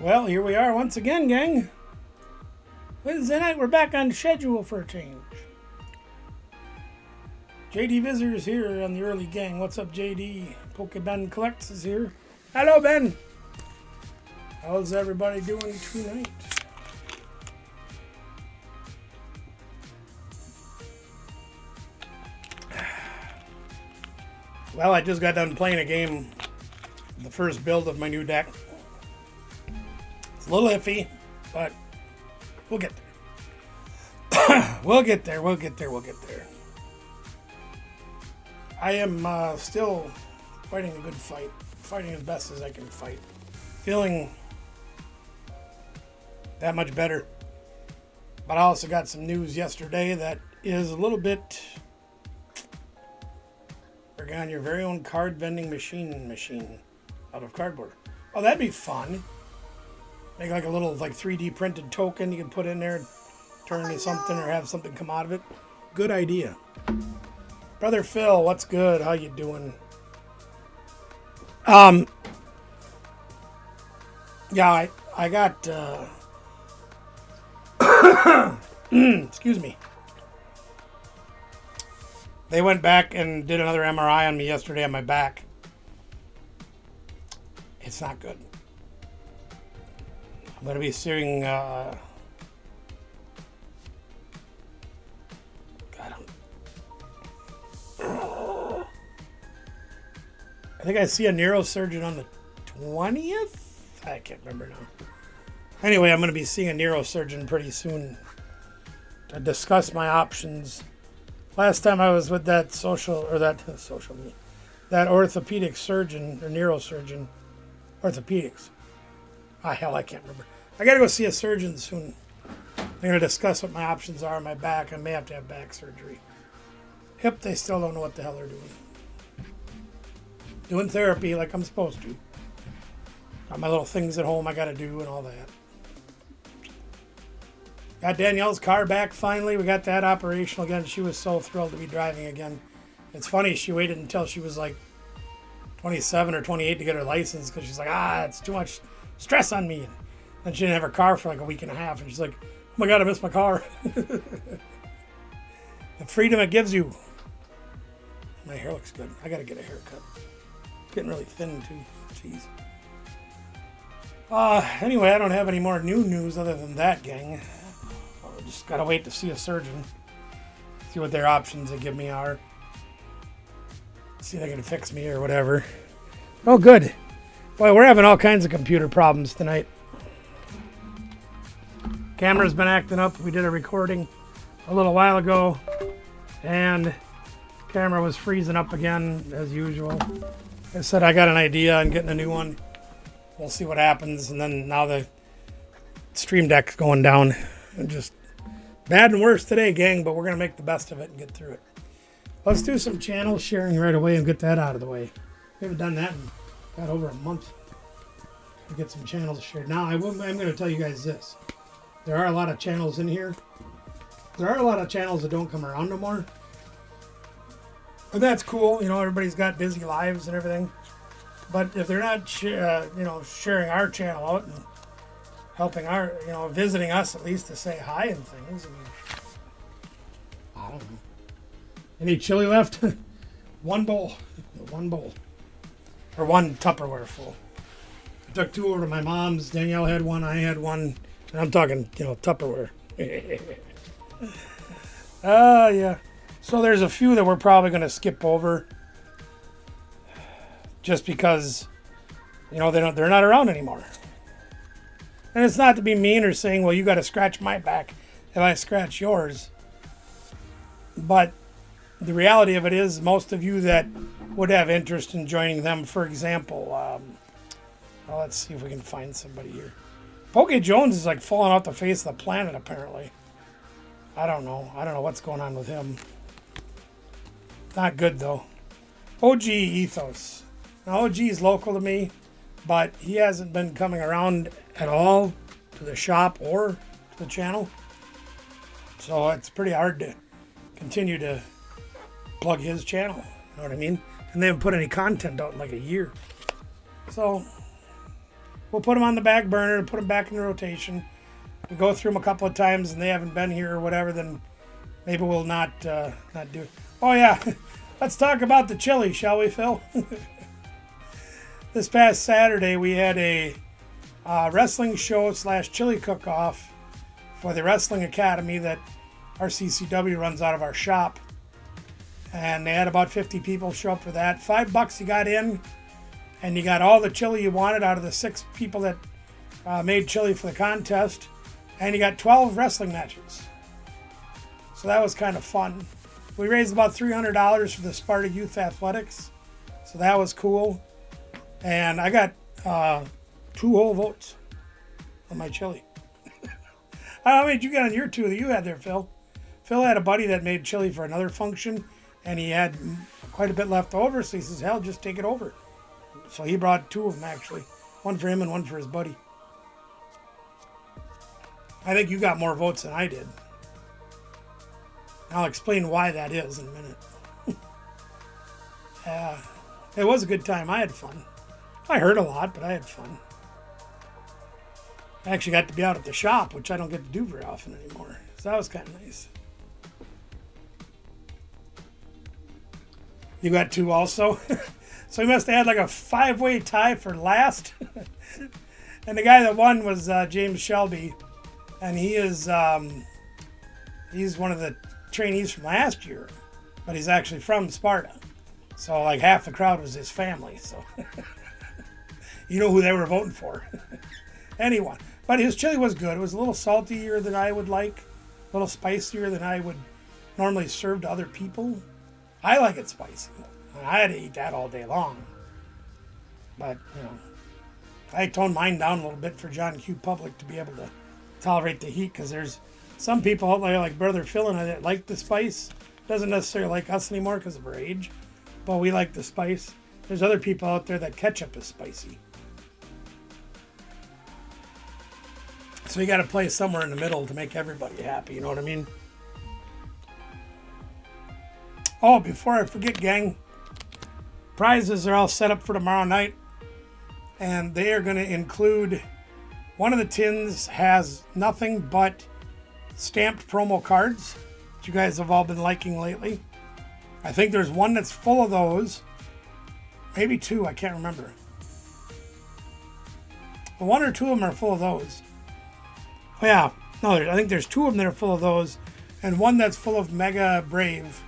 Well, here we are once again, gang. Wednesday night, we're back on schedule for a change. JD Visitors here on the early gang. What's up, JD? Ben Collects is here. Hello, Ben. How's everybody doing tonight? Well, I just got done playing a game, the first build of my new deck. It's a little iffy, but we'll get there. We'll get there. I am still fighting a good fight. Fighting as best as I can fight. Feeling that much better. But I also got some news yesterday that is a little bit... We're on your very own card vending machine out of cardboard. Oh, that'd be fun. Make like a little 3D printed token you can put in there, turn into something or have something come out of it. Good idea. Brother Phil, what's good? How you doing? Yeah, I got excuse me. They went back and did another MRI on me yesterday on my back. It's not good. I'm going to be seeing I think I see a neurosurgeon on the 20th? I can't remember now. Anyway, I'm going to be seeing a neurosurgeon pretty soon to discuss my options. Last time I was with that that orthopedic surgeon or neurosurgeon, orthopedics. Hell, I can't remember. I got to go see a surgeon soon. I'm going to discuss what my options are on my back. I may have to have back surgery. Hip, they still don't know what the hell they're doing. Doing therapy like I'm supposed to. Got my little things at home I got to do and all that. Got Danielle's car back finally. We got that operational again. She was so thrilled to be driving again. It's funny, she waited until she was 27 or 28 to get her license because she's like, it's too much stress on me. And then she didn't have her car for a week and a half. And she's like, oh my God, I missed my car. The freedom it gives you. My hair looks good. I got to get a haircut. It's getting really thin too. Jeez. Anyway, I don't have any more new news other than that, gang. Just gotta wait to see a surgeon. See what their options they give me are. See if they can fix me or whatever. Oh, good. Boy, we're having all kinds of computer problems tonight. Camera's been acting up. We did a recording a little while ago, and camera was freezing up again as usual. I said I got an idea on getting a new one. We'll see what happens, and then now the Stream Deck's going down. And just bad and worse today, gang, but we're going to make the best of it and get through it. Let's do some channel sharing right away and get that out of the way. We haven't done that in about over a month to get some channels shared. Now, I'm going to tell you guys this. There are a lot of channels in here. There are a lot of channels that don't come around no more. And that's cool. You know, everybody's got busy lives and everything. But if they're not, sharing our channel out and helping visiting us at least to say hi and things. I don't know. Any chili left? One bowl. Or one Tupperware full. I took two over to my mom's. Danielle had one. I had one. And I'm talking, Tupperware. Yeah. So there's a few that we're probably going to skip over. Just because, they're not around anymore. And it's not to be mean or saying, well, you got to scratch my back if I scratch yours. But the reality of it is most of you that would have interest in joining them, for example, let's see if we can find somebody here. Poke Jones is falling off the face of the planet, apparently. I don't know what's going on with him. Not good, though. OG Ethos. Now, OG is local to me, but he hasn't been coming around at all to the shop or to the channel. So it's pretty hard to continue to plug his channel. You know what I mean? And they haven't put any content out in a year. So we'll put them on the back burner and put them back in the rotation. We go through them a couple of times and they haven't been here or whatever, then maybe we'll not do it. Oh yeah, let's talk about the chili, shall we, Phil? This past Saturday we had a wrestling show / chili cook-off for the Wrestling Academy that RCCW runs out of our shop. And they had about 50 people show up for that. $5 you got in, and you got all the chili you wanted out of the 6 people that made chili for the contest. And you got 12 wrestling matches. So that was kind of fun. We raised about $300 for the Sparta Youth Athletics. So that was cool. And I got 2 whole votes on my chili. How many did you get on your 2 that you had there, Phil? Phil had a buddy that made chili for another function, and he had quite a bit left over, so he says, hell, just take it over. So he brought 2 of them, actually. One for him and one for his buddy. I think you got more votes than I did. I'll explain why that is in a minute. It was a good time. I had fun. I heard a lot, but I had fun. I actually got to be out at the shop, which I don't get to do very often anymore. So that was kind of nice. You got 2 also? So he must have had like a 5-way tie for last. And the guy that won was James Shelby. And he is he's one of the trainees from last year. But he's actually from Sparta. So like half the crowd was his family. So you know who they were voting for. Anyone. But his chili was good. It was a little saltier than I would like. A little spicier than I would normally serve to other people. I like it spicy. I had to eat that all day long. But, you know, I toned mine down a little bit for John Q. Public to be able to tolerate the heat, because there's some people out there like Brother Phil and I that like the spice. Doesn't necessarily like us anymore because of our age, but we like the spice. There's other people out there that ketchup is spicy. So you got to play somewhere in the middle to make everybody happy, you know what I mean? Oh, before I forget, gang, prizes are all set up for tomorrow night, and they are going to include, one of the tins has nothing but stamped promo cards that you guys have all been liking lately. I think there's one that's full of those, maybe 2, I can't remember. But 1 or 2 of them are full of those. Oh yeah, no, I think there's 2 of them that are full of those, and one that's full of Mega Brave,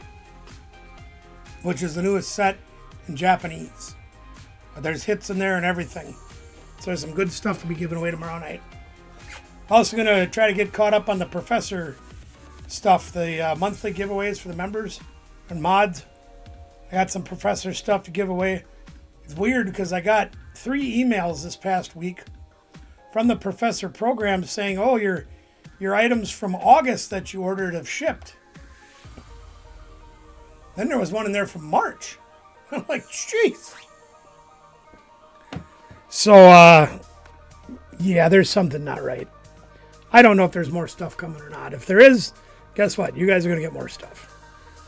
which is the newest set in Japanese. But there's hits in there and everything. So there's some good stuff to be given away tomorrow night. Also going to try to get caught up on the Professor stuff, the monthly giveaways for the members and mods. I got some Professor stuff to give away. It's weird because I got 3 emails this past week from the Professor program saying, oh, your items from August that you ordered have shipped. Then there was one in there from March. I'm like, jeez. So, yeah, there's something not right. I don't know if there's more stuff coming or not. If there is, guess what? You guys are going to get more stuff.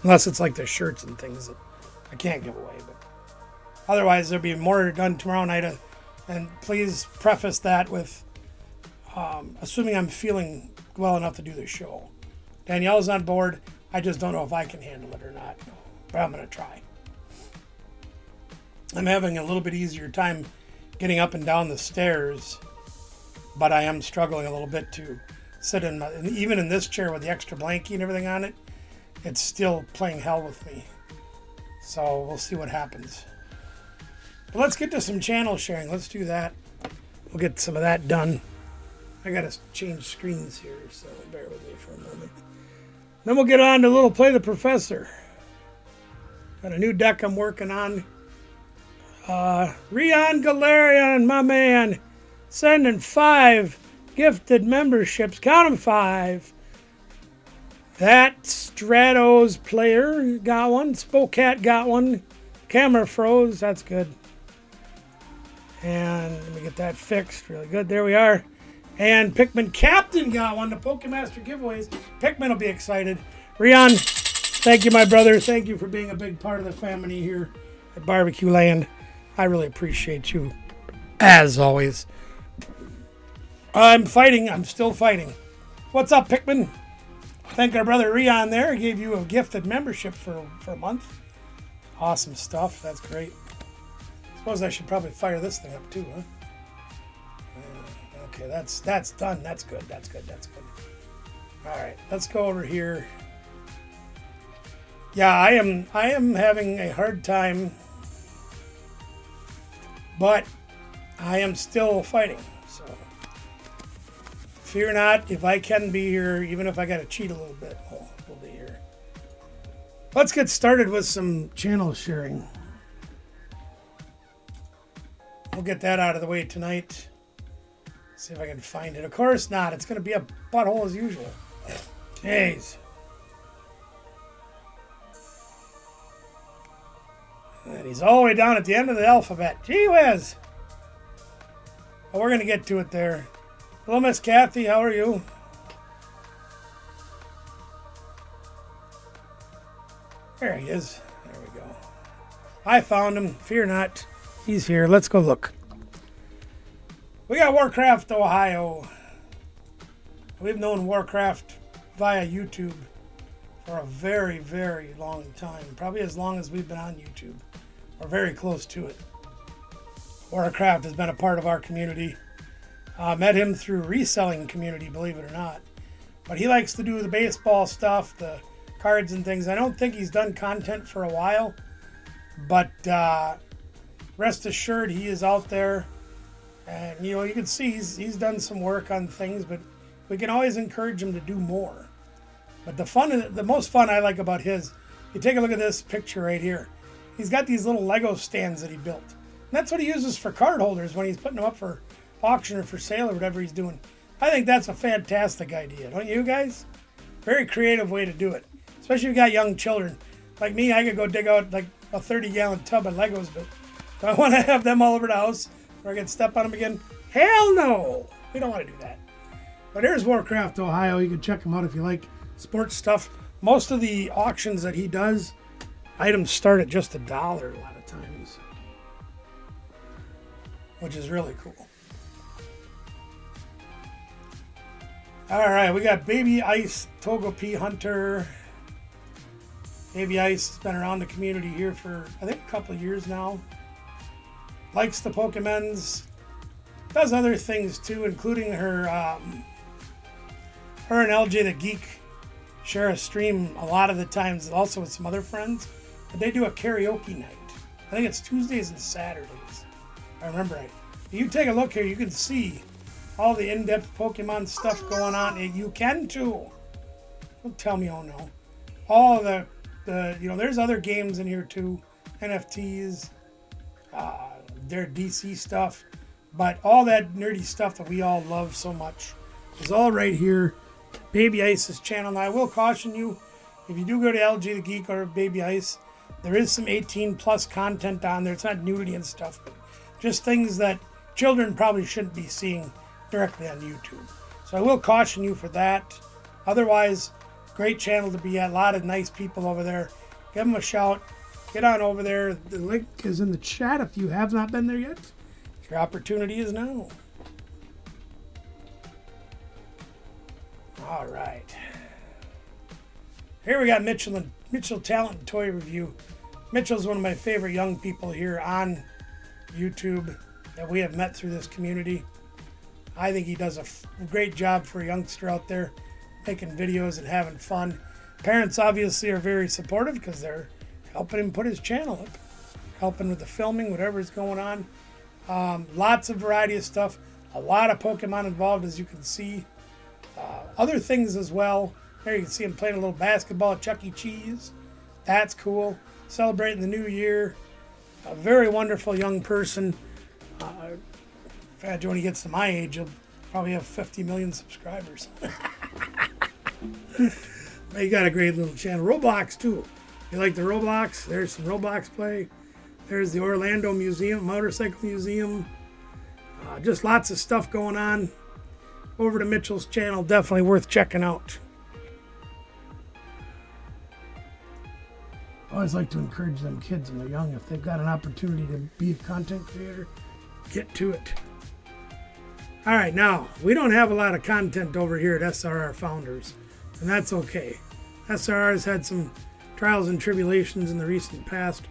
Unless it's like the shirts and things that I can't give away. But otherwise, there'll be more done tomorrow night. And please preface that with assuming I'm feeling well enough to do the show. Danielle's on board. I just don't know if I can handle it or not. But I'm going to try. I'm having a little bit easier time getting up and down the stairs, but I am struggling a little bit to sit in even in this chair with the extra blankie and everything on it, it's still playing hell with me. So we'll see what happens. But let's get to some channel sharing. Let's do that. We'll get some of that done. I got to change screens here, so bear with me for a moment. Then we'll get on to a little Play the Professor. Got a new deck I'm working on. Rion Galarian, my man, sending 5 gifted memberships. Count them 5. That Stratos player got one. Spocat got one. Camera froze. That's good. And let me get that fixed. Really good. There we are. And Pikmin Captain got one. The Pokemaster giveaways. Pikmin will be excited. Rion, thank you, my brother. Thank you for being a big part of the family here at Barbecue Land. I really appreciate you, as always. I'm fighting. I'm still fighting. What's up, Pikmin? Thank our brother Rion there. He gave you a gifted membership for a month. Awesome stuff. That's great. Suppose I should probably fire this thing up too, huh? Okay, that's done. That's good. That's good. That's good. All right, let's go over here. Yeah, I am having a hard time, but I am still fighting. So fear not. If I can be here, even if I got to cheat a little bit, we'll be here. Let's get started with some channel sharing. We'll get that out of the way tonight. See if I can find it. Of course not. It's going to be a butthole as usual. Jeez. And he's all the way down at the end of the alphabet. Gee whiz. Well, we're going to get to it there. Hello, Miss Kathy. How are you? There he is. There we go. I found him. Fear not. He's here. Let's go look. We got Warcraft Ohio. We've known Warcraft via YouTube for a very, very long time. Probably as long as we've been on YouTube. We're very close to it. Warcraft has been a part of our community. Met him through reselling community, believe it or not. But he likes to do the baseball stuff, the cards and things. I don't think he's done content for a while. But rest assured, he is out there. And, you can see he's done some work on things, but we can always encourage him to do more. But the most fun I like about his, you take a look at this picture right here. He's got these little Lego stands that he built. And that's what he uses for card holders when he's putting them up for auction or for sale or whatever he's doing. I think that's a fantastic idea, don't you guys? Very creative way to do it. Especially if you got young children. Like me, I could go dig out like a 30-gallon tub of Legos, but do I want to have them all over the house where I can step on them again? Hell no! We don't want to do that. But here's Warcraft Ohio. You can check him out if you like sports stuff. Most of the auctions that he does, items start at just $1 a lot of times, which is really cool. All right, we got Baby Ice Togepi Hunter. Baby Ice has been around the community here for, I think, a couple of years now. Likes the Pokemons. Does other things too, including her and LJ the Geek share a stream a lot of the times, also with some other friends. But they do a karaoke night. I think it's Tuesdays and Saturdays, if I remember right. If you take a look here, you can see all the in-depth Pokemon stuff going on. And you can too. Don't tell me, oh no. All the there's other games in here too. NFTs, their DC stuff. But all that nerdy stuff that we all love so much is all right here. Baby Ice's channel. Now I will caution you, if you do go to LG the Geek or Baby Ice, there is some 18 plus content on there. It's not nudity and stuff, but just things that children probably shouldn't be seeing directly on YouTube. So I will caution you for that. Otherwise, great channel to be at. A lot of nice people over there. Give them a shout. Get on over there. The link is in the chat if you have not been there yet. Your opportunity is now. All right. Here we got Mitchell Talent and Toy Review. Mitchell's one of my favorite young people here on YouTube that we have met through this community. I think he does a great job for a youngster out there making videos and having fun. Parents obviously are very supportive because they're helping him put his channel up, helping with the filming, whatever is going on. Lots of variety of stuff. A lot of Pokemon involved, as you can see. Other things as well. There you can see him playing a little basketball at Chuck E. Cheese. That's cool. Celebrating the new year. A very wonderful young person. In fact, when he gets to my age, he'll probably have 50 million subscribers. But he got a great little channel. Roblox too. You like the Roblox? There's some Roblox play. There's the Orlando Museum, Motorcycle Museum. Just lots of stuff going on. Over to Mitchell's channel, definitely worth checking out. I always like to encourage them kids when they're young, if they've got an opportunity to be a content creator, get to it. All right, now, we don't have a lot of content over here at SRR Founders, and that's okay. SRR has had some trials and tribulations in the recent past,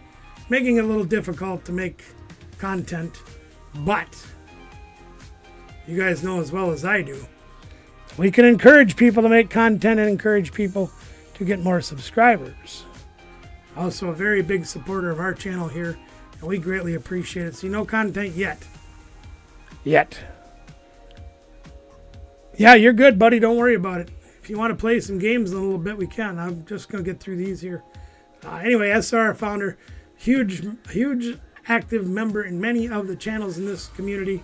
making it a little difficult to make content, but you guys know as well as I do, we can encourage people to make content and encourage people to get more subscribers. Also a very big supporter of our channel here, and we greatly appreciate it. See, no content yet. Yeah, you're good, buddy. Don't worry about it. If you want to play some games in a little bit, we can. I'm just going to get through these here. Anyway, SR Founder, huge active member in many of the channels in this community.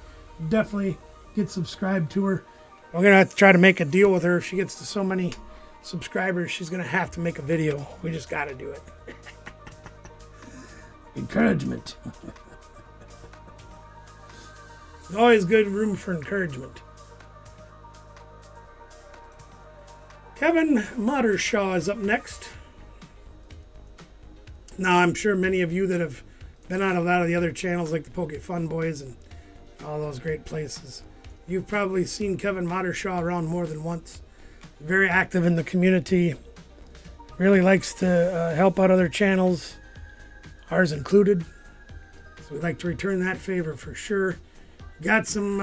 Definitely get subscribed to her. We're going to have to try to make a deal with her. If she gets to so many subscribers, she's going to have to make a video. We just got to do it. Encouragement. Always good room for encouragement. Kevin Modershaw is up next. Now, I'm sure many of you that have been on a lot of the other channels like the Poke Fun Boys and all those great places, you've probably seen Kevin Modershaw around more than once. Very active in the community. Really likes to help out other channels, ours included. So we'd like to return that favor for sure. Got some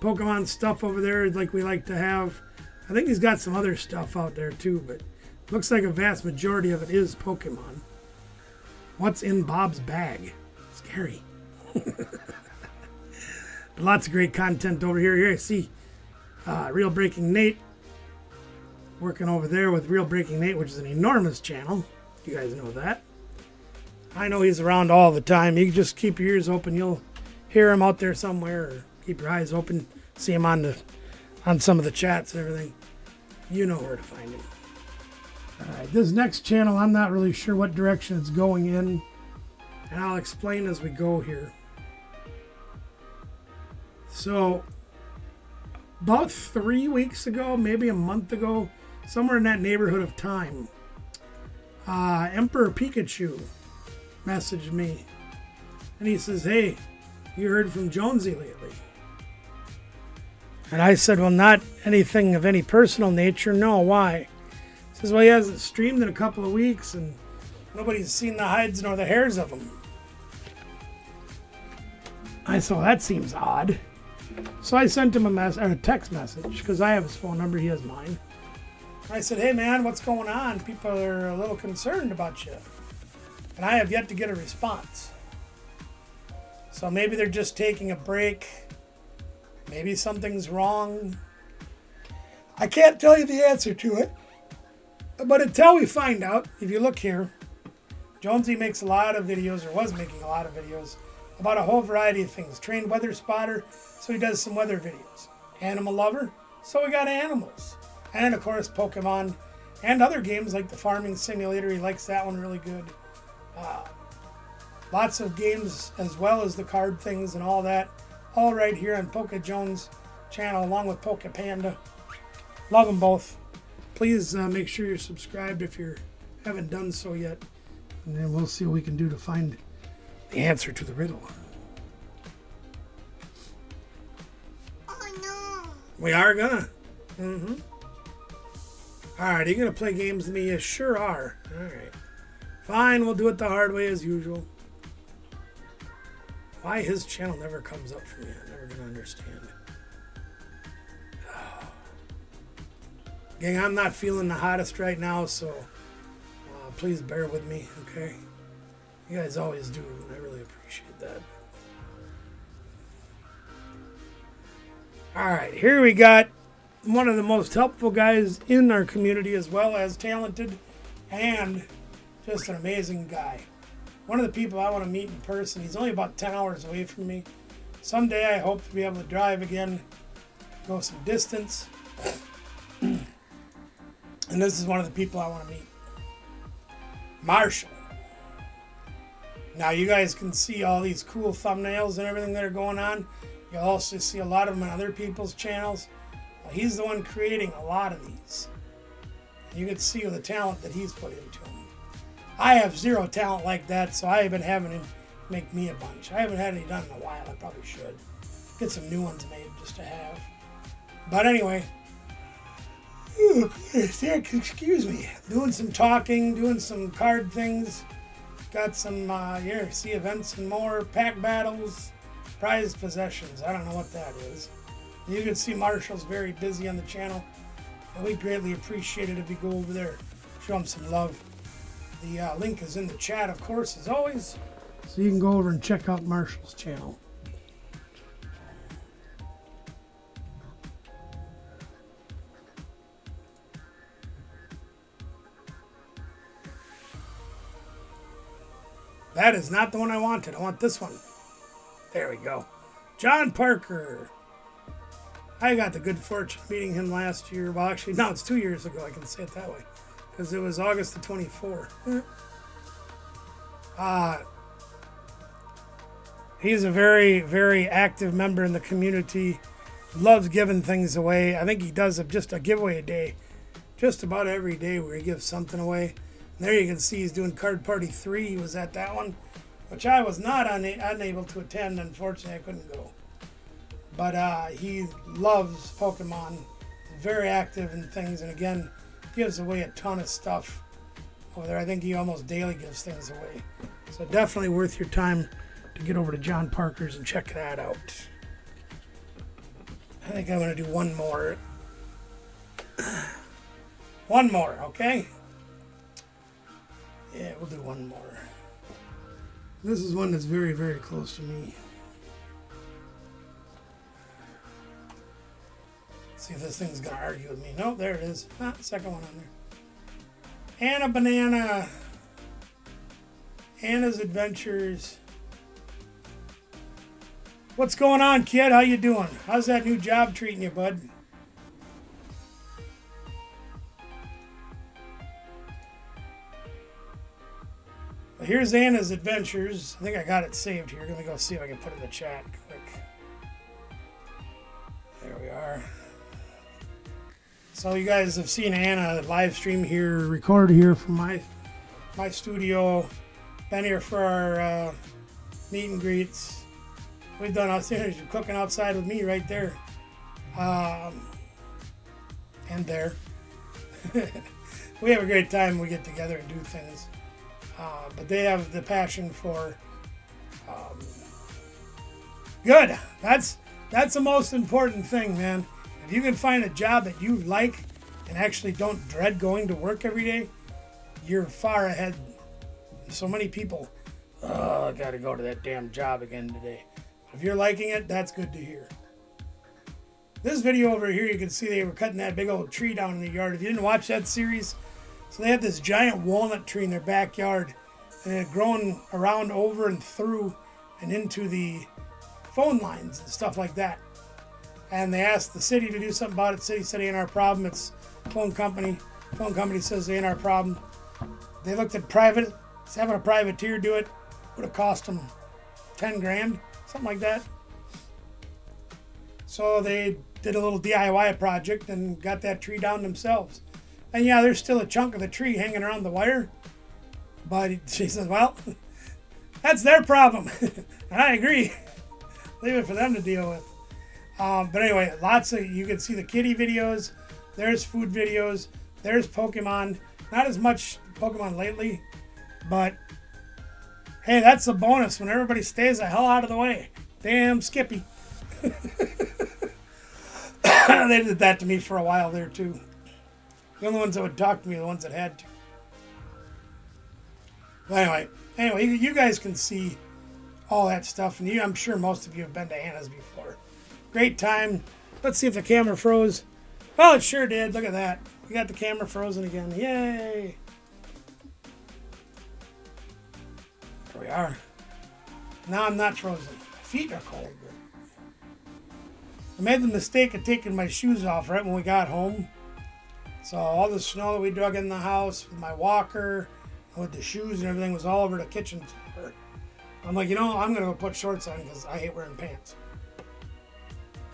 Pokemon stuff over there like we like to have. I think he's got some other stuff out there too, but looks like a vast majority of it is Pokemon. What's in Bob's bag? Scary. Lots of great content over here. Here I see Real Breaking Nate working over there with Real Breaking Nate, which is an enormous channel. You guys know that. I know he's around all the time. You can just keep your ears open. You'll hear him out there somewhere, or keep your eyes open. See him on some of the chats and everything. You know where to find him. All right, this next channel, I'm not really sure what direction it's going in, and I'll explain as we go here. So, about 3 weeks ago, maybe a month ago, somewhere in that neighborhood of time, Emperor Pikachu messaged me, and he says, "Hey, you heard from Jonesy lately?" And I said, "Well, not anything of any personal nature. No, why?" He says, "Well, he hasn't streamed in a couple of weeks, and nobody's seen the hides nor the hairs of him." I said, "Well, that seems odd." So I sent him a text message, because I have his phone number, he has mine. I said, "Hey man, what's going on? People are a little concerned about you." And I have yet to get a response. So maybe they're just taking a break. Maybe something's wrong. I can't tell you the answer to it. But until we find out, if you look here, Jonesy makes a lot of videos, or was making a lot of videos, about a whole variety of things. Trained weather spotter, so he does some weather videos. Animal lover, so we got animals. And of course Pokemon and other games like the Farming Simulator. He likes that one really good. Lots of games as well as the card things and all that. All right here on Poke Jones channel along with Poke Panda. Love them both. Please make sure you're subscribed if you haven't done so yet. And then we'll see what we can do to find the answer to the riddle. Oh no. We are gonna. Alright, are you gonna play games with me? You sure are. Alright. Fine, we'll do it the hard way as usual. Why his channel never comes up for me, I'm never gonna understand. Gang, I'm not feeling the hottest right now, so please bear with me, okay? You guys always do, and I really appreciate that. Alright, here we got one of the most helpful guys in our community, as well as talented and just an amazing guy. One of the people I want to meet in person. He's only about 10 hours away from me. Someday I hope to be able to drive again, go some distance. And this is one of the people I want to meet. Marshall. Now you guys can see all these cool thumbnails and everything that are going on. You'll also see a lot of them on other people's channels. Well, he's the one creating a lot of these. And you can see the talent that he's put into them. I have zero talent like that, so I have been having him make me a bunch. I haven't had any done in a while. I probably should. Get some new ones made just to have. But anyway, oh, excuse me. Doing some talking, doing some card things. Got some, here, see events and more, pack battles, prized possessions. I don't know what that is. You can see Marshall's very busy on the channel. And we greatly appreciate it if you go over there, show him some love. The link is in the chat, of course, as always. So you can go over and check out Marshall's channel. That is not the one I wanted. I want this one. There we go. John Parker. I got the good fortune of meeting him last year. Well, actually, no, it's 2 years ago. I can say it that way. Because it was August the 24th. He's a very, very active member in the community. Loves giving things away. I think he does just a giveaway a day. Just about every day where he gives something away. And there you can see he's doing Card Party 3. He was at that one, which I was not unable to attend. Unfortunately, I couldn't go. But he loves Pokemon. Very active in things. And again, gives away a ton of stuff over there. I think he almost daily gives things away. So definitely worth your time to get over to John Parker's and check that out. I think I'm going to do one more. One more, okay? Yeah, we'll do one more. This is one that's very, very close to me. Let's see if this thing's going to argue with me. No, there it is. Second one on there. Anna Banana. Anna's Adventures. What's going on, kid? How you doing? How's that new job treating you, bud? Well, here's Anna's Adventures. I think I got it saved here. Let me go see if I can put it in the chat quick. There we are. So you guys have seen Anna live stream here, record here from my studio. Been here for our meet and greets. We've done outside, cooking outside with me right there. And there. We have a great time when we get together and do things. But they have the passion for good. That's the most important thing, man. If you can find a job that you like and actually don't dread going to work every day, you're far ahead. So many people, I gotta go to that damn job again today. If you're liking it, that's good to hear. This video over here, you can see they were cutting that big old tree down in the yard. If you didn't watch that series, so they had this giant walnut tree in their backyard, and it had grown around, over, and through, and into the phone lines and stuff like that. And they asked the city to do something about it. The city said, ain't our problem. It's phone company. Phone company says, ain't our problem. They looked at private, having a privateer do it would have cost them 10 grand, something like that. So they did a little DIY project and got that tree down themselves. And yeah, there's still a chunk of the tree hanging around the wire. But she says, well, that's their problem. And I agree. Leave it for them to deal with. But anyway, lots of, you can see the kitty videos. There's food videos. There's Pokemon. Not as much Pokemon lately. But hey, that's a bonus when everybody stays the hell out of the way. Damn Skippy. They did that to me for a while there too. The only ones that would talk to me are the ones that had to. But anyway, you guys can see all that stuff, and I'm sure most of you have been to Anna's before. Great time. Let's see if the camera froze. Well, it sure did. Look at that. We got the camera frozen again. Yay! There we are. Now I'm not frozen. My feet are cold. I made the mistake of taking my shoes off right when we got home. So all the snow that we dug in the house with my walker, with the shoes and everything, was all over the kitchen floor. I'm like, I'm going to go put shorts on because I hate wearing pants.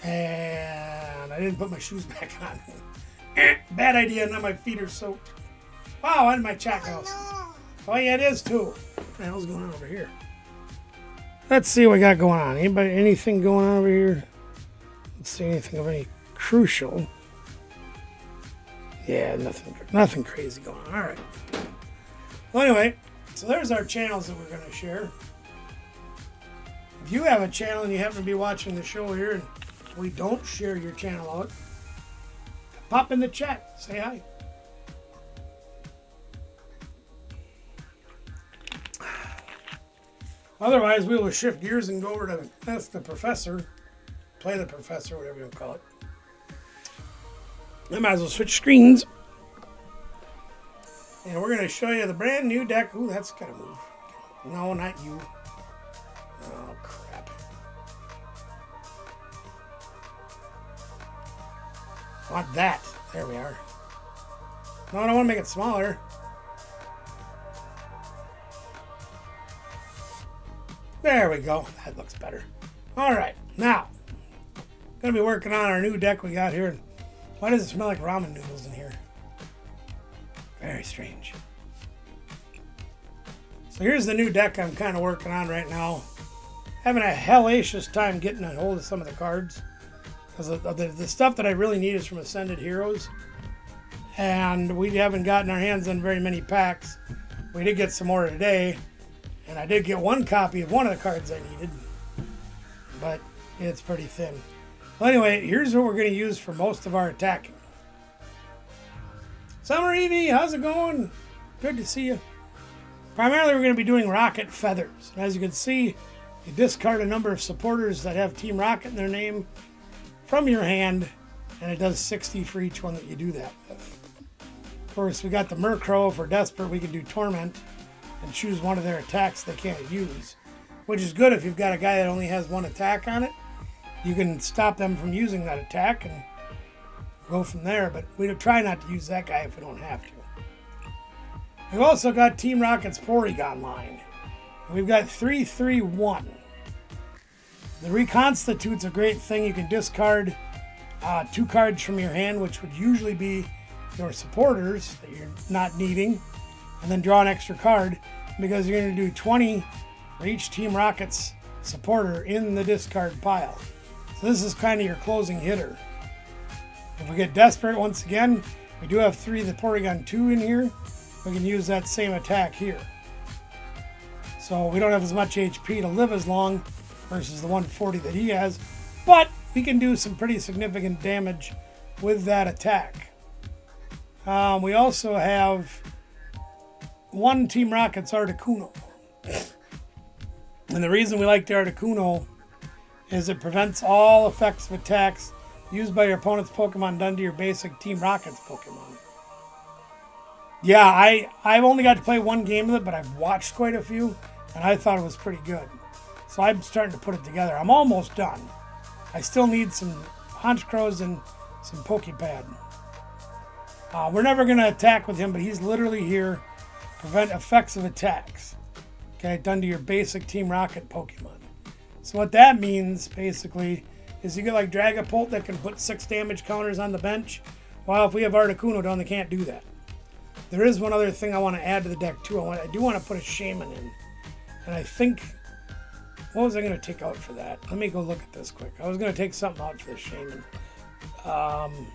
And I didn't put my shoes back on. Bad idea, now my feet are soaked. Wow, and my chat house. Oh yeah, it is too. What the hell's going on over here? Let's see what we got going on. Anything going on over here? Don't see anything of any crucial. Yeah, nothing crazy going on. All right. Well, anyway, so there's our channels that we're going to share. If you have a channel and you happen to be watching the show here and we don't share your channel out, pop in the chat. Say hi. Otherwise, we will shift gears and go over to Ask the Professor. Play the Professor, whatever you want to call it. I might as well switch screens. And we're going to show you the brand new deck. Ooh, that's got to move. No, not you. Oh, crap. Want that. There we are. No, I don't want to make it smaller. There we go. That looks better. All right. Now, going to be working on our new deck we got here. Why does it smell like ramen noodles in here? Very strange. So here's the new deck I'm kind of working on right now. Having a hellacious time getting a hold of some of the cards. Because the stuff that I really need is from Ascended Heroes. And we haven't gotten our hands on very many packs. We did get some more today. And I did get one copy of one of the cards I needed. But it's pretty thin. Well, anyway, here's what we're going to use for most of our attacking. Summer Evie, how's it going? Good to see you. Primarily, we're going to be doing Rocket Feathers. And as you can see, you discard a number of supporters that have Team Rocket in their name from your hand, and it does 60 for each one that you do that with. Of course, we got the Murkrow. If we're desperate, we can do Torment and choose one of their attacks they can't use, which is good if you've got a guy that only has one attack on it. You can stop them from using that attack and go from there, but we try not to use that guy if we don't have to. We've also got Team Rocket's Porygon line. We've got 3-3-1. The Reconstitute's a great thing. You can discard 2 cards from your hand, which would usually be your supporters that you're not needing, and then draw an extra card because you're going to do 20 for each Team Rocket's supporter in the discard pile. So this is kind of your closing hitter. If we get desperate once again, we do have 3 of the Porygon 2 in here. We can use that same attack here. So we don't have as much HP to live as long versus the 140 that he has, but we can do some pretty significant damage with that attack. We also have 1 Team Rocket's Articuno. And the reason we like the Articuno is it prevents all effects of attacks used by your opponent's Pokemon done to your basic Team Rocket's Pokemon. Yeah, I've only got to play 1 game with it, but I've watched quite a few, and I thought it was pretty good. So I'm starting to put it together. I'm almost done. I still need some Honchkrows and some Pokepad. We're never going to attack with him, but he's literally here to prevent effects of attacks. Okay, done to your basic Team Rocket Pokemon. So what that means, basically, is you get like Dragapult that can put 6 damage counters on the bench. Well, if we have Articuno down, they can't do that. There is one other thing I want to add to the deck, too. I do want to put a Shaman in. And I think... What was I going to take out for that? Let me go look at this quick. I was going to take something out for the Shaman. I'm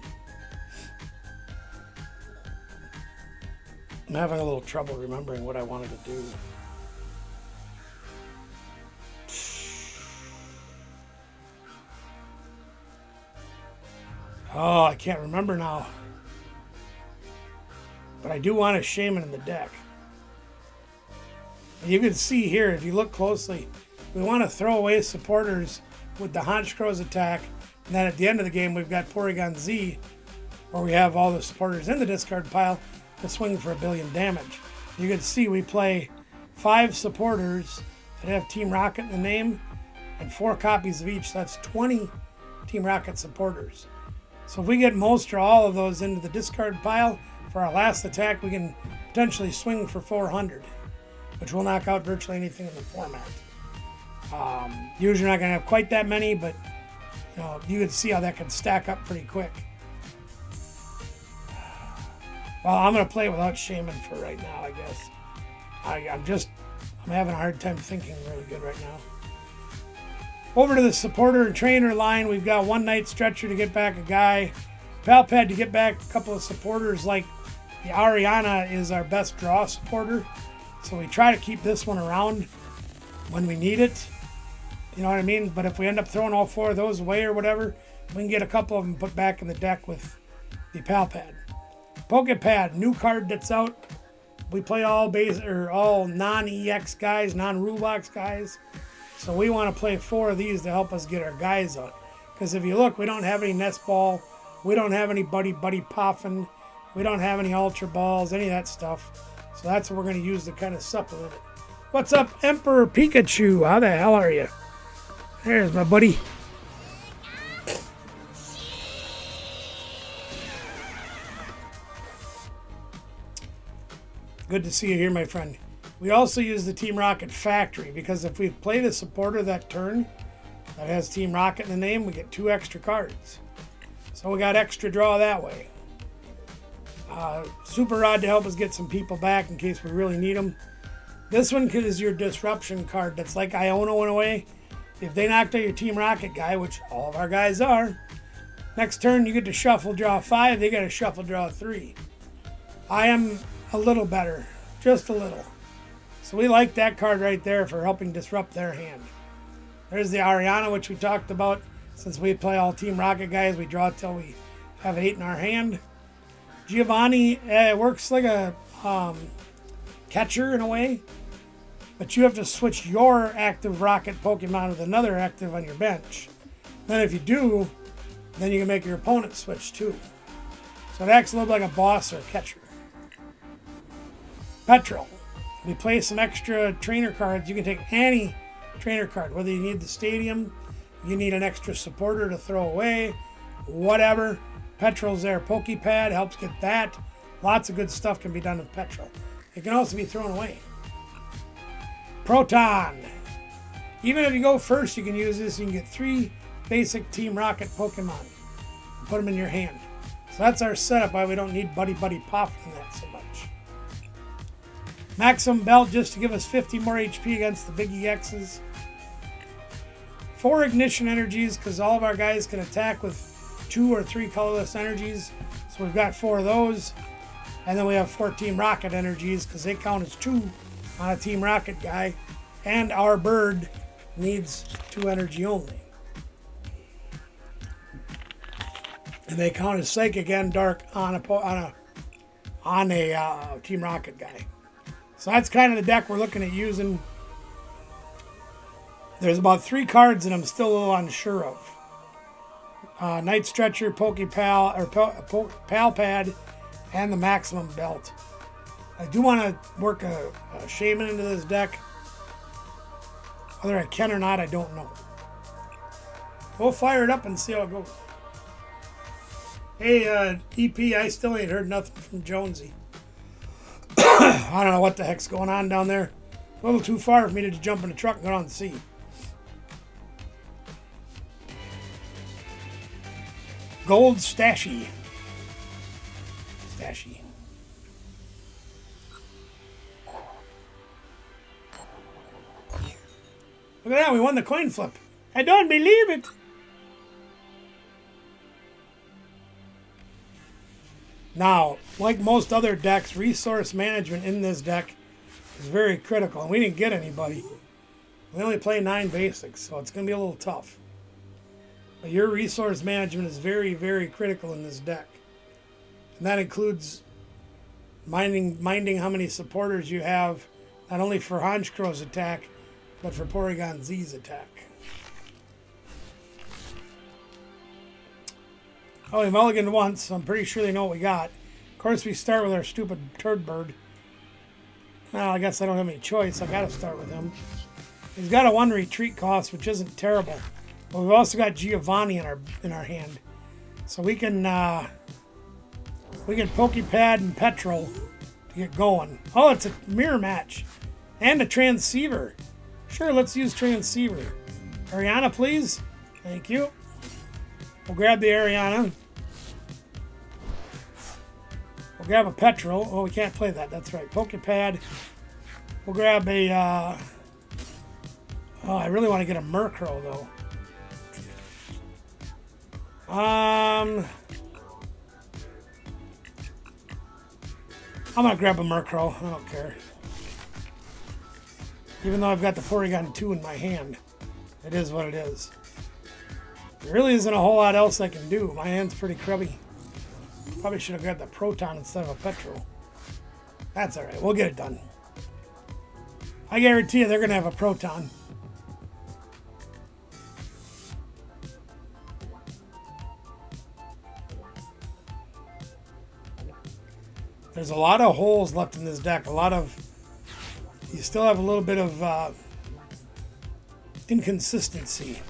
having a little trouble remembering what I wanted to do. Oh, I can't remember now. But I do want a Shaman in the deck. And you can see here, if you look closely, we want to throw away supporters with the Honchkrows attack. And then at the end of the game, we've got Porygon Z, where we have all the supporters in the discard pile to swing for 1 billion damage. You can see we play 5 supporters that have Team Rocket in the name and 4 copies of each. That's 20 Team Rocket supporters. So if we get most or all of those into the discard pile for our last attack, we can potentially swing for 400, which will knock out virtually anything in the format. Usually you're not going to have quite that many, but you can see how that can stack up pretty quick. Well, I'm going to play without Shaman for right now, I guess. I'm having a hard time thinking really good right now. Over to the supporter and trainer line, we've got one night stretcher to get back a guy, pal pad to get back a couple of supporters. Like the Ariana is our best draw supporter, so we try to keep this one around when we need it. You know what I mean? But if we end up throwing all 4 of those away or whatever, we can get a couple of them put back in the deck with the pal pad. Poke pad, new card that's out. We play all base or all non-EX guys, non-rule box guys. So we want to play 4 of these to help us get our guys out. Because if you look, we don't have any nest ball. We don't have any buddy poffin. We don't have any ultra balls, any of that stuff. So that's what we're going to use to kind of supplement it. What's up, Emperor Pikachu? How the hell are you? There's my buddy. Good to see you here, my friend. We also use the Team Rocket Factory because if we play the supporter that turn that has Team Rocket in the name, we get 2 extra cards. So we got extra draw that way. Super Rod to help us get some people back in case we really need them. This one is your disruption card. That's like Iona went away. If they knocked out your Team Rocket guy, which all of our guys are, next turn you get to shuffle draw 5. They got to shuffle draw 3. I am a little better, just a little. So we like that card right there for helping disrupt their hand. There's the Ariana, which we talked about. Since we play all Team Rocket guys, we draw till we have 8 in our hand. Giovanni works like a catcher in a way, but you have to switch your active Rocket Pokemon with another active on your bench. Then if you do, then you can make your opponent switch too. So it acts a little bit like a boss or a catcher. Petrol. We play some extra trainer cards. You can take any trainer card, whether you need the stadium, you need an extra supporter to throw away, whatever. Petrol's there. Pokepad helps get that. Lots of good stuff can be done with Petrol. It can also be thrown away. Proton. Even if you go first, you can use this. You can get 3 basic Team Rocket Pokemon. Put them in your hand. So that's our setup, why we don't need Buddy Pop in that so much. Maximum Belt just to give us 50 more HP against the big EXs. 4 Ignition Energies because all of our guys can attack with 2 or 3 colorless energies. So we've got 4 of those. And then we have 4 Team Rocket Energies because they count as 2 on a Team Rocket guy. And our bird needs 2 energy only. And they count as Psychic and Dark on a Team Rocket guy. So that's kind of the deck we're looking at using. There's about 3 cards that I'm still a little unsure of. Night Stretcher, Pokepal, or Pal Pad, and the Maximum Belt. I do want to work a Shaman into this deck. Whether I can or not, I don't know. We'll fire it up and see how it goes. Hey, EP, I still ain't heard nothing from Jonesy. I don't know what the heck's going on down there. A little too far for me to just jump in the truck and go down and see. Gold Stashy. Stashy. Look at that, we won the coin flip. I don't believe it. Now, like most other decks, resource management in this deck is very critical. And we didn't get anybody. We only play 9 basics, so it's going to be a little tough. But your resource management is very, very critical in this deck. And that includes minding how many supporters you have, not only for Honchkro's attack, but for Porygon Z's attack. Oh, we mulliganed once, so I'm pretty sure they know what we got. Of course, we start with our stupid turd bird. Well, I guess I don't have any choice. I gotta start with him. He's got a 1 retreat cost, which isn't terrible. But we've also got Giovanni in our hand. So we can Pokepad and Petrol to get going. Oh, it's a mirror match. And a Transceiver. Sure, let's use Transceiver. Ariana, please. Thank you. We'll grab the Ariana. We'll grab a Petrol. Oh, we can't play that. That's right. Pokepad. We'll grab a... oh, I really want to get a Murkrow, though. I'm gonna grab a Murkrow. I don't care. Even though I've got the Porygon 2 in my hand, it is what it is. There really isn't a whole lot else I can do. My hand's pretty crummy. Probably should have grabbed the Proton instead of a Petrol. That's alright, we'll get it done. I guarantee you they're going to have a Proton. There's a lot of holes left in this deck. You still have a little bit of inconsistency,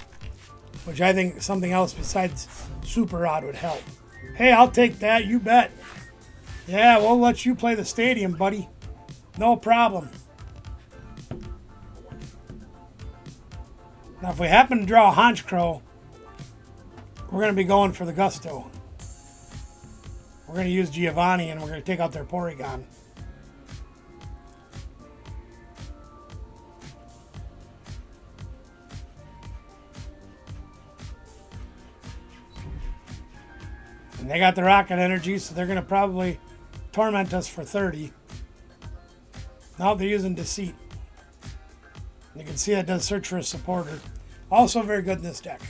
which I think something else besides Super Rod would help. Hey, I'll take that, you bet. Yeah, we'll let you play the stadium, buddy. No problem. Now, if we happen to draw a Honchkrow, we're going to be going for the Gusto. We're going to use Giovanni, and we're going to take out their Porygon. And they got the Rocket Energy, so they're going to probably torment us for 30. Now they're using Deceit. You can see that does search for a supporter. Also very good in this deck.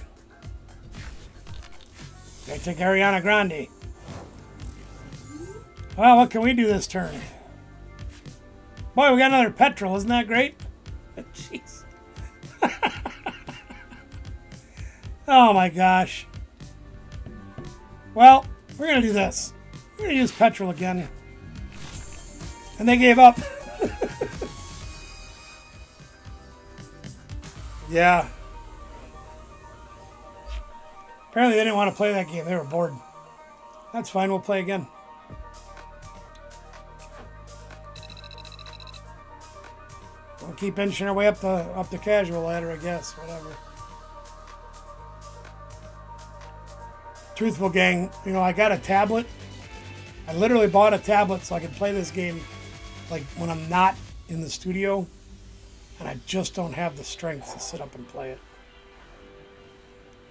They take Ariana Grande. Well, what can we do this turn? Boy, we got another Petrol. Isn't that great? Jeez. Oh my gosh. Well, we're going to do this. We're going to use Petrol again. And they gave up. Yeah. Apparently they didn't want to play that game. They were bored. That's fine. We'll play again. We'll keep inching our way up the casual ladder, I guess. Whatever. Truthful gang, you know, I got a tablet. I literally bought a tablet so I could play this game like when I'm not in the studio, and I just don't have the strength to sit up and play it.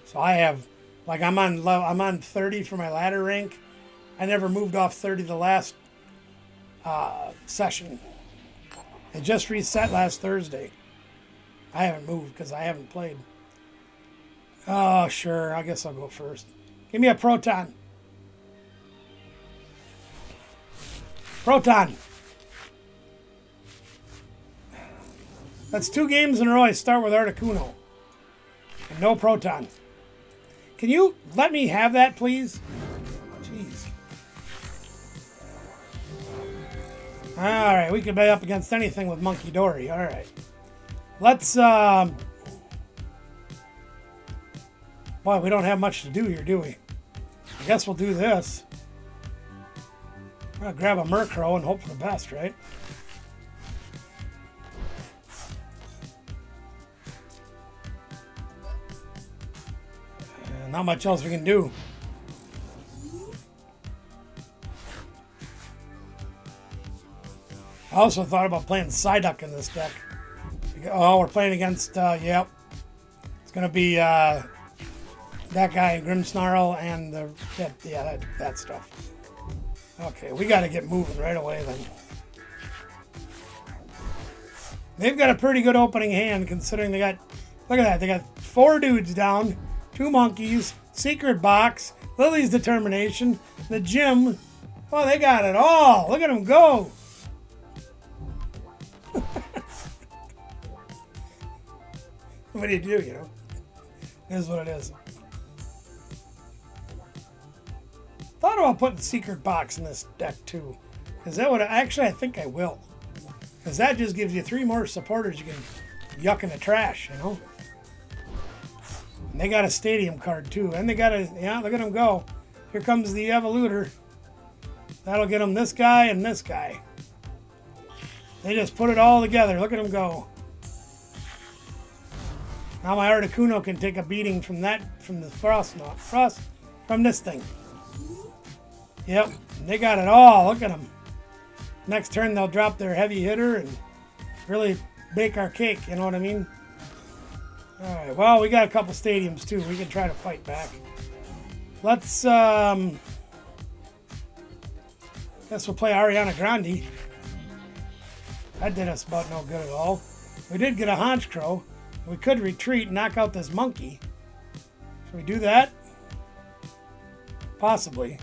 So I have, like, I'm on 30 for my ladder rank. I never moved off 30 the last session. It just reset last Thursday. I haven't moved because I haven't played. Oh, sure, I guess I'll go first. Give me a Proton. Proton. That's 2 games in a row I start with Articuno. And no Proton. Can you let me have that, please? Jeez. Alright, we can bet up against anything with Monkey Dory. Alright. Let's, boy, we don't have much to do here, do we? I guess we'll do this. I'm going to grab a Murkrow and hope for the best, right? Not much else we can do. I also thought about playing Psyduck in this deck. Oh, we're playing against, yep. It's going to be that guy, Grimmsnarl, and that stuff. Okay, we got to get moving right away then. They've got a pretty good opening hand considering they got, look at that, they got 4 dudes down, 2 monkeys, Secret Box, Lily's Determination, the gym. Oh, they got it all. Look at them go. What do you do, you know? It is what it is. Thought about putting Secret Box in this deck too. Because that would actually, I think I will. Because that just gives you 3 more supporters you can yuck in the trash, you know? And they got a stadium card too. And they got a, yeah, look at them go. Here comes the Evoluter. That'll get them this guy and this guy. They just put it all together. Look at them go. Now my Articuno can take a beating from the Frost, from this thing. Yep, they got it all. Look at them. Next turn they'll drop their heavy hitter and really bake our cake, you know what I mean? Alright, well, we got a couple stadiums too. We can try to fight back. let's guess we'll play Ariana Grande. That did us about no good at all. We did get a Haunch Crow. We could retreat and knock out this monkey. Should we do that? Possibly.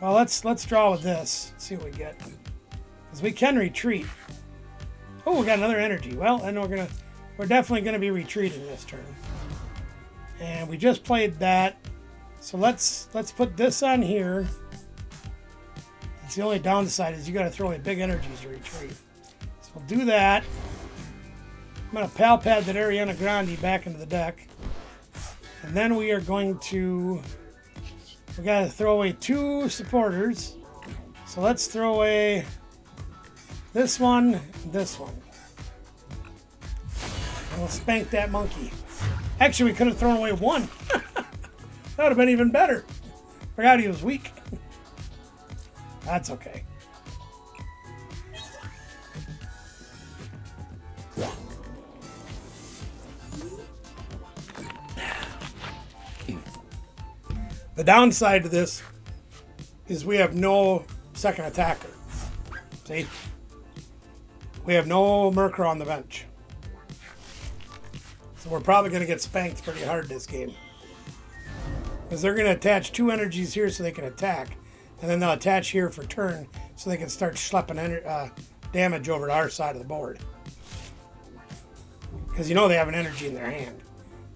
Well, let's draw with this. See what we get. Because we can retreat. Oh, we got another energy. Well, then we're definitely gonna be retreating this turn. And we just played that. So let's put this on here. It's the only downside is you got to throw away big energies to retreat. So we'll do that. I'm going to pal pad that Ariana Grande back into the deck. And then we are going to... we got to throw away 2 supporters. So let's throw away this one and this one. And we'll spank that monkey. Actually, we could have thrown away 1. That would have been even better. Forgot he was weak. That's okay. The downside to this is we have no second attacker. See? We have no Murkrow on the bench. So we're probably going to get spanked pretty hard this game. Because they're going to attach 2 energies here so they can attack. And then they'll attach here for turn so they can start schlepping damage over to our side of the board. Because you know they have an energy in their hand.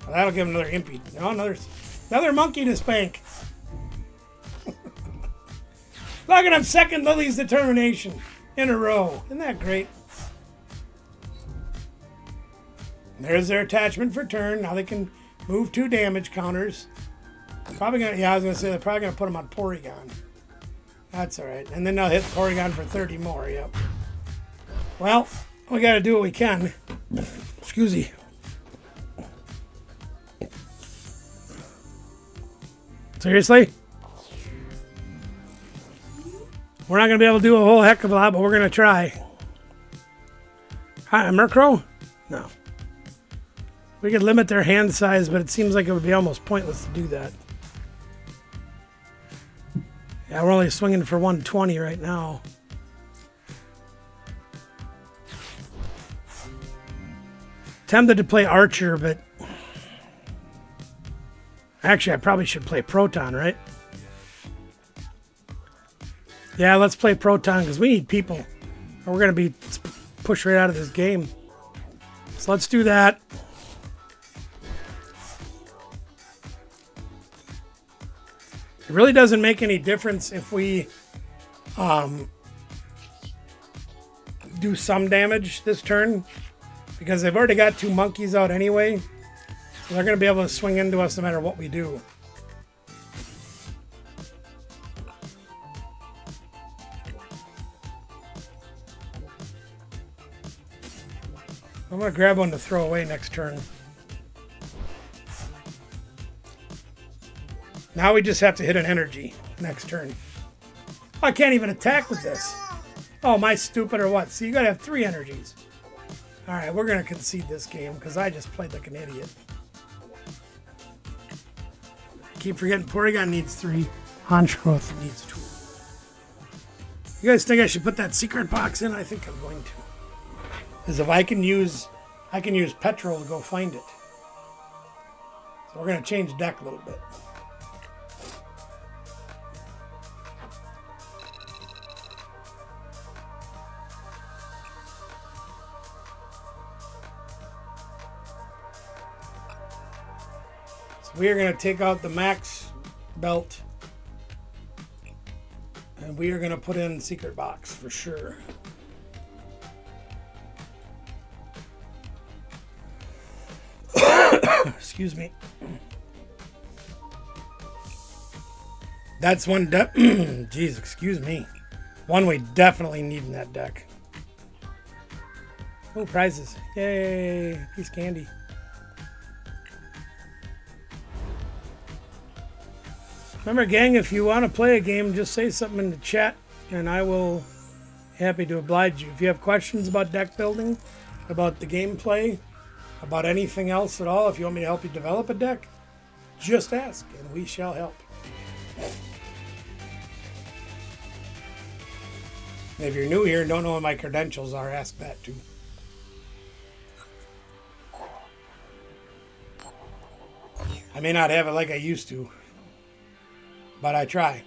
Well, that'll give them another impy. No, another monkey to spank. Look at him, second Lily's Determination in a row. Isn't that great? There's their attachment for turn. Now they can move 2 damage counters. Probably gonna, yeah, I was gonna say they're probably gonna put them on Porygon. That's all right. And then they'll hit Porygon for 30 more. Yep. Well, we got to do what we can. Excuse me. Seriously? We're not going to be able to do a whole heck of a lot, but we're going to try. Hi, Murkrow? No. We could limit their hand size, but it seems like it would be almost pointless to do that. Yeah, we're only swinging for 120 right now. Tempted to play Archer, but... actually, I probably should play Proton, right? Yeah, let's play Proton, because we need people. Or we're going to be pushed right out of this game. So let's do that. It really doesn't make any difference if we do some damage this turn, because they've already got 2 monkeys out anyway, so they're going to be able to swing into us no matter what we do. I'm going to grab one to throw away next turn. Now we just have to hit an energy next turn. I can't even attack with this. Oh, am I stupid or what? See, you gotta have 3 energies. All right, we're gonna concede this game because I just played like an idiot. Keep forgetting Porygon needs 3. Honchgrowth needs 2. You guys think I should put that secret box in? I think I'm going to. Because if I can use Petrol to go find it. So we're gonna change deck a little bit. We are going to take out the max belt and we are going to put in secret box for sure. Excuse me. That's one jeez, excuse me. One we definitely need in that deck. Oh, prizes. Yay, piece of candy. Remember, gang, if you want to play a game, just say something in the chat, and I will be happy to oblige you. If you have questions about deck building, about the gameplay, about anything else at all, if you want me to help you develop a deck, Just ask, and we shall help. If you're new here and don't know what my credentials are, ask that too. I may not have it like I used to, but I try.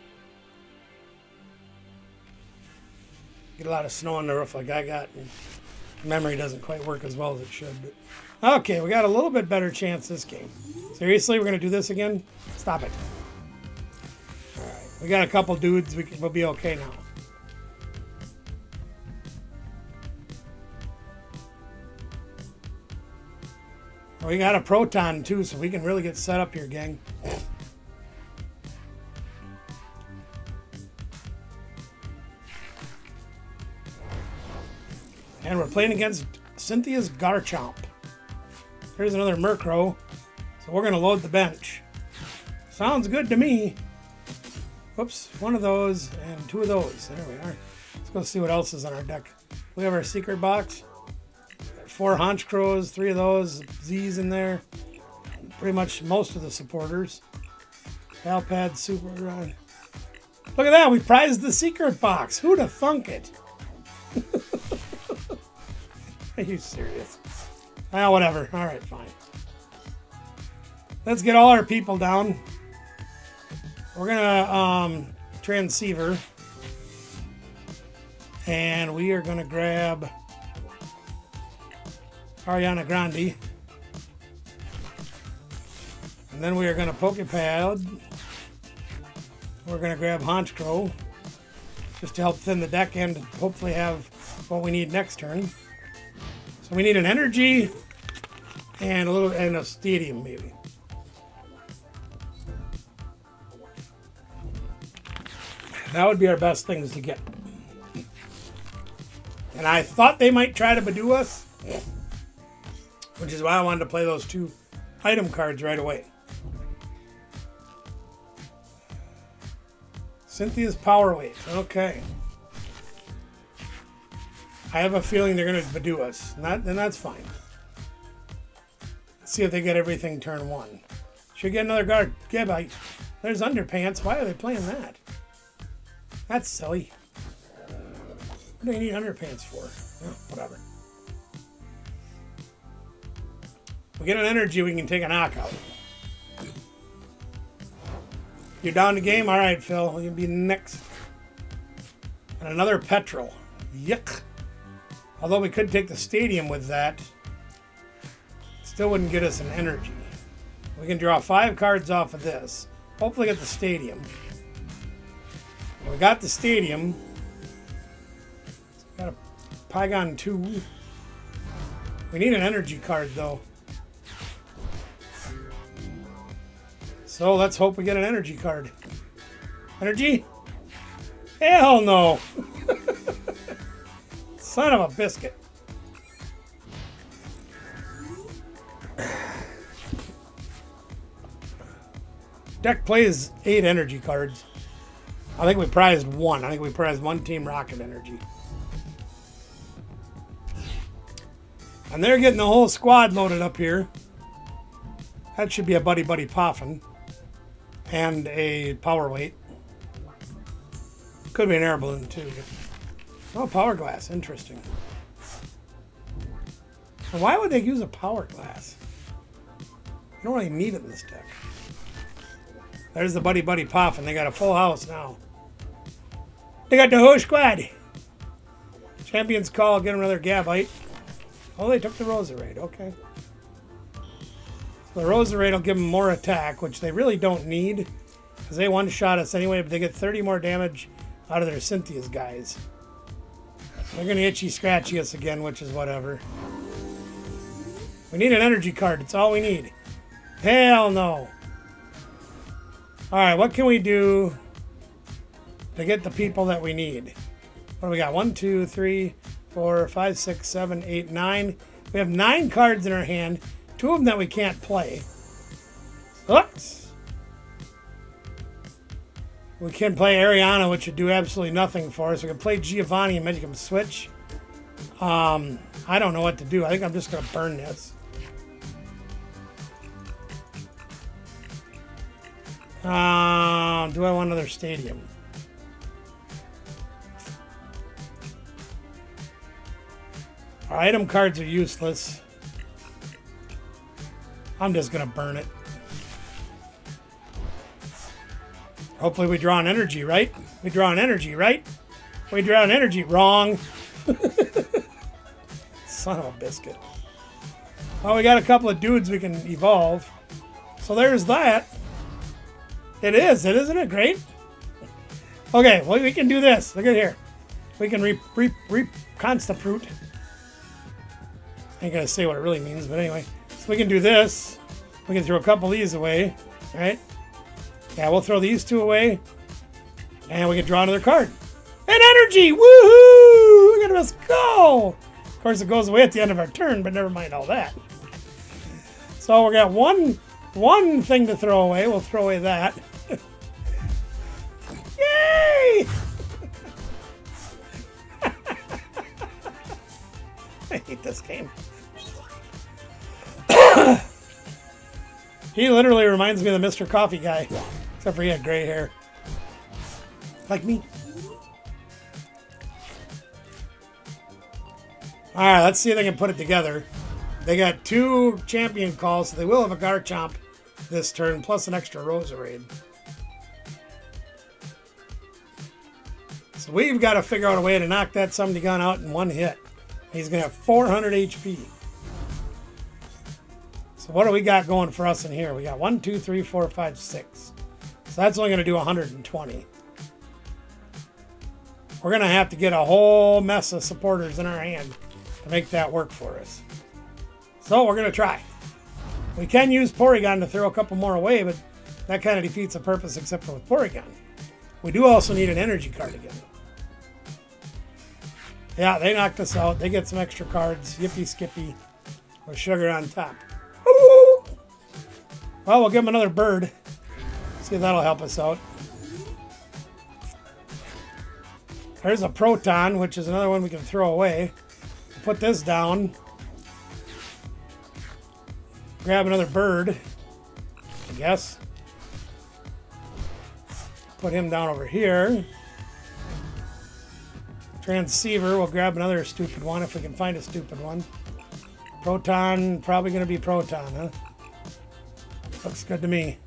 Get a lot of snow on the roof like I got, and memory doesn't quite work as well as it should. But okay, we got a little bit better chance this game. Seriously, we're gonna do this again? Stop it. All right, we got a couple dudes. We'll be okay now. We got a proton too, so we can really get set up here, gang. And we're playing against Cynthia's Garchomp. Here's another Murkrow. So we're going to load the bench. Sounds good to me. Whoops, one of those and two of those. There we are. Let's go see what else is on our deck. We have our secret box. 4 Honchkrows, 3 of those, Z's in there. Pretty much most of the supporters. Alpad, Super. Look at that, we prized the secret box. Who'd have thunk it? Are you serious? Ah, whatever. All right, fine. Let's get all our people down. We're gonna transceiver, and we are gonna grab Ariana Grande, and then we are gonna Pokepad. We're gonna grab Honchkrow just to help thin the deck and hopefully have what we need next turn. So we need an energy and a stadium maybe. That would be our best things to get. And I thought they might try to Badoo us, which is why I wanted to play those 2 item cards right away. Cynthia's Power Weight. Okay. I have a feeling they're going to Badoo us. Then that's fine. Let's see if they get everything turn 1. Should get another guard. Gabite. There's Underpants. Why are they playing that? That's silly. What do they need Underpants for? Oh, whatever. We get an energy, we can take a knockout. You're down the game? All right, Phil. You'll be next. And another Petrol. Yuck. Although we could take the stadium with that, still wouldn't get us an energy. We can draw 5 cards off of this. Hopefully get the stadium. We got the stadium. Got a Pygon 2. We need an energy card though. So let's hope we get an energy card. Energy? Hell no! Son of a biscuit. Deck plays 8 energy cards. I think we prized 1. I think we prized 1 Team Rocket energy. And they're getting the whole squad loaded up here. That should be a Buddy Buddy Poffin. And a Power Weight. Could be an air balloon too. Oh, Power Glass. Interesting. And why would they use a Power Glass? You don't really need it in this deck. There's the Buddy Buddy Poffin. They got a full house now. They got the whole squad. Champion's Call. Get another Gabite. Oh, they took the Roserade. Okay. So the Roserade will give them more attack, which they really don't need, because they one-shot us anyway, but they get 30 more damage out of their Cynthia's guys. They're going to itchy-scratchy us again, which is whatever. We need an energy card. That's all we need. Hell no. Alright, what can we do to get the people that we need? What do we got? 1, 2, 3, 4, 5, 6, 7, 8, 9. We have 9 cards in our hand. 2 of them that we can't play. Oops. We can play Ariana, which would do absolutely nothing for us. We can play Giovanni and make him switch. I don't know what to do. I think I'm just going to burn this. Do I want another stadium? Our item cards are useless. I'm just gonna burn it. Hopefully we draw an energy, right? We draw an energy, right? We draw an energy. Wrong. Son of a biscuit. Oh, we got a couple of dudes we can evolve. So there's that. It is, isn't it great? Okay, well, we can do this. Look at here. We can reconstitute. I ain't gonna say what it really means, but anyway. So we can do this. We can throw a couple of these away, right? Yeah, we'll throw these two away. And we can draw another card. An energy! Woohoo! Look at us go! Of course, it goes away at the end of our turn, but never mind all that. So we got one thing to throw away. We'll throw away that. Yay! I hate this game. He literally reminds me of the Mr. Coffee guy, except for he had gray hair. Like me. Alright, let's see if they can put it together. They got 2 champion calls, so they will have a Garchomp this turn, plus an extra Roserade. So we've got to figure out a way to knock that somebody gun out in one hit. He's going to have 400 HP. So what do we got going for us in here? We got 1, 2, 3, 4, 5, 6. So that's only going to do 120. We're going to have to get a whole mess of supporters in our hand to make that work for us. So we're going to try. We can use Porygon to throw a couple more away, but that kind of defeats the purpose except for with Porygon. We do also need an energy card again. Yeah, they knocked us out. They get some extra cards. Yippee skippy with sugar on top. Ooh. Well, we'll give them another bird. See if that'll help us out. There's a Proton, which is another one we can throw away. Put this down. Grab another bird, I guess. Put him down over here. Transceiver, we'll grab another stupid one if we can find a stupid one. Proton, probably going to be Proton, huh? Looks good to me.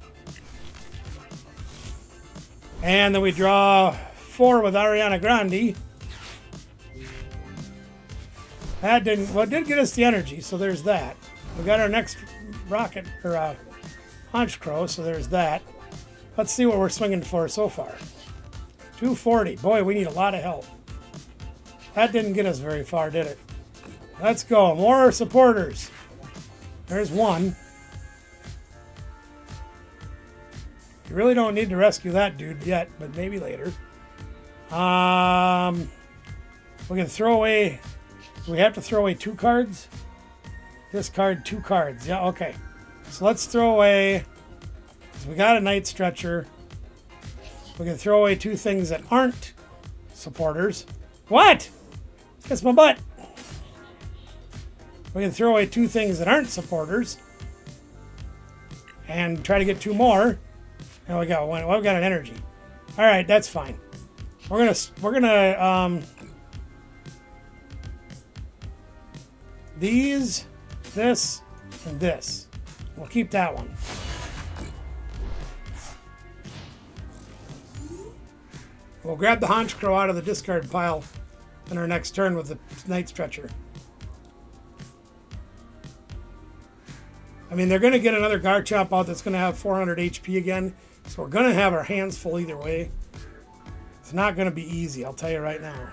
And then we draw 4 with Ariana Grande. That didn't, well, it did get us the energy, so there's that. We got our next rocket, or Honchkrow, so there's that. Let's see what we're swinging for so far. 240. Boy, we need a lot of help. That didn't get us very far, did it? Let's go. More supporters. There's one. You really don't need to rescue that dude yet, but maybe later. We can throw away... Do we have to throw away 2 cards? This card, 2 cards. Yeah, okay. So let's throw away... So we got a Night Stretcher. We can throw away 2 things that aren't supporters. What? Kiss my butt. We can throw away 2 things that aren't supporters. And try to get 2 more. And we got one. Well, we got an energy. Alright, that's fine. We're gonna these, this, and this. We'll keep that one. We'll grab the Honchkrow out of the discard pile in our next turn with the Night Stretcher. I mean, they're going to get another Garchomp out that's going to have 400 HP again, so we're going to have our hands full either way. It's not going to be easy, I'll tell you right now.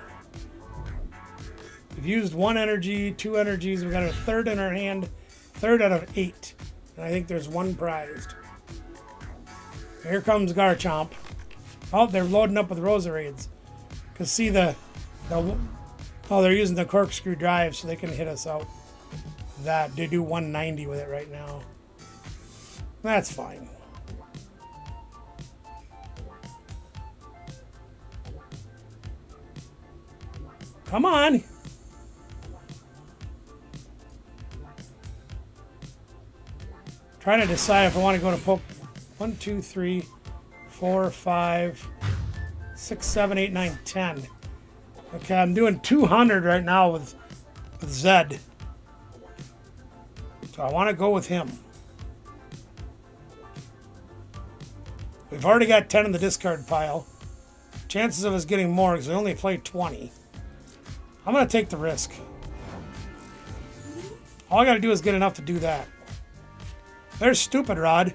We've used 1 energy, 2 energies. We got a third in our hand, 3rd out of 8. And I think there's 1 prized. Here comes Garchomp. Oh, they're loading up with Roserades. Because see oh, they're using the corkscrew drive so they can hit us out. That they do 190 with it right now. That's fine. Come on. Trying to decide if I want to go to poke 1, 2, 3, 4, 5, 6, 7, 8, 9, 10. Okay, I'm doing 200 right now with Zed. So I want to go with him. We've already got 10 in the discard pile. Chances of us getting more because we only played 20. I'm going to take the risk. All I got to do is get enough to do that. There's Stupid Rod.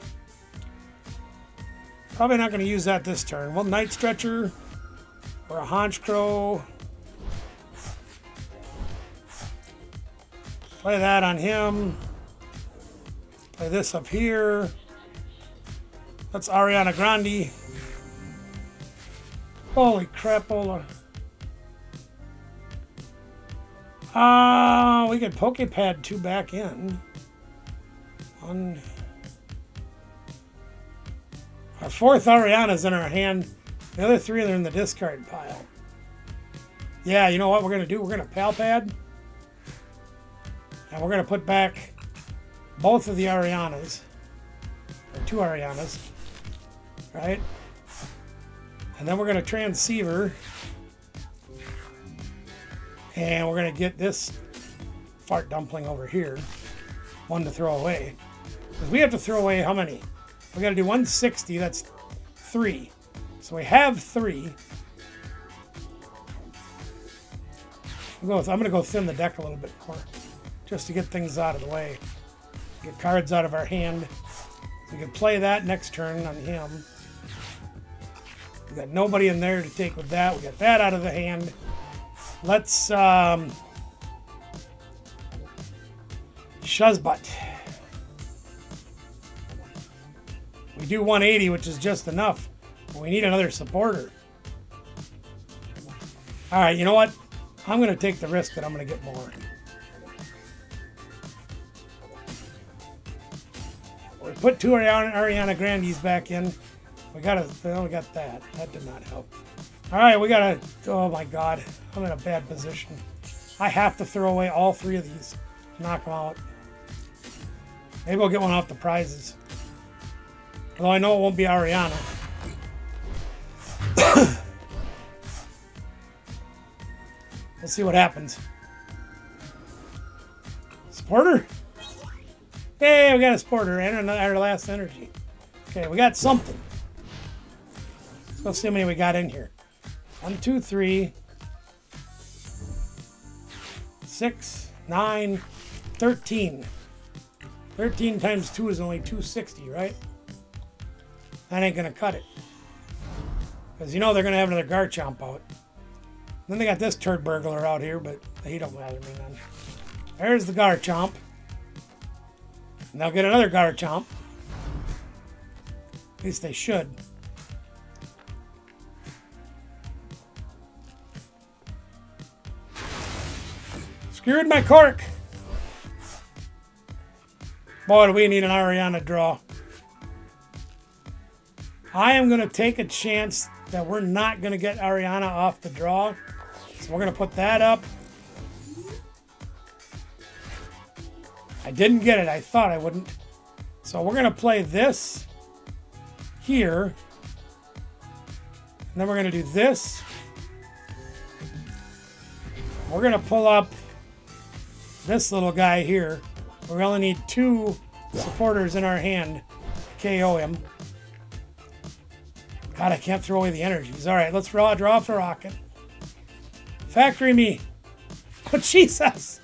Probably not going to use that this turn. Well, Night Stretcher or a Haunch Crow. Play that on him. Play this up here. That's Ariana Grande. Holy crapola. We could Pokepad 2 back in. Our fourth Ariana's in our hand. The other 3 are in the discard pile. Yeah, you know what we're going to do? We're going to Pal Pad. And we're going to put back both of the Arianas. Or 2 Arianas. Right? And then we're going to Transceiver. And we're going to get this fart dumpling over here. 1 to throw away. Because we have to throw away how many? We got to do 160. That's 3. So we have 3. I'm going to go thin the deck a little bit more. Just to get things out of the way. Get cards out of our hand. So we can play that next turn on him. We got nobody in there to take with that. We got that out of the hand. Let's Shuzzbutt. We do 180, which is just enough. But we need another supporter. All right, you know what? I'm going to take the risk that I'm going to get more. We put 2 Ariana Grandes back in. We only got that. That did not help. All right, we got to, oh my God. I'm in a bad position. I have to throw away all 3 of these. Knock them out. Maybe we'll get one off the prizes. Although I know it won't be Ariana. We'll see what happens. Supporter? Hey, we got a supporter and our last energy. Okay, we got something. Let's see how many we got in here. 1, 2, 3, 6, 9, 13. 13 times 2 is only 260, right? That ain't gonna cut it. Because you know they're gonna have another Garchomp out. Then they got this turd burglar out here, but he don't bother me none. There's the Garchomp. And they'll get another Garchomp. At least they should. Screwed my cork. Boy, do we need an Ariana draw. I am going to take a chance that we're not going to get Ariana off the draw. So we're going to put that up. I didn't get it. I thought I wouldn't. So we're going to play this here. And then we're going to do this. We're going to pull up this little guy here. We only need 2 supporters in our hand to KO him. God, I can't throw away the energies. All right, let's draw for Rocket. Factory me. Oh, Jesus.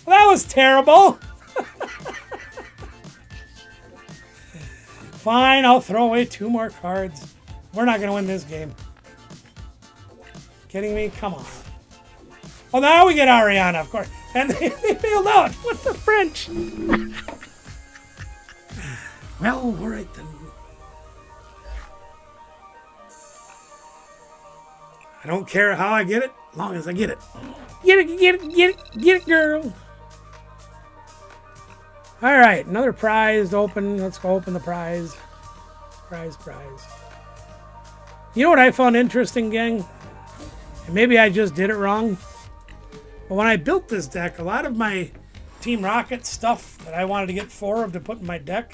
Well, that was terrible. Fine, I'll throw away 2 more cards. We're not going to win this game. Kidding me? Come on. Well, now we get Ariana, of course. And they failed out. What the French? Well, all right then. I don't care how I get it, as long as I get it. Get it, get it, get it, get it, girl. All right, another prize to open. Let's go open the prize. Prize. You know what I found interesting, gang? And maybe I just did it wrong. But when I built this deck, a lot of my Team Rocket stuff that I wanted to get 4 of to put in my deck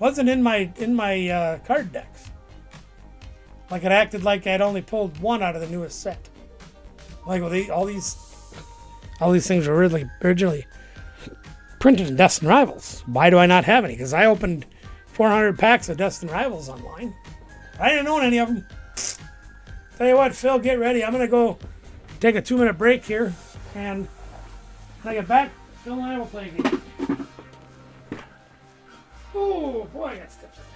Wasn't in my card decks. Like it acted like I'd only pulled one out of the newest set. Like well, all these things were originally printed in Destin Rivals. Why do I not have any? Because I opened 400 packs of Destin Rivals online. I didn't own any of them. Tell you what, Phil, get ready. I'm going to go take a 2-minute break here. And when I get back, Phil and I will play a game. Oh, boy, I got steps in there.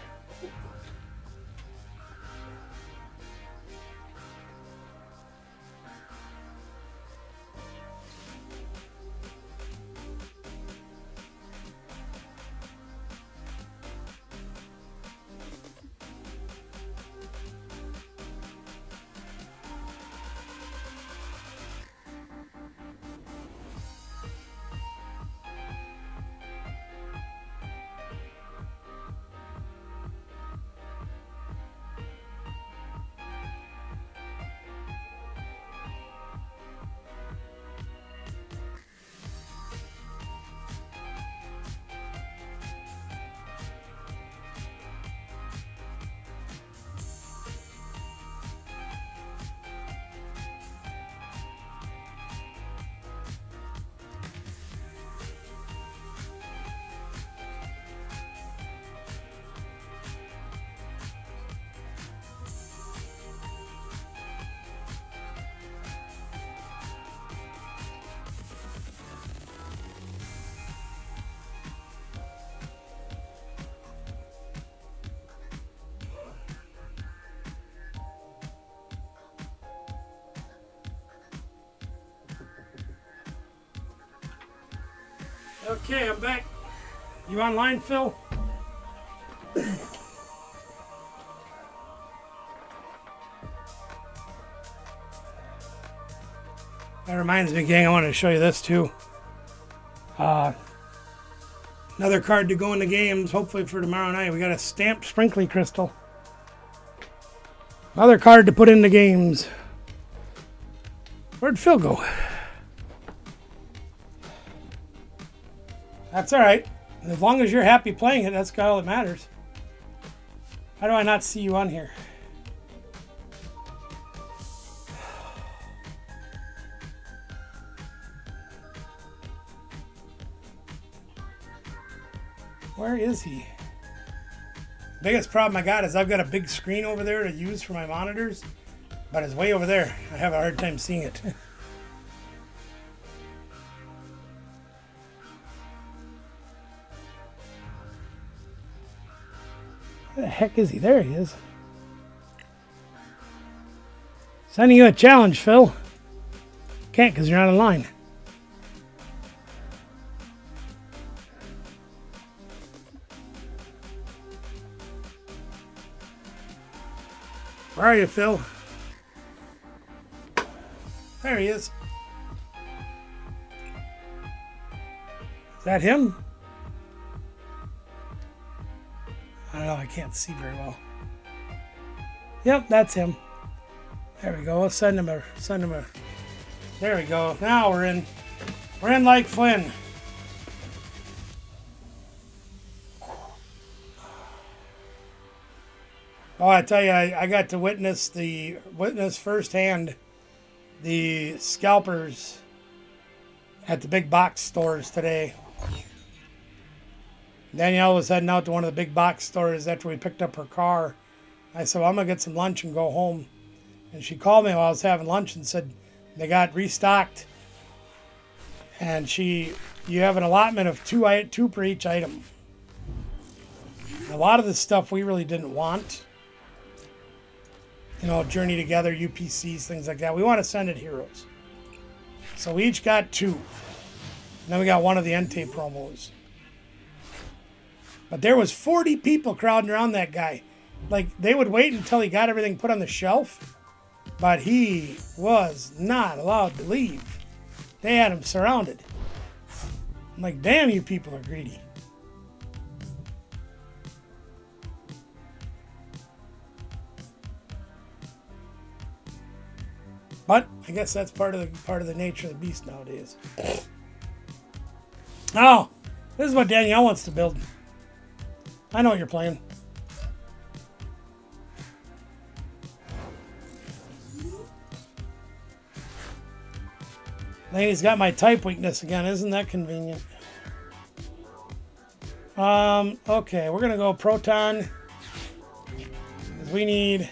Okay, I'm back. You online, Phil? That reminds me, gang, I wanted to show you this too. Another card to go in the games, hopefully for tomorrow night. We got a stamped sprinkly crystal. Another card to put in the games. Where'd Phil go? That's all right. As long as you're happy playing it, that's all that matters. How do I not see you on here? Where is he? Biggest problem I got is I've got a big screen over there to use for my monitors, but it's way over there. I have a hard time seeing it. Where the heck is he? There he is. Sending you a challenge, Phil. Can't because you're not online. Where are you, Phil? There he is. Is that him? I don't know, I can't see very well. Yep, that's him. There we go. Let's send him a. There we go. Now we're in like Flynn. Oh, I tell you, I got to witness firsthand the scalpers at the big box stores today. Danielle was heading out to one of the big box stores after we picked up her car. I said, well, I'm going to get some lunch and go home. And she called me while I was having lunch and said they got restocked. And you have an allotment of two per each item. A lot of the stuff we really didn't want. You know, Journey Together, UPCs, things like that. We want to send it heroes. So we each got 2. And then we got one of the nght promos. But there was 40 people crowding around that guy. Like, they would wait until he got everything put on the shelf. But he was not allowed to leave. They had him surrounded. I'm like, damn, you people are greedy. But I guess that's part of the nature of the beast nowadays. Oh, this is what Danielle wants to build. I know what you're playing. Then he's got my type weakness again. Isn't that convenient? Okay, we're gonna go proton. Because we need.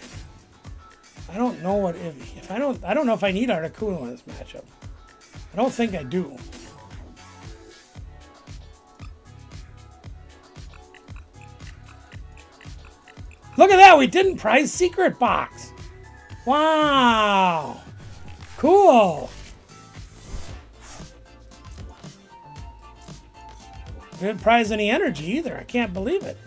I don't know what if I don't know if I need Articuno in this matchup. I don't think I do. Look at that! We didn't prize secret box. Wow, cool. Didn't prize any energy either. I can't believe it.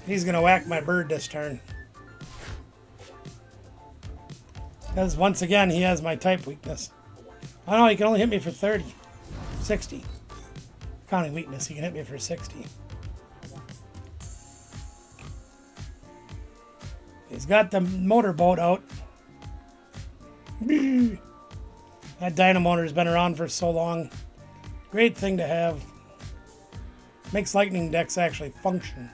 He's gonna whack my bird this turn. Because once again, he has my type weakness. Oh no, he can only hit me for 30. 60. Counting weakness, he can hit me for 60. He's got the motorboat out. That dynamotor has been around for so long. Great thing to have. Makes lightning decks actually function.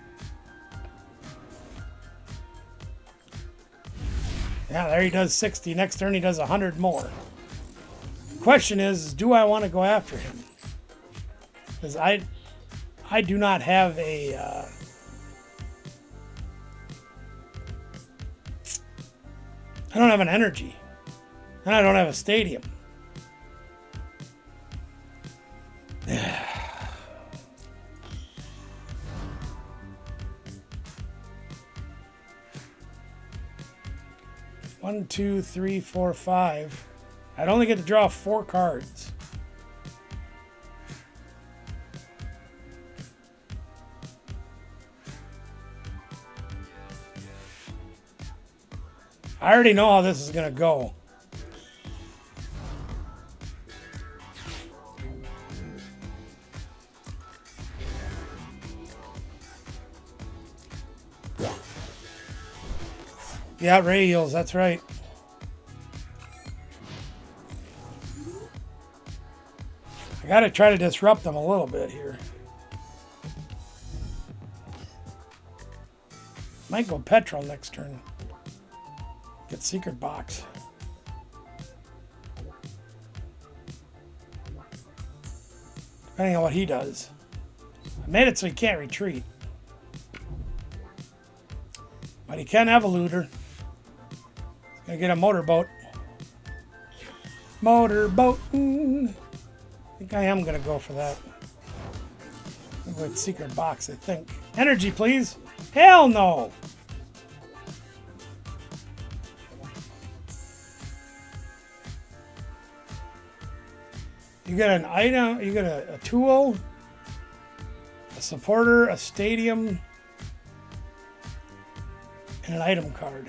Yeah, there he does 60. Next turn he does 100 more. The question is, do I want to go after him? Because I do not have a... I don't have an energy. And I don't have a stadium. One, two, three, four, five. I'd only get to draw 4 cards. I already know how this is going to go. Yeah, ray heals, that's right. I gotta try to disrupt them a little bit here. Might go petrol next turn. Get secret box. Depending on what he does. I made it so he can't retreat. But he can have a looter. Gonna get a motorboat. Motorboat. I think I am gonna go for that. With secret box, I think. Energy, please. Hell no. You get an item, you get a tool, a supporter, a stadium, and an item card.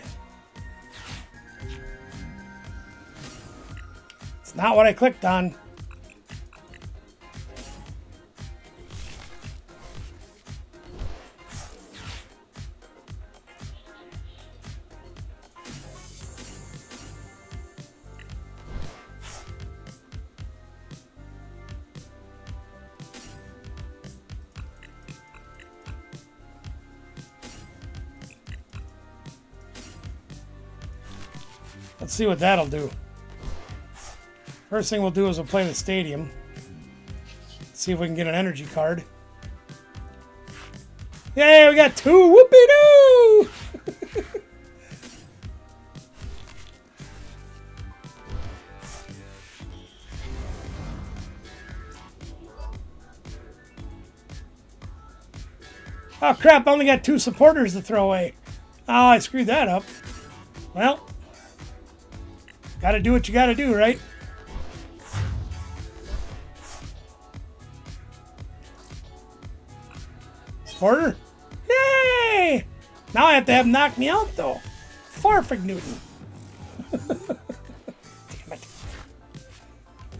It's not what I clicked on. Let's see what that'll do. First thing we'll do is we'll play the stadium. See if we can get an energy card. Yay, we got 2! Whoopie-doo! Oh crap, I only got 2 supporters to throw away. Oh, I screwed that up. Well, gotta do what you gotta do, right? Supporter? Yay! Now I have to have him knock me out, though. Farfig Newton. Damn it.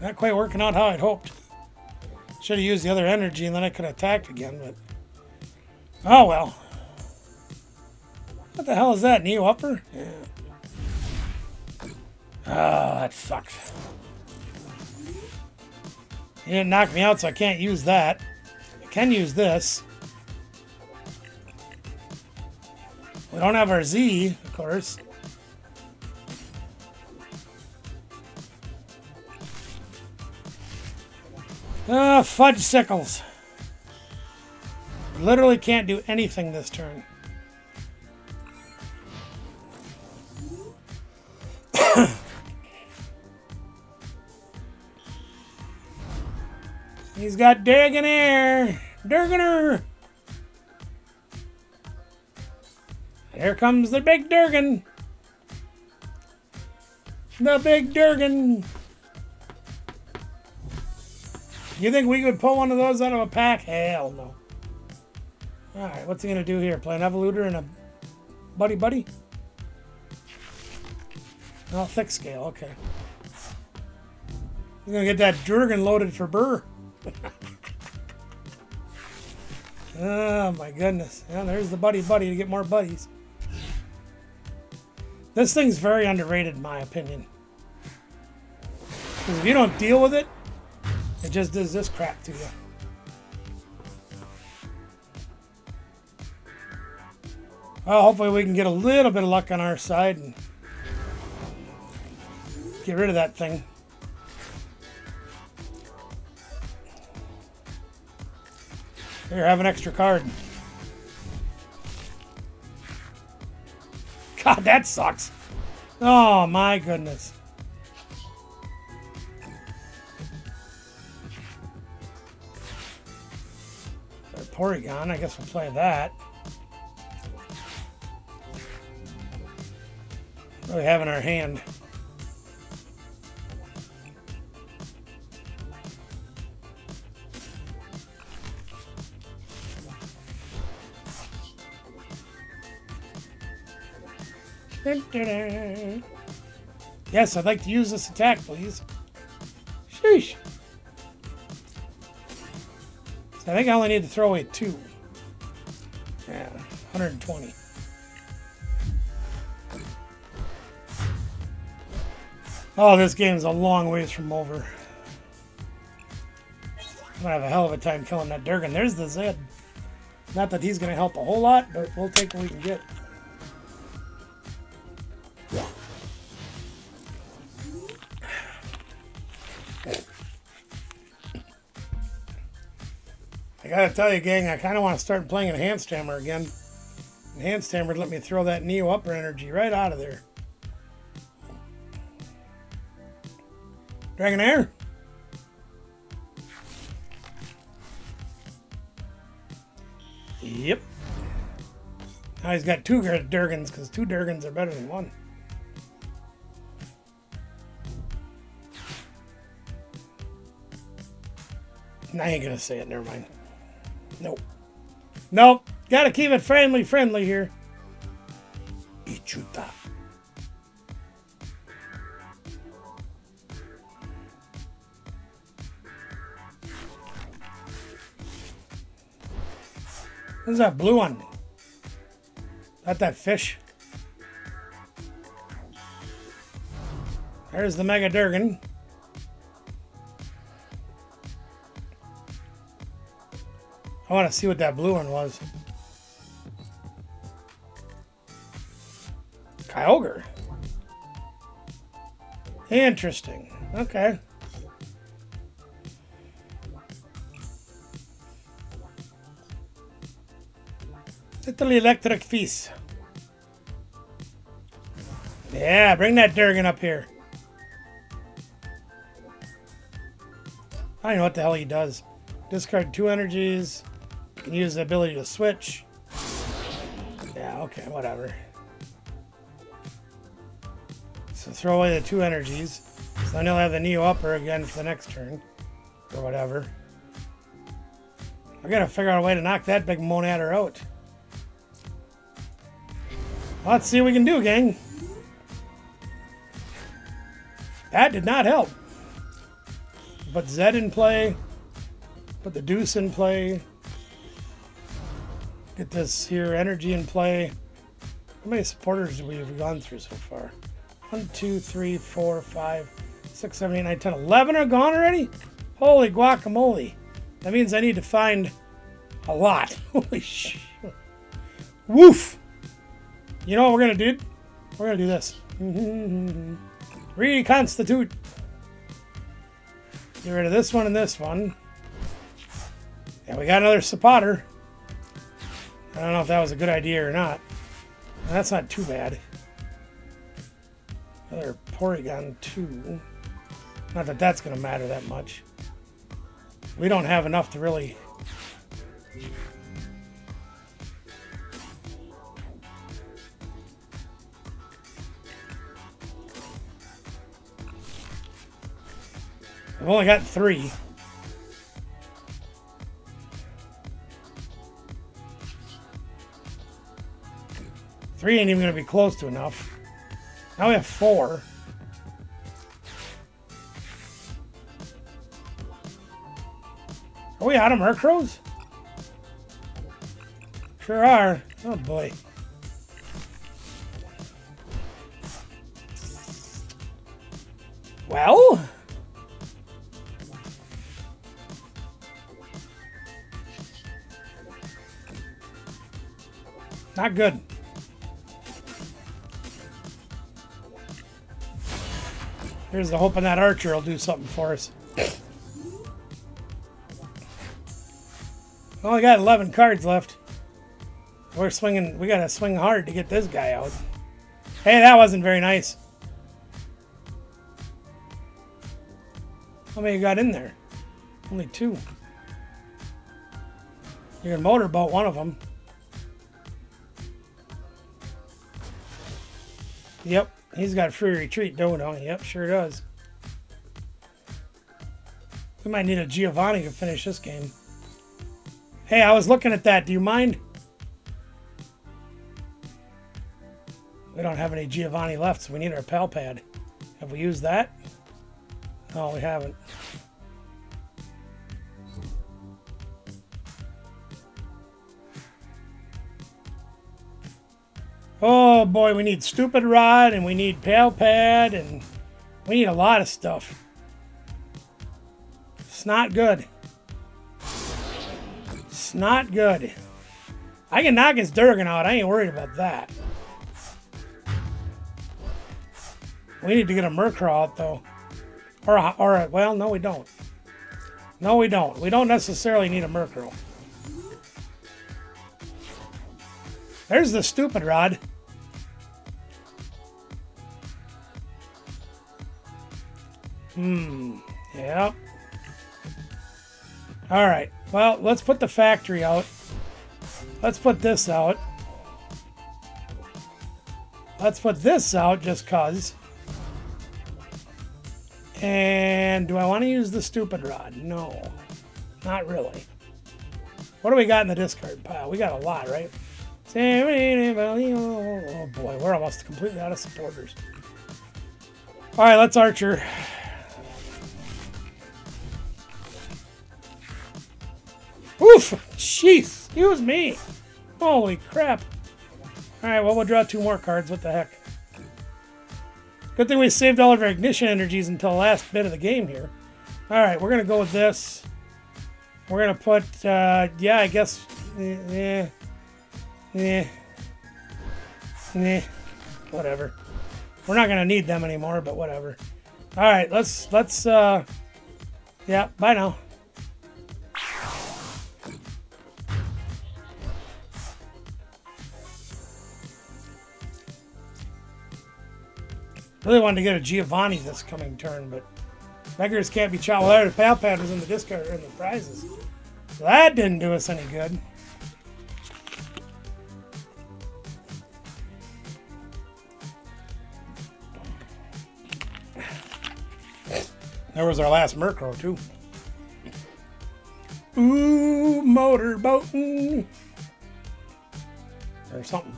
Not quite working out how I'd hoped. Should have used the other energy and then I could have attacked again, but... Oh well. What the hell is that? Neo upper? Yeah. Oh, that sucks. He didn't knock me out, so I can't use that. I can use this. We don't have our Z, of course. Ah, fudge sickles. Literally can't do anything this turn. He's got Durganer. Durganer. Here comes the big Durgan. The big Durgan. You think we could pull one of those out of a pack? Hell no. Alright, what's he going to do here? Play an Evoluter and a Buddy Buddy? Oh, thick scale, okay. He's going to get that Durgan loaded for Burr. Oh my goodness. Yeah, there's the Buddy Buddy to get more buddies. This thing's very underrated in my opinion. Because if you don't deal with it, it just does this crap to you. Well, hopefully we can get a little bit of luck on our side and get rid of that thing. Here, have an extra card. God, that sucks. Oh my goodness. Porygon, I guess we'll play that. What do we have in our hand? Yes, I'd like to use this attack, please. Sheesh. So I think I only need to throw away 2. Yeah, 120. Oh, this game's a long ways from over. I'm gonna have a hell of a time killing that Durgan. There's the Zed. Not that he's gonna help a whole lot, but we'll take what we can get. I gotta tell you, gang, I kind of want to start playing Enhanced Hammer again. Enhanced Hammer let me throw that Neo upper energy right out of there. Dragonair? Yep. Now he's got 2 Durgans, because 2 Durgans are better than 1. I ain't gonna say it, never mind. Nope. Nope. Gotta keep it friendly here. Ichuta. What's that blue one? That fish? There's the Mega Durgan. I want to see what that blue one was. Kyogre. Interesting. Okay. Little electric feast. Yeah, bring that Durgan up here. I don't know what the hell he does. Discard 2 energies. Can use the ability to switch. Yeah, okay, whatever. So throw away the 2 energies. So then he'll have the Neo upper again for the next turn. Or whatever. I gotta figure out a way to knock that big monadder out. Let's see what we can do, gang. That did not help. Put Zed in play. Put the Deuce in play. Get this here energy in play. How many supporters have we gone through so far? 1, 2, 3, 4, 5, 6, 7, 8, 9, 10, 11 are gone already? Holy guacamole. That means I need to find a lot. Holy shit. Woof. You know what we're going to do? We're going to do this. Reconstitute. Get rid of this one and this one. Yeah, we got another spotter. I don't know if that was a good idea or not. That's not too bad. Another Porygon 2. Not that that's going to matter that much. We don't have enough to really... I've only got 3. Three ain't even going to be close to enough. Now we have 4. Are we out of Murkrows? Sure are. Oh boy. Well? Not good. Here's the hoping that Archer will do something for us. Only got 11 cards left. We're swinging. We gotta swing hard to get this guy out. Hey, that wasn't very nice. How many you got in there? Only 2. You can motorboat one of them. Yep, he's got free retreat, don't he? Yep, sure does. We might need a Giovanni to finish this game. Hey, I was looking at that. Do you mind? We don't have any Giovanni left, so we need our Pal Pad. Have we used that? No, we haven't. Oh boy, we need Stupid Rod, and we need Pal Pad, and we need a lot of stuff. It's not good. It's not good. I can knock his Durgan out. I ain't worried about that. We need to get a Murkrow out, though. Or well, no, we don't. No, we don't. We don't necessarily need a Murkrow. There's the Stupid Rod. Yep. Alright. Well, let's put the factory out. Let's put this out. Let's put this out just cause. And do I want to use the Stupid Rod? No. Not really. What do we got in the discard pile? We got a lot, right? Oh boy, we're almost completely out of supporters. Alright, let's Archer. Oof! Jeez! Excuse me! Holy crap! Alright, well, we'll draw 2 more cards. What the heck? Good thing we saved all of our ignition energies until the last bit of the game here. Alright, we're going to go with this. We're going to put, yeah, I guess, whatever. We're not going to need them anymore, but whatever. Alright, let's, yeah, bye now. Really wanted to get a Giovanni this coming turn, but beggars can't be chopped. Well, the Pal Pad was in the discard or in the prizes. So that didn't do us any good. There was our last Murkrow, too. Ooh, motorboating. Or something.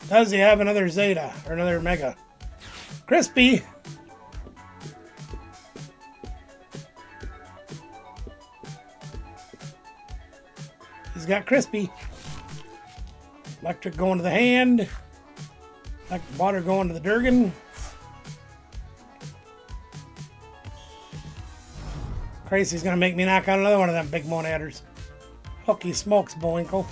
Does he have another Zeta or another Mega? Crispy! He's got Crispy. Electric going to the hand. Like water going to the Durgan. Crazy's gonna make me knock out another one of them big monaders. Hooky smokes, Bowinkle.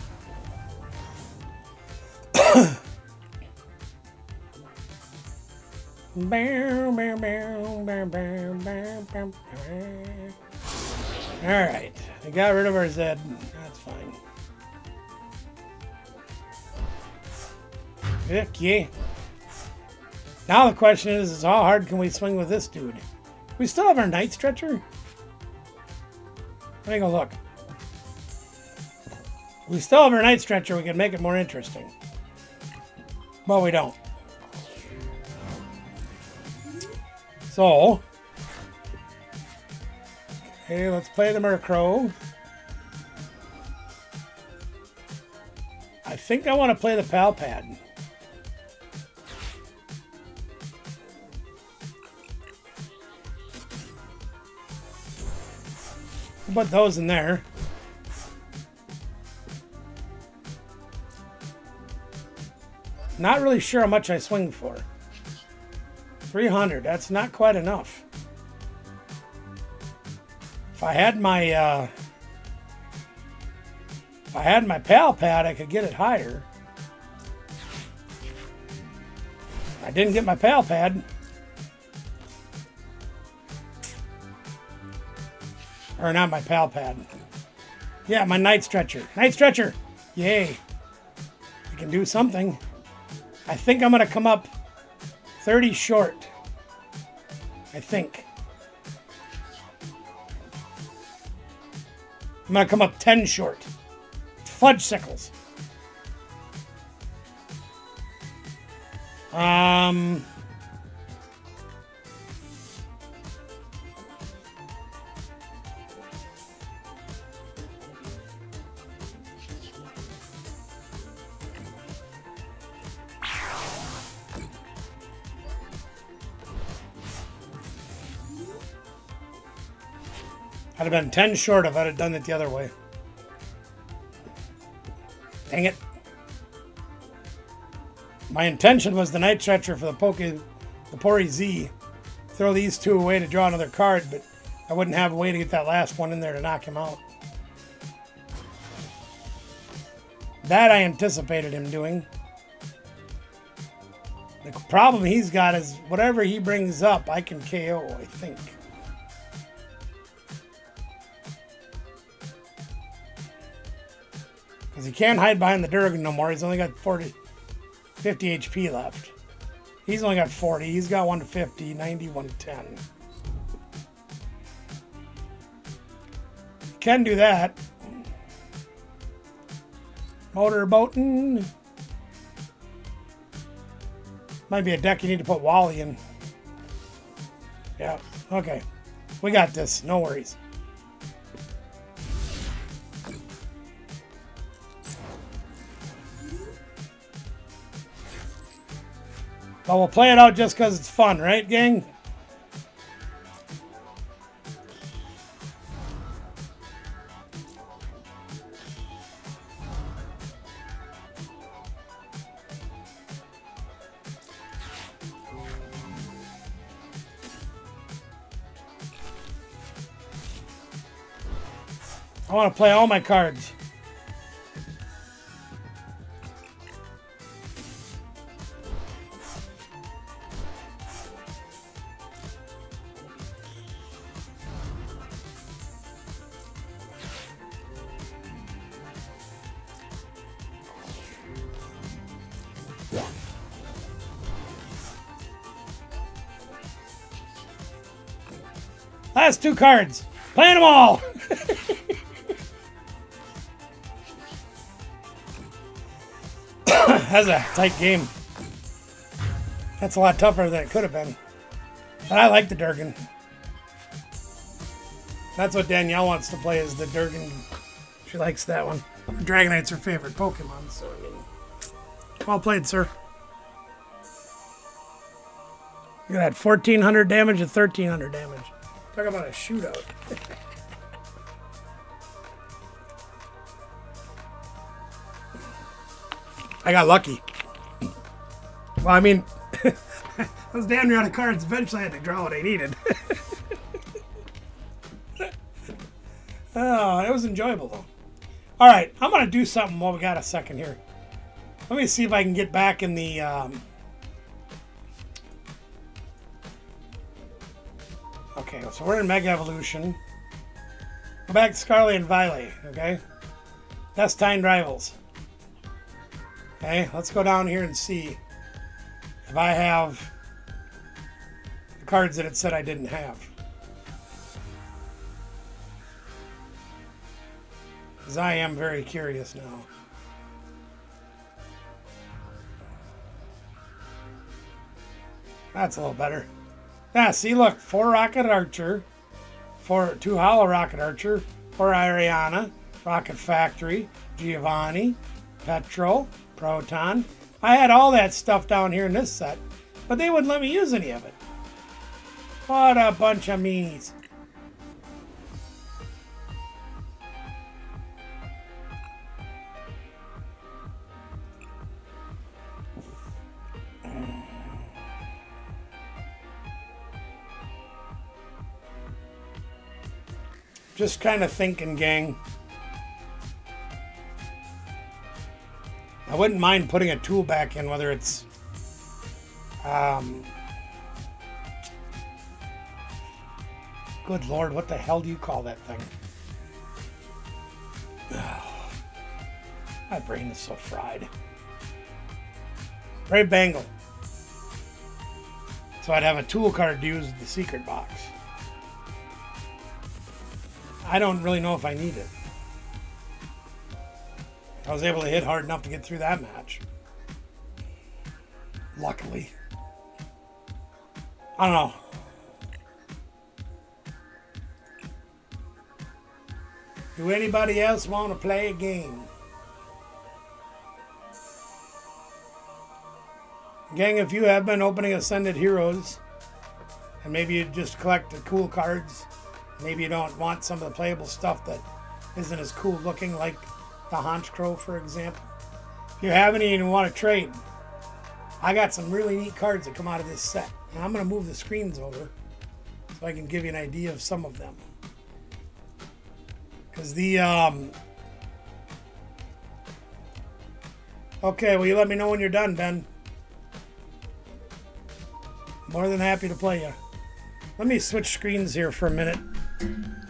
Alright, we got rid of our Zed. That's fine. Heck yeah. Now the question is how hard can we swing with this dude? We still have our night stretcher? Let me go look. We still have our night stretcher. We can make it more interesting. But we don't. So. Okay, let's play the Murkrow. I think I want to play the Pal Pad. Put those in there. Not really sure how much I swing for. 300, that's not quite enough. If I had my Pal Pad, I could get it higher. I didn't get my Pal Pad. Or not my Pal Pad. Yeah, my Night Stretcher. Night Stretcher! Yay. I can do something. I think I'm going to come up 30 short. I think. I'm going to come up 10 short. Fudge sickles. I'd have been 10 short if I'd have done it the other way. Dang it. My intention was the Night Stretcher for the Pori Z. Throw these two away to draw another card, but I wouldn't have a way to get that last one in there to knock him out. That I anticipated him doing. The problem he's got is whatever he brings up, I can KO, I think. Because he can't hide behind the Durgan no more. He's only got 50 HP left. He's only got 40. He's got 150, 90, 110. Can do that. Motor boating. Might be a deck you need to put Wally in. Yeah, okay. We got this. No worries. But we'll play it out just because it's fun, right, gang? I want to play all my cards. Last two cards. Playing them all. That's a tight game. That's a lot tougher than it could have been. But I like the Durgan. That's what Danielle wants to play, is the Durgan. She likes that one. Dragonite's her favorite Pokemon, so I mean. Well played, sir. Look at that, 1,400 damage and 1,300 damage. Talk about a shootout. I got lucky. Well, I mean, I was damn near out of cards. Eventually, I had to draw what I needed. Oh, it was enjoyable, though. All right, I'm going to do something while we got a second here. Let me see if I can get back in the... Okay, so we're in Mega Evolution. Go back to Scarlet and Violet, okay? Destined Rivals. Okay, let's go down here and see if I have the cards that it said I didn't have. Because I am very curious now. That's a little better. Yeah, see, look, 4 Rocket Archer, 2 Hollow Rocket Archer, 4 Ariana, Rocket Factory, Giovanni, Petrol, Proton. I had all that stuff down here in this set, but they wouldn't let me use any of it. What a bunch of meanies. Just kind of thinking, gang. I wouldn't mind putting a tool back in, whether it's good Lord, what the hell do you call that thing? Oh, my brain is so fried. Brave Bangle. So I'd have a tool card to use the secret box. I don't really know if I need it. I was able to hit hard enough to get through that match. Luckily. I don't know. Do anybody else want to play a game? Gang, if you have been opening Ascended Heroes, and maybe you just collect the cool cards, maybe you don't want some of the playable stuff that isn't as cool looking, like the Honchkrow, for example. If you have any and you want to trade, I got some really neat cards that come out of this set. And I'm going to move the screens over so I can give you an idea of some of them. Because the... Okay, will you let me know when you're done, Ben? More than happy to play you. Let me switch screens here for a minute,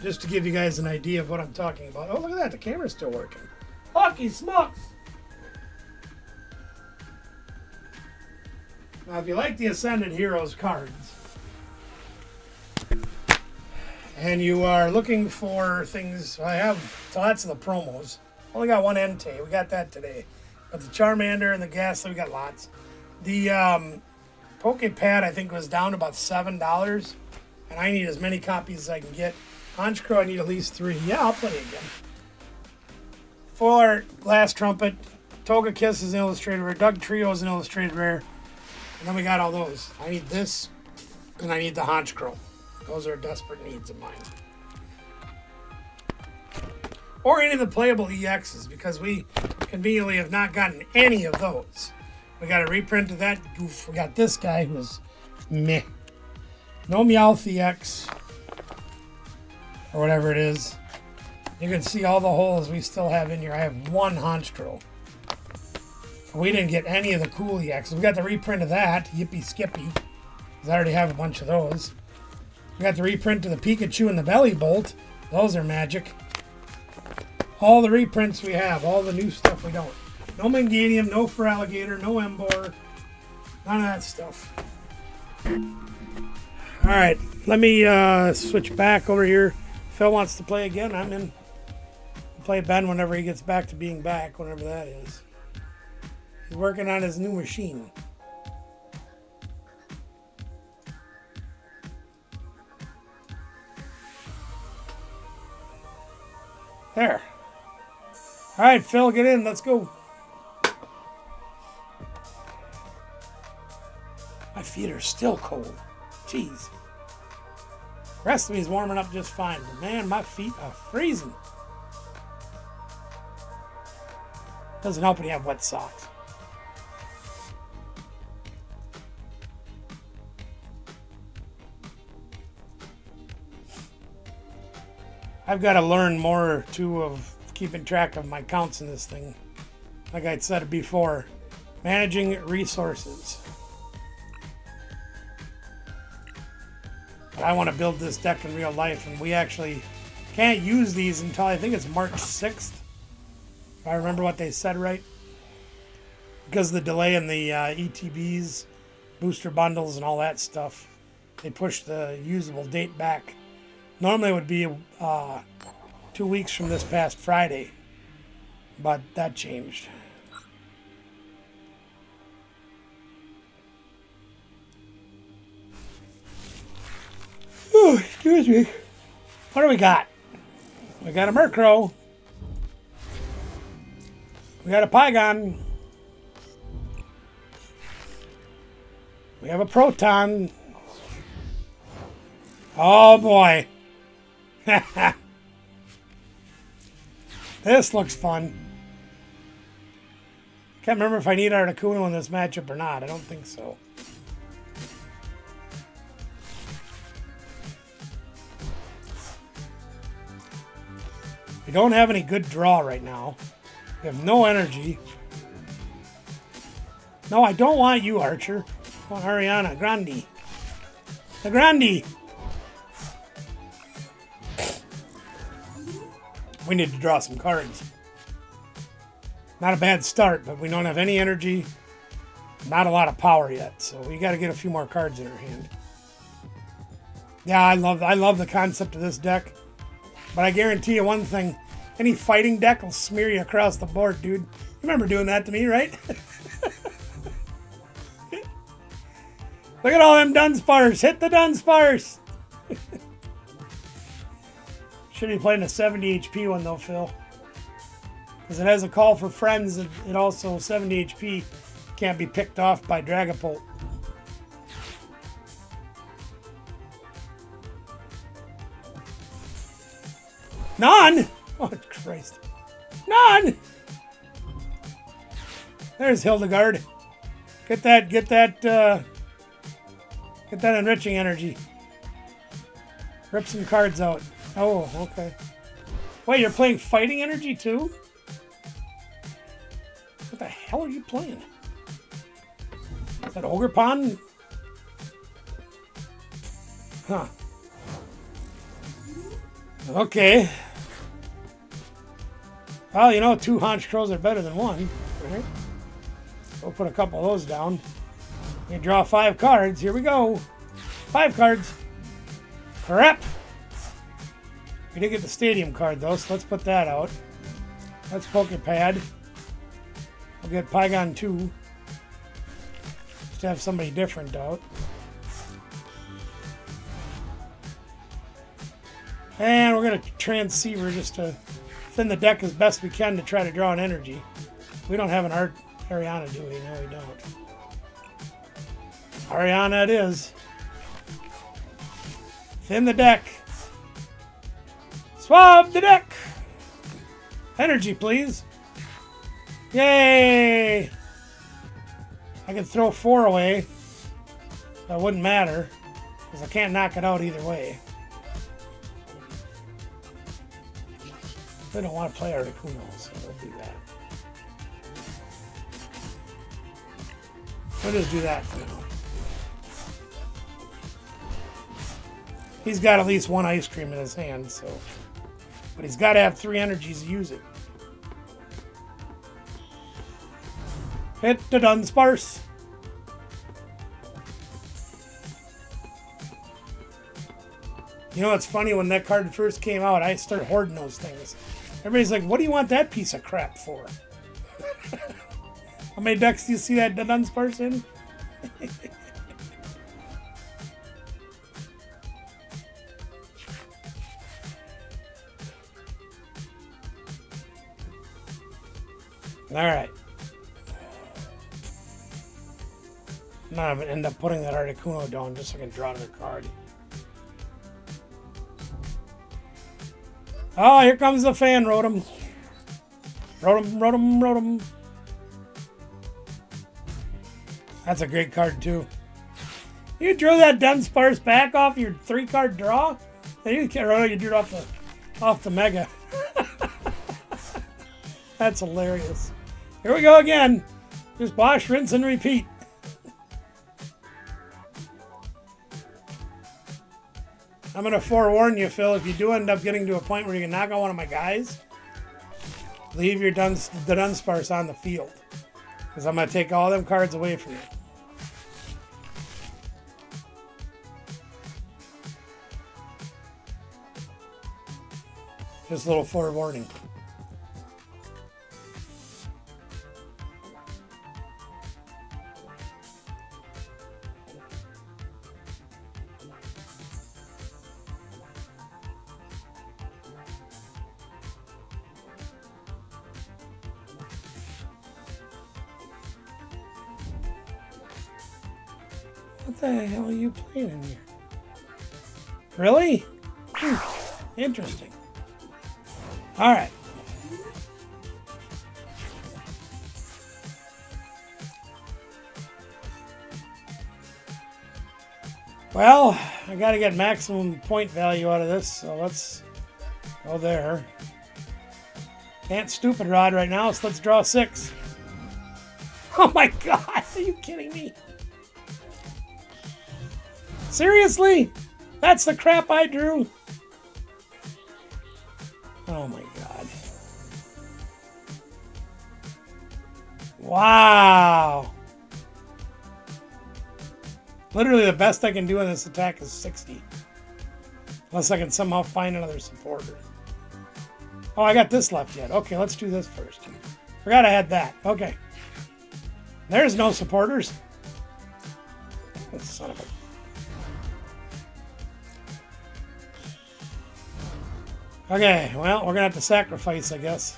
just to give you guys an idea of what I'm talking about. Oh, look at that. The camera's still working. Hockey smokes! Now, if you like the Ascended Heroes cards, and you are looking for things, I have lots of the promos. Only got one nght. We got that today. But the Charmander and the Ghastly, we got lots. The Pokepad, I think, was down about $7. And I need as many copies as I can get. Honchkrow, I need at least 3. Yeah, I'll play it again. Full Art, Glass Trumpet, Togekiss is an illustrated rare, Doug Trio is an illustrated rare. And then we got all those. I need this, and I need the Honchkrow. Those are desperate needs of mine. Or any of the playable EXs, because we conveniently have not gotten any of those. We got a reprint of that goof. We got this guy who's meh. No Meowth EX, or whatever it is. You can see all the holes we still have in here. I have one Honchkrow. We didn't get any of the cool EXs. We got the reprint of that, Yippee Skippy, because I already have a bunch of those. We got the reprint of the Pikachu and the Belly Bolt. Those are magic. All the reprints we have, all the new stuff we don't. No Meganium, no Feraligatr, no Emboar, none of that stuff. All right, let me switch back over here. Phil wants to play again. I'm in. We'll play Ben whenever he gets back to being back, whenever that is. He's working on his new machine. There. All right, Phil, get in. Let's go. My feet are still cold. Jeez. The rest of me is warming up just fine. But man, my feet are freezing. Doesn't help when you have wet socks. I've got to learn more too of keeping track of my counts in this thing. Like I said before, managing resources. But I want to build this deck in real life, and we actually can't use these until I think it's March 6th. If I remember what they said right. Because of the delay in the ETBs, booster bundles, and all that stuff, they pushed the usable date back. Normally it would be 2 weeks from this past Friday, but that changed. Oh, excuse me. What do we got? We got a Murkrow. We got a Porygon. We have a Proton. Oh boy. This looks fun. Can't remember if I need Articuno in this matchup or not. I don't think so. We don't have any good draw right now. We have no energy. No, I don't want you, Archer. I want Ariana Grande. The Grande! We need to draw some cards. Not a bad start, but we don't have any energy. Not a lot of power yet, so we got to get a few more cards in our hand. Yeah, I love the concept of this deck. But I guarantee you one thing. Any fighting deck will smear you across the board, dude. You remember doing that to me, right? Look at all them Dunsparce. Hit the Dunsparce. Should be playing a 70 HP one though, Phil. Because it has a call for friends. It also 70 HP can't be picked off by Dragapult. None? Oh, Christ. None! There's Hildegard. Get that enriching energy. Rip some cards out. Oh, okay. Wait, you're playing fighting energy too? What the hell are you playing? Is that Ogre Pond? Huh. Okay. Well, you know, 2 Honchkrows are better than 1, right? We'll put a couple of those down. You draw 5 cards. Here we go. 5 cards. Crap. We did get the stadium card, though, so let's put that out. That's Pokepad. We'll get Porygon 2. Just to have somebody different out. And we're going to Transceiver just to thin the deck as best we can to try to draw an energy. We don't have an Ariana, do we? No, we don't. Ariana it is. Thin the deck. Swab the deck. Energy, please. Yay! I can throw 4 away. That wouldn't matter, because I can't knock it out either way. We don't want to play Articuno, so we'll do that. We'll just do that for now. He's got at least 1 ice cream in his hand, so. But he's got to have 3 energies to use it. Hit the Dunsparce. You know, it's funny, when that card first came out, I started hoarding those things. Everybody's like, what do you want that piece of crap for? How many decks do you see that Dunsparce in? Alright. Now I'm going to end up putting that Articuno down just so I can draw another card. Oh, here comes the fan, Rotom. Rotom. That's a great card, too. You drew that Dunsparce back off your 3-card draw? You can't, Rotom, you drew it off the off the Mega. That's hilarious. Here we go again. Just wash, rinse, and repeat. I'm going to forewarn you, Phil, if you do end up getting to a point where you can knock out one of my guys, leave the Dunsparce on the field. Because I'm going to take all them cards away from you. Just a little forewarning. What the hell are you playing in here? Really? Interesting. All right. Well, I got to get maximum point value out of this, so let's go there. Can't stupid rod right now, so let's draw 6. Oh my God, are you kidding me? Seriously? That's the crap I drew? Oh my God. Wow. Literally the best I can do in this attack is 60. Unless I can somehow find another supporter. Oh, I got this left yet. Okay, let's do this first. Forgot I had that. Okay. There's no supporters. Son of a... Okay, well, we're going to have to sacrifice, I guess.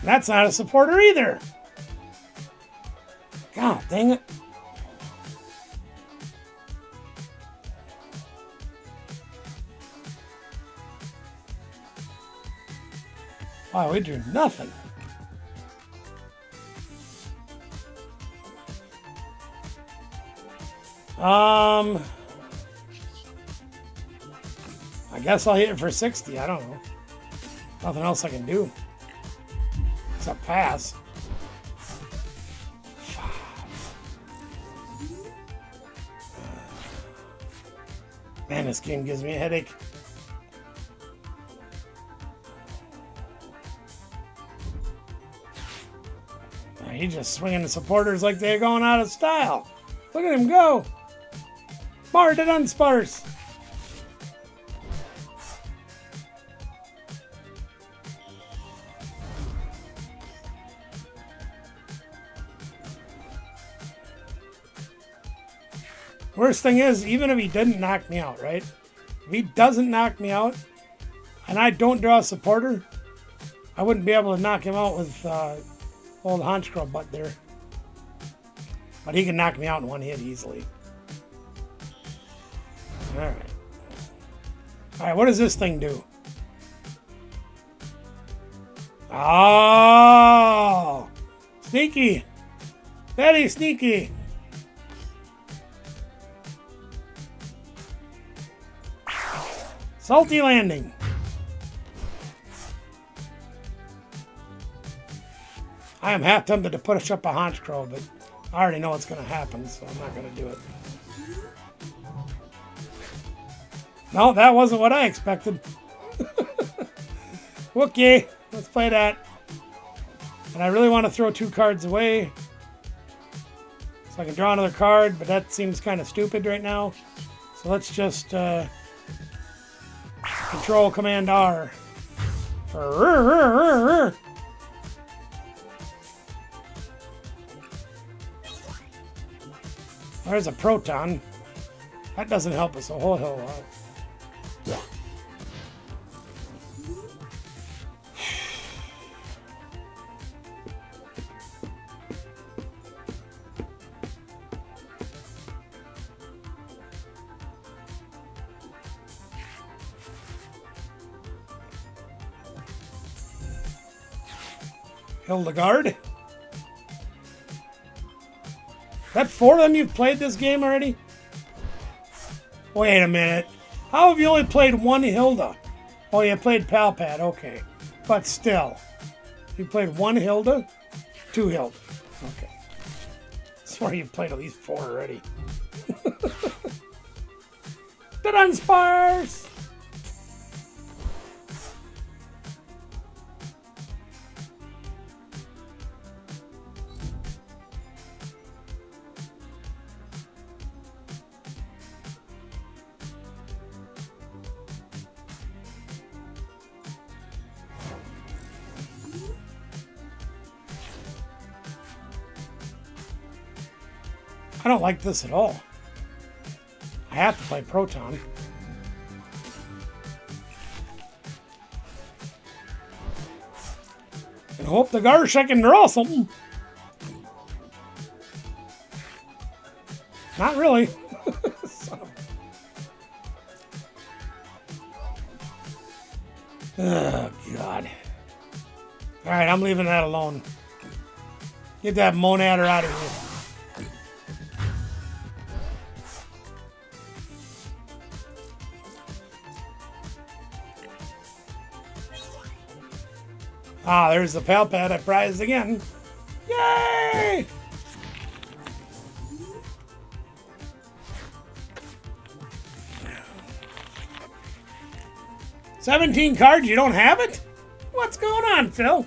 That's not a supporter either. God dang it. Wow, we drew nothing. I guess I'll hit it for 60. I don't know. Nothing else I can do. Except pass. Man, this game gives me a headache. He's just swinging the supporters like they're going out of style. Look at him go. Bar to Dunsparce. Worst thing is, even if he didn't knock me out, right? If he doesn't knock me out, and I don't draw a supporter, I wouldn't be able to knock him out with old Honchkrow butt there. But he can knock me out in one hit easily. Alright. Alright, what does this thing do? Oh! Sneaky! Very sneaky! Salty landing. I am half tempted to push up a Honchkrow, but I already know what's going to happen, so I'm not going to do it. No, that wasn't what I expected. Okay, let's play that. And I really want to throw 2 cards away, so I can draw another card, but that seems kind of stupid right now. So let's just Control Command R for There's a Proton. That doesn't help us a whole hell lot. Hildegard. that 4 of them you've played this game already? Wait a minute. How have you only played 1 Hilda? Oh, you played Palpat, okay. But still. You played 1 Hilda? 2 Hilda. Okay. I swear you've played at least 4 already. The Dunsparce! I don't like this at all. I have to play Proton. And hope the Garshek can draw something. Not really. Oh, God. Alright, I'm leaving that alone. Get that Monader out of here. Ah, there's the Palpat I prized again. Yay! $17 cards, you don't have it? What's going on, Phil?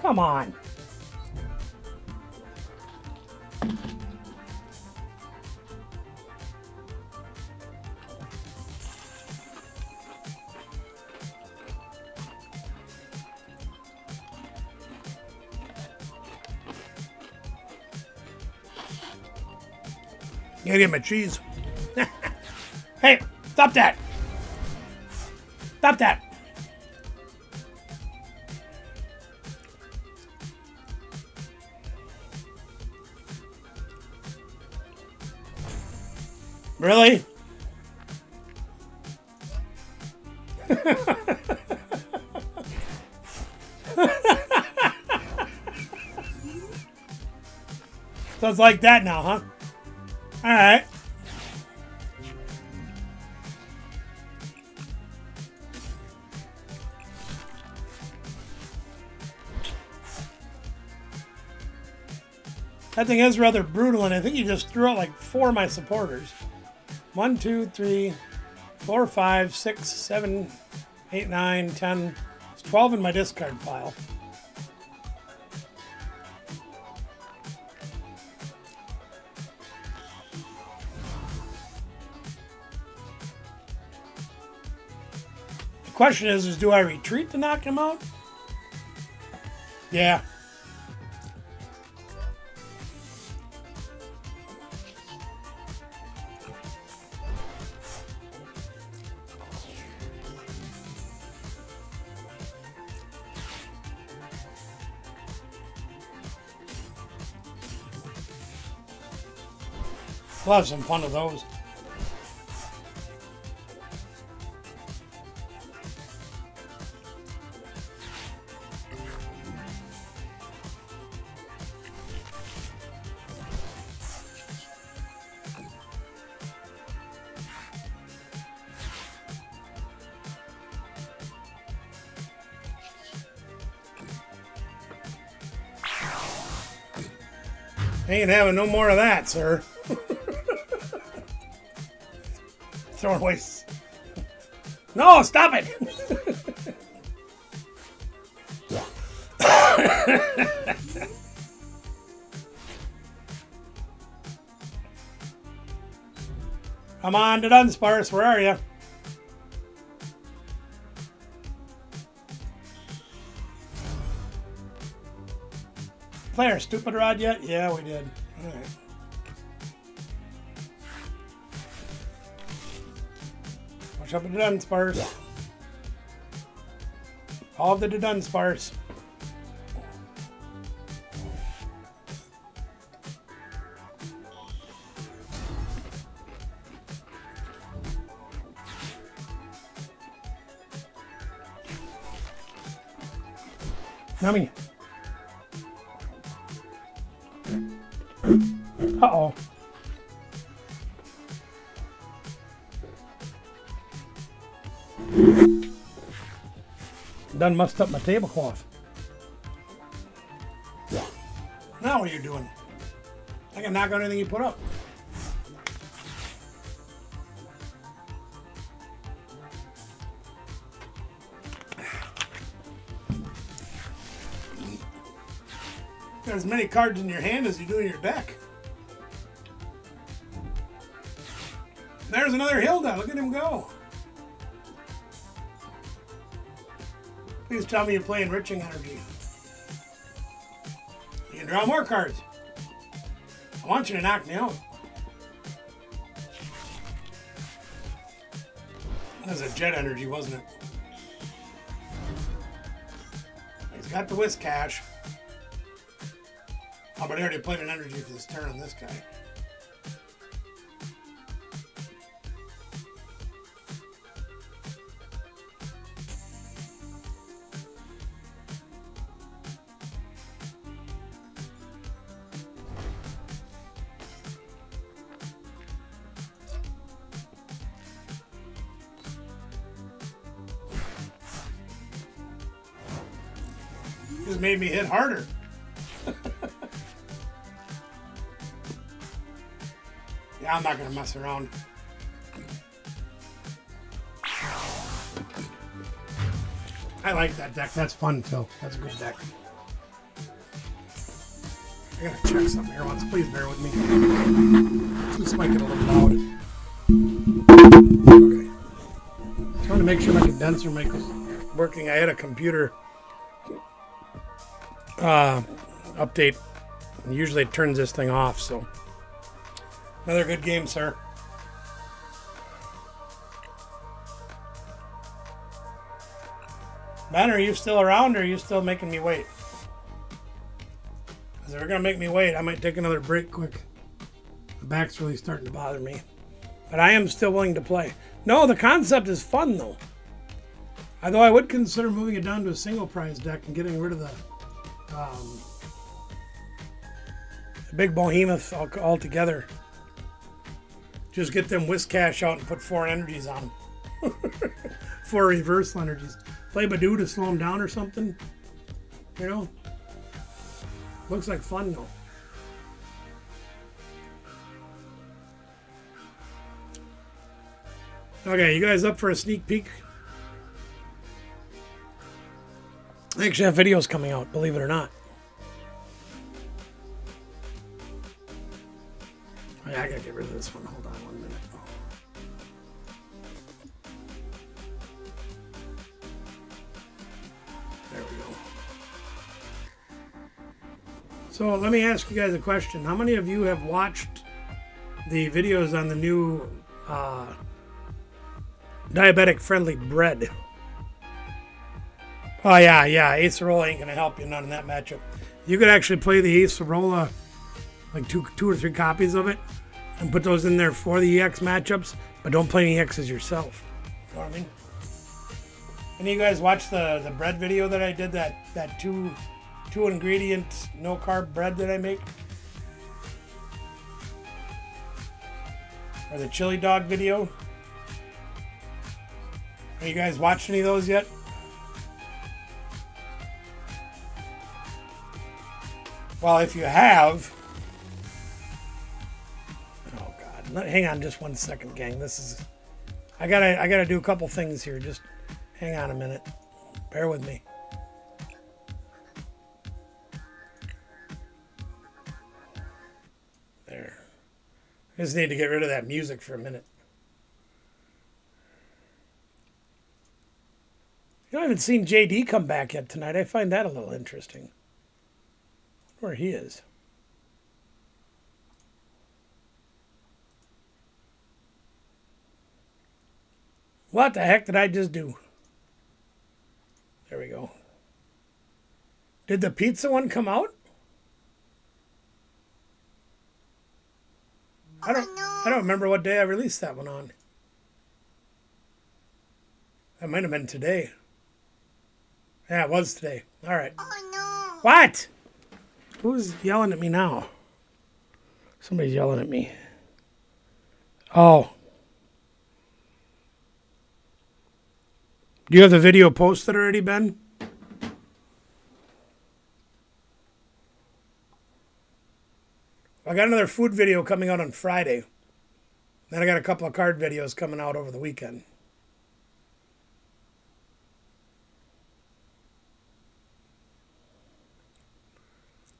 Come on. You gotta get my cheese. Hey, stop that. Stop that. Really? So it's like that now, huh? All right. That thing is rather brutal, and I think you just threw out like 4 of my supporters. 1, 2, 3, 4, 5, 6, 7, 8, 9, 10. It's 12 in my discard pile. The question is do I retreat to knock him out? Yeah. We'll have some fun with those. Ain't having no more of that, sir. Throwing away. No, stop it! Come on to Dunsparce, where are you? Play our stupid rod yet? Yeah, we did. All right. Push up into Dunsparce. All of the Dunsparce. Nummy. Uh-oh. Done mussed up my tablecloth. Now what are you doing? I can knock out anything you put up. Got as many cards in your hand as you do in your deck. There's another Hilda. Look at him go. Please tell me you play Enriching Energy. You can draw more cards. I want you to knock me out. That was a Jet Energy, wasn't it? He's got the Whisk Cash. Oh, but I already played an energy for this turn on this guy. Just made me hit harder. Yeah, I'm not going to mess around. I like that deck. That's fun, Phil. That's a good deck. I got to check something here once. Please bear with me. This might get a little loud. Okay. Trying to make sure my condenser mic is working. I had a computer update. And usually it turns this thing off, so. Another good game, sir. Ben, are you still around or are you still making me wait? Because if they're going to make me wait, I might take another break quick. The back's really starting to bother me. But I am still willing to play. No, the concept is fun, though. Although I would consider moving it down to a single prize deck and getting rid of the big behemoth altogether. Just get them Whisk Cash out and put 4 energies on them. 4 reversal energies. Play Badoo to slow them down or something. You know? Looks like fun though. Okay, you guys up for a sneak peek? I actually have videos coming out, believe it or not. Oh, yeah, I gotta get rid of this one. Hold on 1 minute. There we go. So let me ask you guys a question. How many of you have watched the videos on the new diabetic friendly bread? Oh yeah, Acerola ain't gonna help you none in that matchup. You could actually play the Acerola, like two or three copies of it, and put those in there for the EX matchups, but don't play any EXs yourself. You know what I mean? Any of you guys watch the bread video that I did, that two ingredient, no carb bread that I make? Or the chili dog video? Have you guys watched any of those yet? Well, if you have, oh God, hang on just 1 second, gang. I gotta do a couple things here. Just hang on a minute. Bear with me. There. I just need to get rid of that music for a minute. You know, I haven't seen JD come back yet tonight. I find that a little interesting. Where he is. What the heck did I just do? There we go. Did the pizza one come out? I don't remember what day I released that one on. That might have been today. Yeah, it was today. All right. Oh no. What? Who's yelling at me now? Somebody's yelling at me. Oh. Do you have the video posted already, Ben? I got another food video coming out on Friday. Then I got a couple of card videos coming out over the weekend.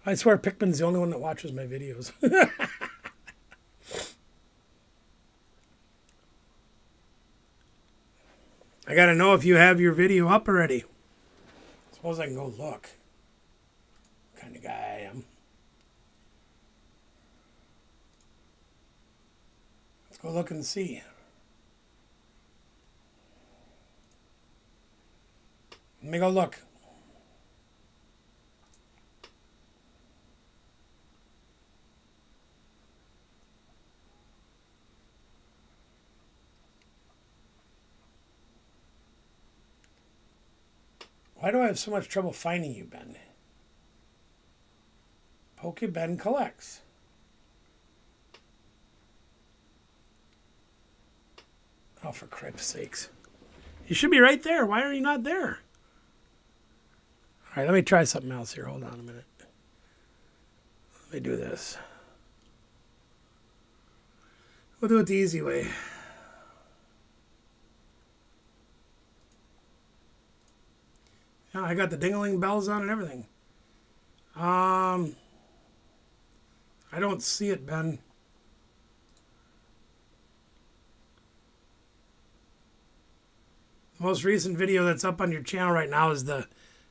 I swear Pickman's the only one that watches my videos. I gotta know if you have your video up already. Suppose I can go look. What kind of guy I am. Let's go look and see. Let me go look. Why do I have so much trouble finding you, Ben? Poke Ben collects. Oh, for crip's sakes. You should be right there. Why are you not there? All right, let me try something else here. Hold on a minute. Let me do this. We'll do it the easy way. Yeah, I got the dingling bells on and everything. I don't see it, Ben. The most recent video that's up on your channel right now is the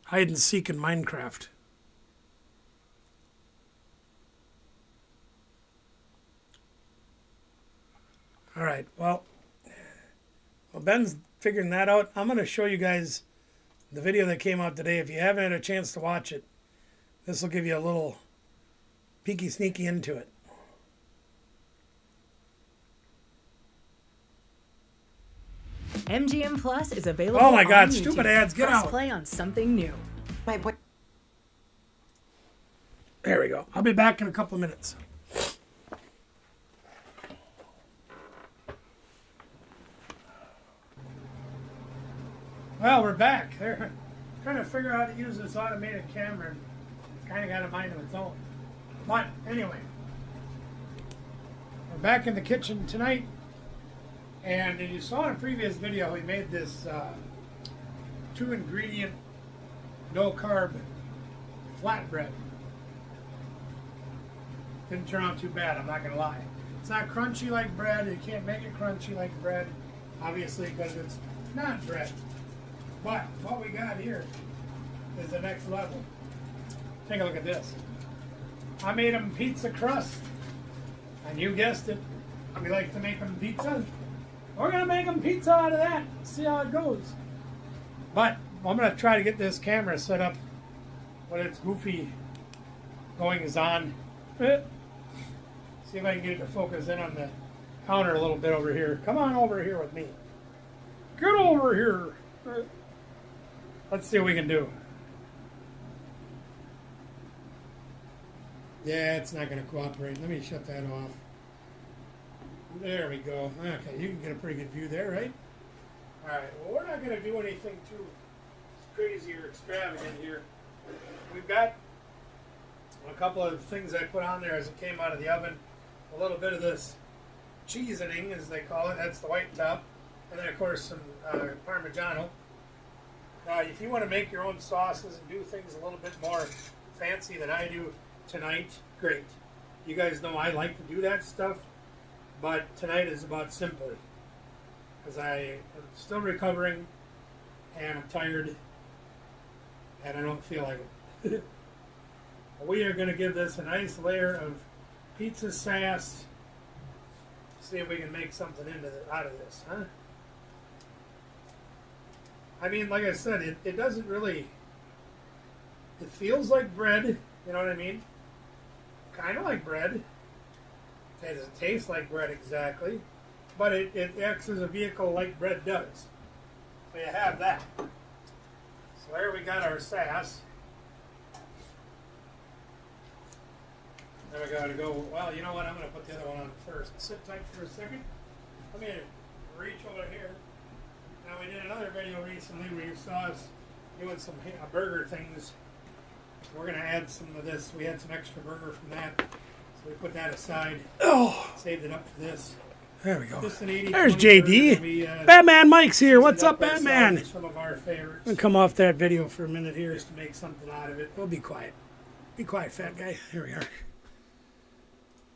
hide and seek in Minecraft. All right, well, Ben's figuring that out. I'm going to show you guys the video that came out today. If you haven't had a chance to watch it, this will give you a little peeky sneaky into it. MGM Plus is available. Oh my God, on stupid YouTube. ads, get Press out. play on something new. My boy. There we go. I'll be back in a couple of minutes. Well, we're back. They're trying to figure out how to use this automated camera. It's kind of got a mind of its own. But anyway, we're back in the kitchen tonight. And you saw in a previous video, we made this 2-ingredient, no-carb flatbread. Didn't turn out too bad, I'm not going to lie. It's not crunchy like bread. You can't make it crunchy like bread, obviously, because it's not bread. But what we got here is the next level. Take a look at this. I made them pizza crust. And you guessed it, we like to make them pizza. We're going to make them pizza out of that. See how it goes. But I'm going to try to get this camera set up when its goofy goings on. See if I can get it to focus in on the counter a little bit over here. Come on over here with me. Get over here. Let's see what we can do. Yeah, it's not going to cooperate. Let me shut that off. There we go. Okay, you can get a pretty good view there, right? All right, well, we're not going to do anything too crazy or extravagant here. We've got a couple of things I put on there as it came out of the oven. A little bit of this cheesening, as they call it. That's the white top. And then, of course, some Parmigiano. Now, if you want to make your own sauces and do things a little bit more fancy than I do tonight, great. You guys know I like to do that stuff, but tonight is about simply. Because I am still recovering, and I'm tired, and I don't feel like it. We are going to give this a nice layer of pizza sass. See if we can make something out of this, huh? I mean, like I said, it doesn't really... It feels like bread, you know what I mean? Kind of like bread. It doesn't taste like bread exactly, but it acts as a vehicle like bread does. So you have that. So there we got our sass. Then we gotta go, well, you know what, I'm gonna put the other one on first. Sit tight for a second. Let me reach over here. Now we did another video recently where you saw us doing some burger things. We're going to add some of this. We had some extra burger from that. So we put that aside. Oh! Saved it up for this. There we go. Just an 80, there's JD. Batman Mike's here. What's up, Batman? Some of our favorites. I'm going to come off that video for a minute here. Just to make something out of it. We'll be quiet. Be quiet, fat guy. Here we are.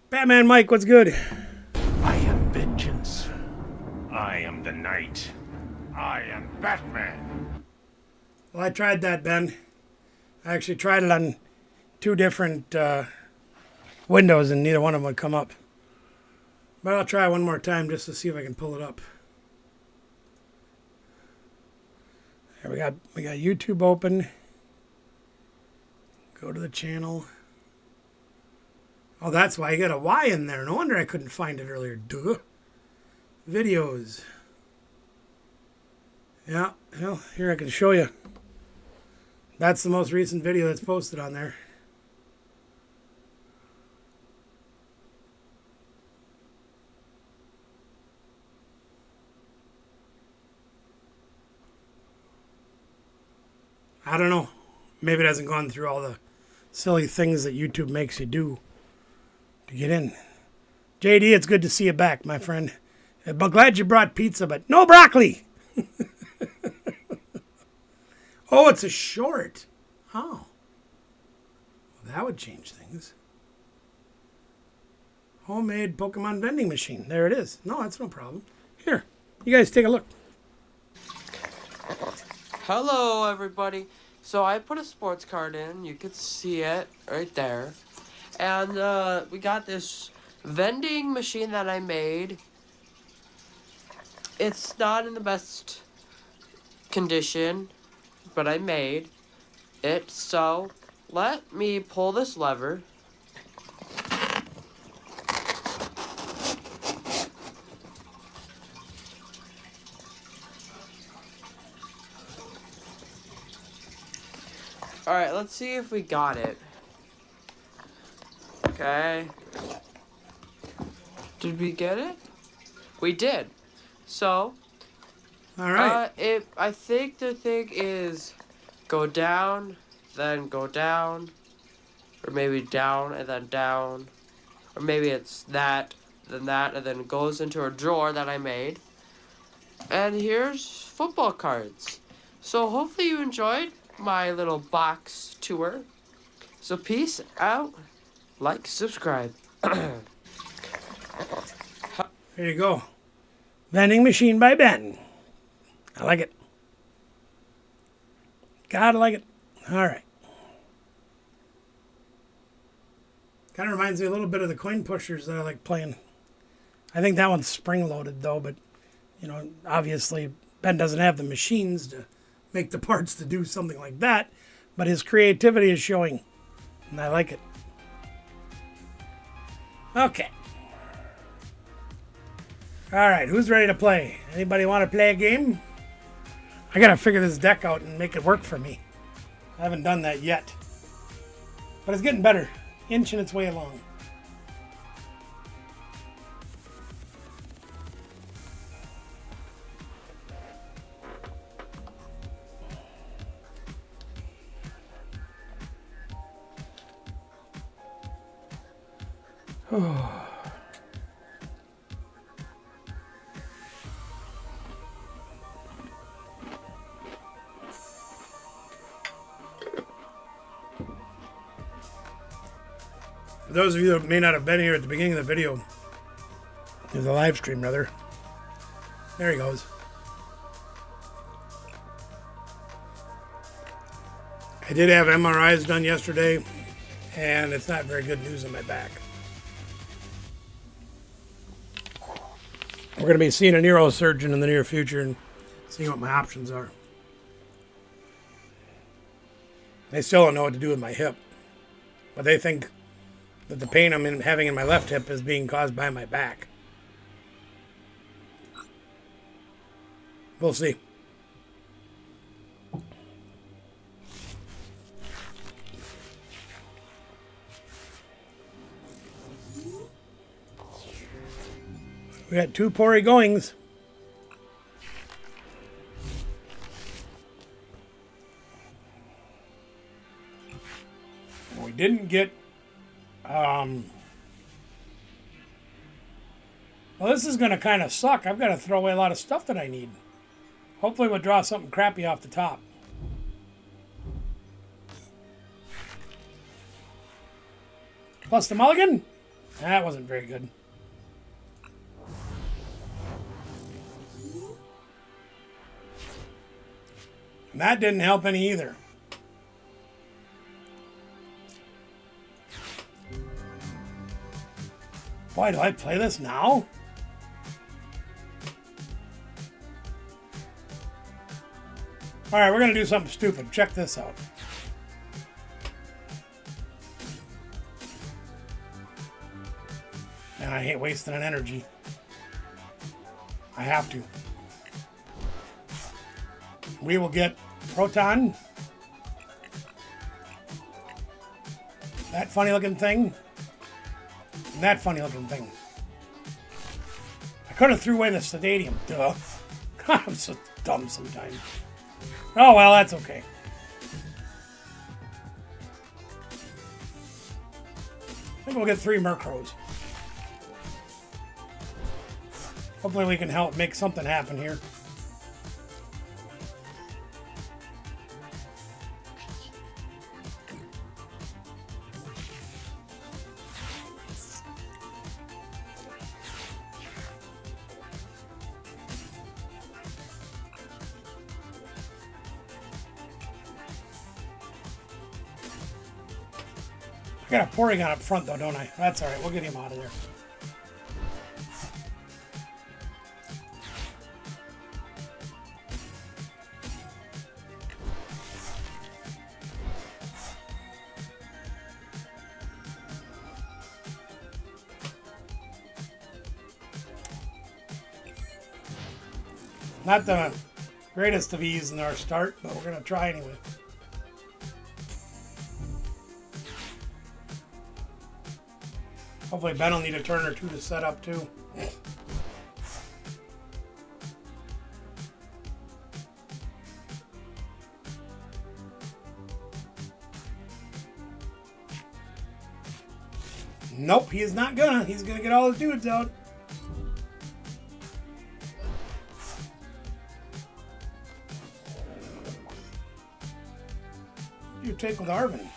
Batman Mike, what's good? I am vengeance. I am the knight. I am Batman. Well, I tried that, Ben. I actually tried it on 2 different windows, and neither one of them would come up. But I'll try one more time just to see if I can pull it up. There we got YouTube open. Go to the channel. Oh, that's why you got a Y in there. No wonder I couldn't find it earlier. Duh. Videos. Yeah, well, here I can show you. That's the most recent video that's posted on there. I don't know. Maybe it hasn't gone through all the silly things that YouTube makes you do to get in. JD, it's good to see you back, my friend. I'm glad you brought pizza, but no broccoli. Oh, it's a short. Oh. Well, that would change things. Homemade Pokemon vending machine. There it is. No, that's no problem. Here, you guys take a look. Hello, everybody. So I put a sports card in. You can see it right there. And we got this vending machine that I made. It's not in the best condition, but I made it. So let me pull this lever. Alright, let's see if we got it. Okay. Did we get it? We did. So, All right. I think the thing is go down, then go down, or maybe down and then down, or maybe it's that, and then it goes into a drawer that I made. And here's football cards. So hopefully you enjoyed my little box tour. So peace out. Like, subscribe. There you go. Vending machine by Ben. I like it. Gotta like it. All right. Kind of reminds me a little bit of the coin pushers that I like playing. I think that one's spring-loaded, though, but, you know, obviously Ben doesn't have the machines to make the parts to do something like that, but his creativity is showing, and I like it. Okay. All right, who's ready to play? Anybody want to play a game? I got to figure this deck out and make it work for me. I haven't done that yet. But it's getting better, inching its way along. For those of you that may not have been here at the beginning of the video, there's a live stream, rather. There he goes. I did have MRIs done yesterday, and it's not very good news in my back. We're going to be seeing a neurosurgeon in the near future and seeing what my options are. They still don't know what to do with my hip, but they think that the pain I'm having in my left hip is being caused by my back. We'll see. We got 2 Pori goings. We didn't get... well, this is going to kind of suck. I've got to throw away a lot of stuff that I need. Hopefully we'll draw something crappy off the top. Plus the mulligan? That wasn't very good. And that didn't help any either. Boy, do I play this now? Alright, we're going to do something stupid. Check this out. And I hate wasting an energy. I have to. We will get Proton. That funny looking thing. And that funny looking thing. I could have threw away the Sedatium. Duh. I'm so dumb sometimes. Oh well, that's okay. I think we'll get 3 Murkrows. Hopefully we can help make something happen here. I got a Porygon up front though, don't I? That's alright, we'll get him out of there. Not the greatest of ease in our start, but we're going to try anyway. Hopefully Ben will need a turn or two to set up too. Nope, he is not gonna. He's gonna get all his dudes out. You take with Arvin.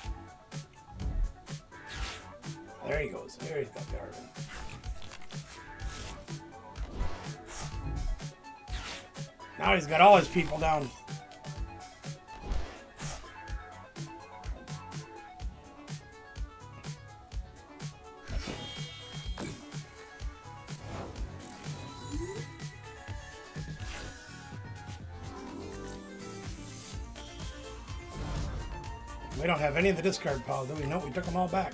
There he goes. There he's got the Arvin. Now he's got all his people down. We don't have any of the discard piles, do we? No, we took them all back.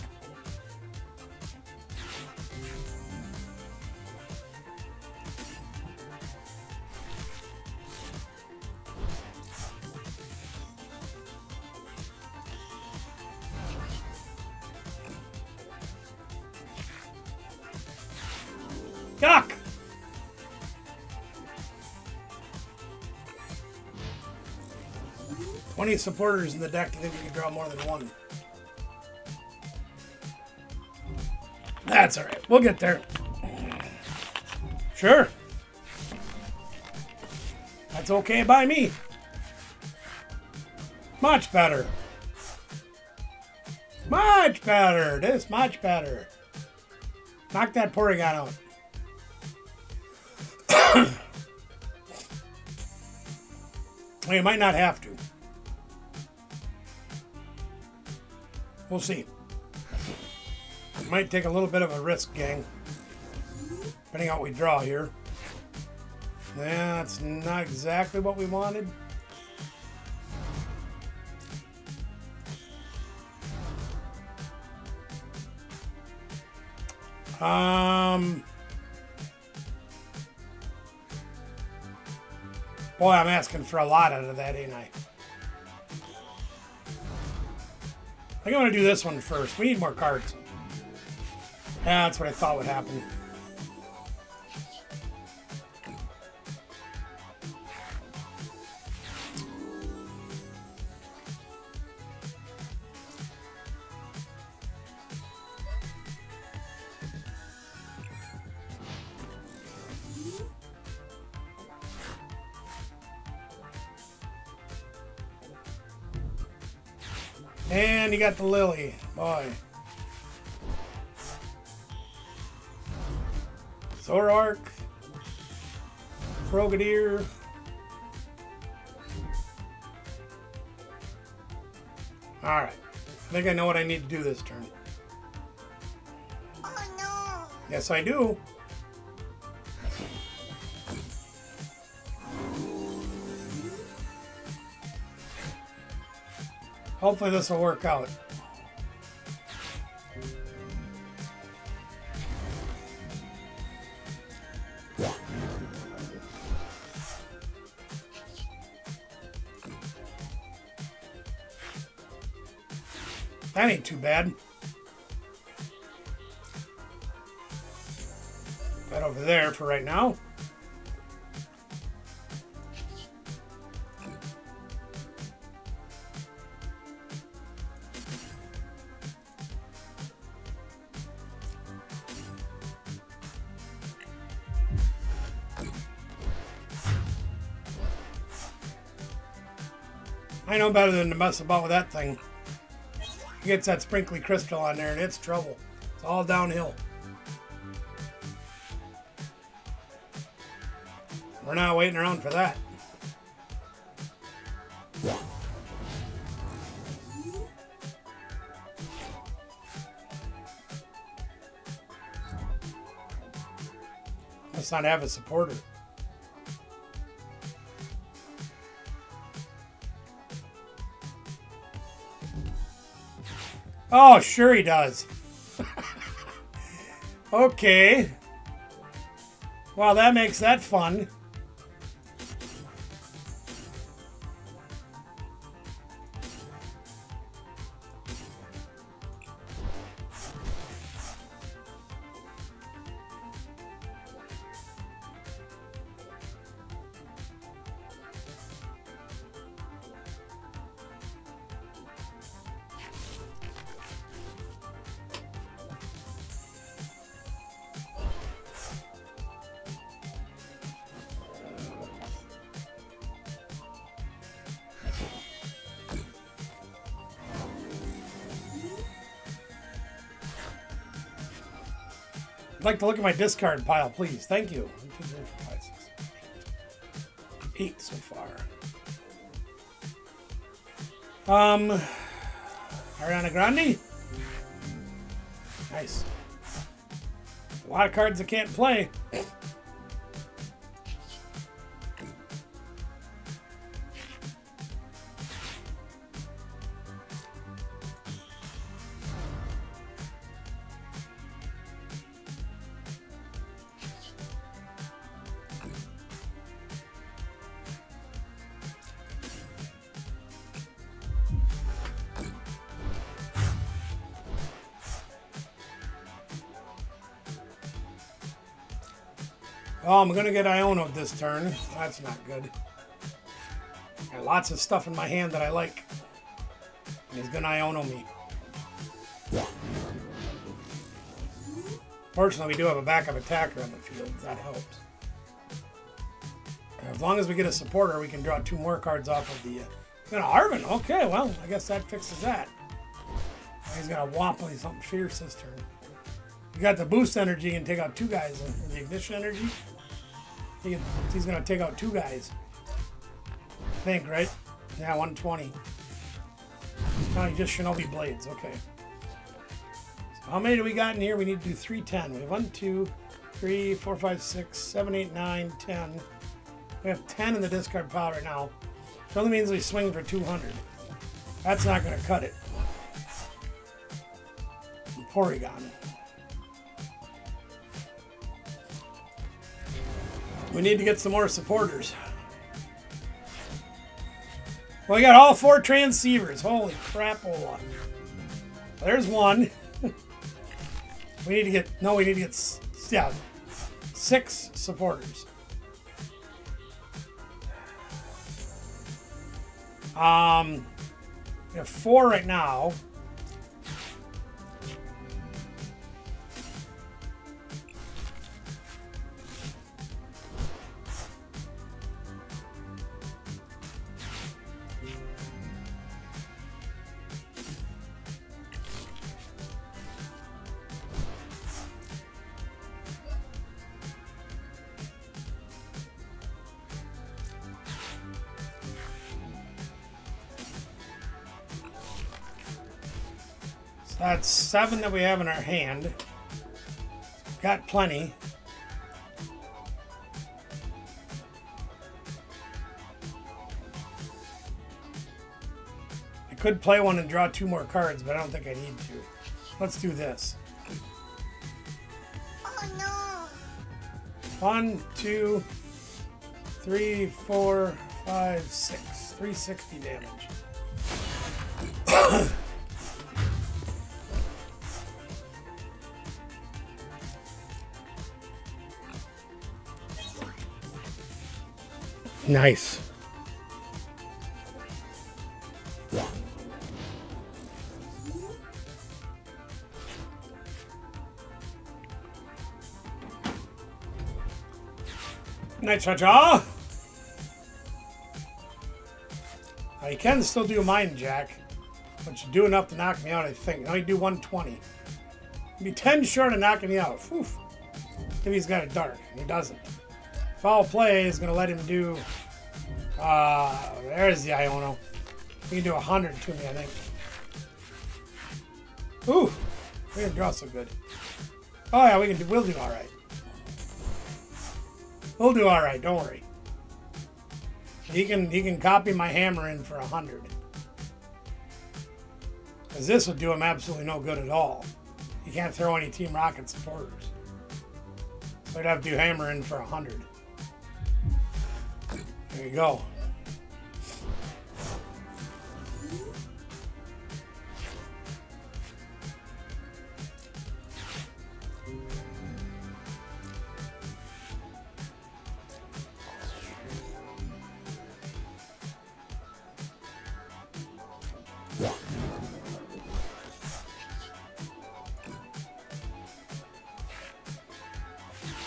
Yuck! Plenty of supporters in the deck. I think we can draw more than one. That's alright. We'll get there. Sure. That's okay by me. Much better. Much better. This much better. Knock that Porygon out. Well, you might not have to. We'll see. It might take a little bit of a risk, gang. Depending on what we draw here. That's not exactly what we wanted. Boy, I'm asking for a lot out of that, ain't I? I think I'm going to do this one first. We need more cards. Yeah, that's what I thought would happen. And you got the Lily. Boy. Zoroark. Frogadier. Alright. I think I know what I need to do this turn. Oh no! Yes, I do. Hopefully this will work out. That ain't too bad. That over there for right now. I know better than to mess about with that thing. He gets that sprinkly crystal on there and it's trouble. It's all downhill. We're not waiting around for that. Let's not have a supporter. Oh, sure he does. Okay. Well, that makes that fun. I'd like to look at my discard pile, please. Thank you. 1, 2, 3, 4, 5, 6, 7, 8 so far. Ariana Grande. Nice. A lot of cards I can't play. Oh, I'm going to get Iono this turn. That's not good. Got lots of stuff in my hand that I like. And he's going to Iono me. Fortunately, we do have a backup attacker on the field. That helps. As long as we get a supporter, we can draw 2 more cards off of the... Arvin. Okay, well, I guess that fixes that. He's going to whomp me something fierce this turn. You got the boost energy and take out 2 guys. The ignition energy. He's going to take out 2 guys. I think, right? Yeah, 120. Now he just Shinobi Blades. Okay. So how many do we got in here? We need to do 310. We have 1, 2, 3, 4, 5, 6, 7, 8, 9, 10. We have 10 in the discard pile right now. It only means we swing for 200. That's not going to cut it. Porygon. We need to get some more supporters. Well, we got all 4 transceivers. Holy crap-ola. There's one. We need to get... No, we need to get... Yeah, 6 supporters. We have 4 right now. That's 7 that we have in our hand. Got plenty. I could play one and draw 2 more cards, but I don't think I need to. Let's do this. Oh no! 1, 2, 3, 4, 5, 6. 360 damage. Nice. Nice, cha-cha. You can still do Mind Jack, but you do enough to knock me out, I think. Now you do 120. You'd be 10 short of knocking me out. Oof. If he's got a dark, and he doesn't. Foul play is going to let him do... there's the Iono. He can do 100 to me, I think. Ooh, we didn't draw so good. Oh yeah, we'll do all right. We'll do all right. Don't worry. He can copy my hammer in for 100. Because this would do him absolutely no good at all. He can't throw any Team Rocket supporters. So I'd have to do hammer in for 100. There you go.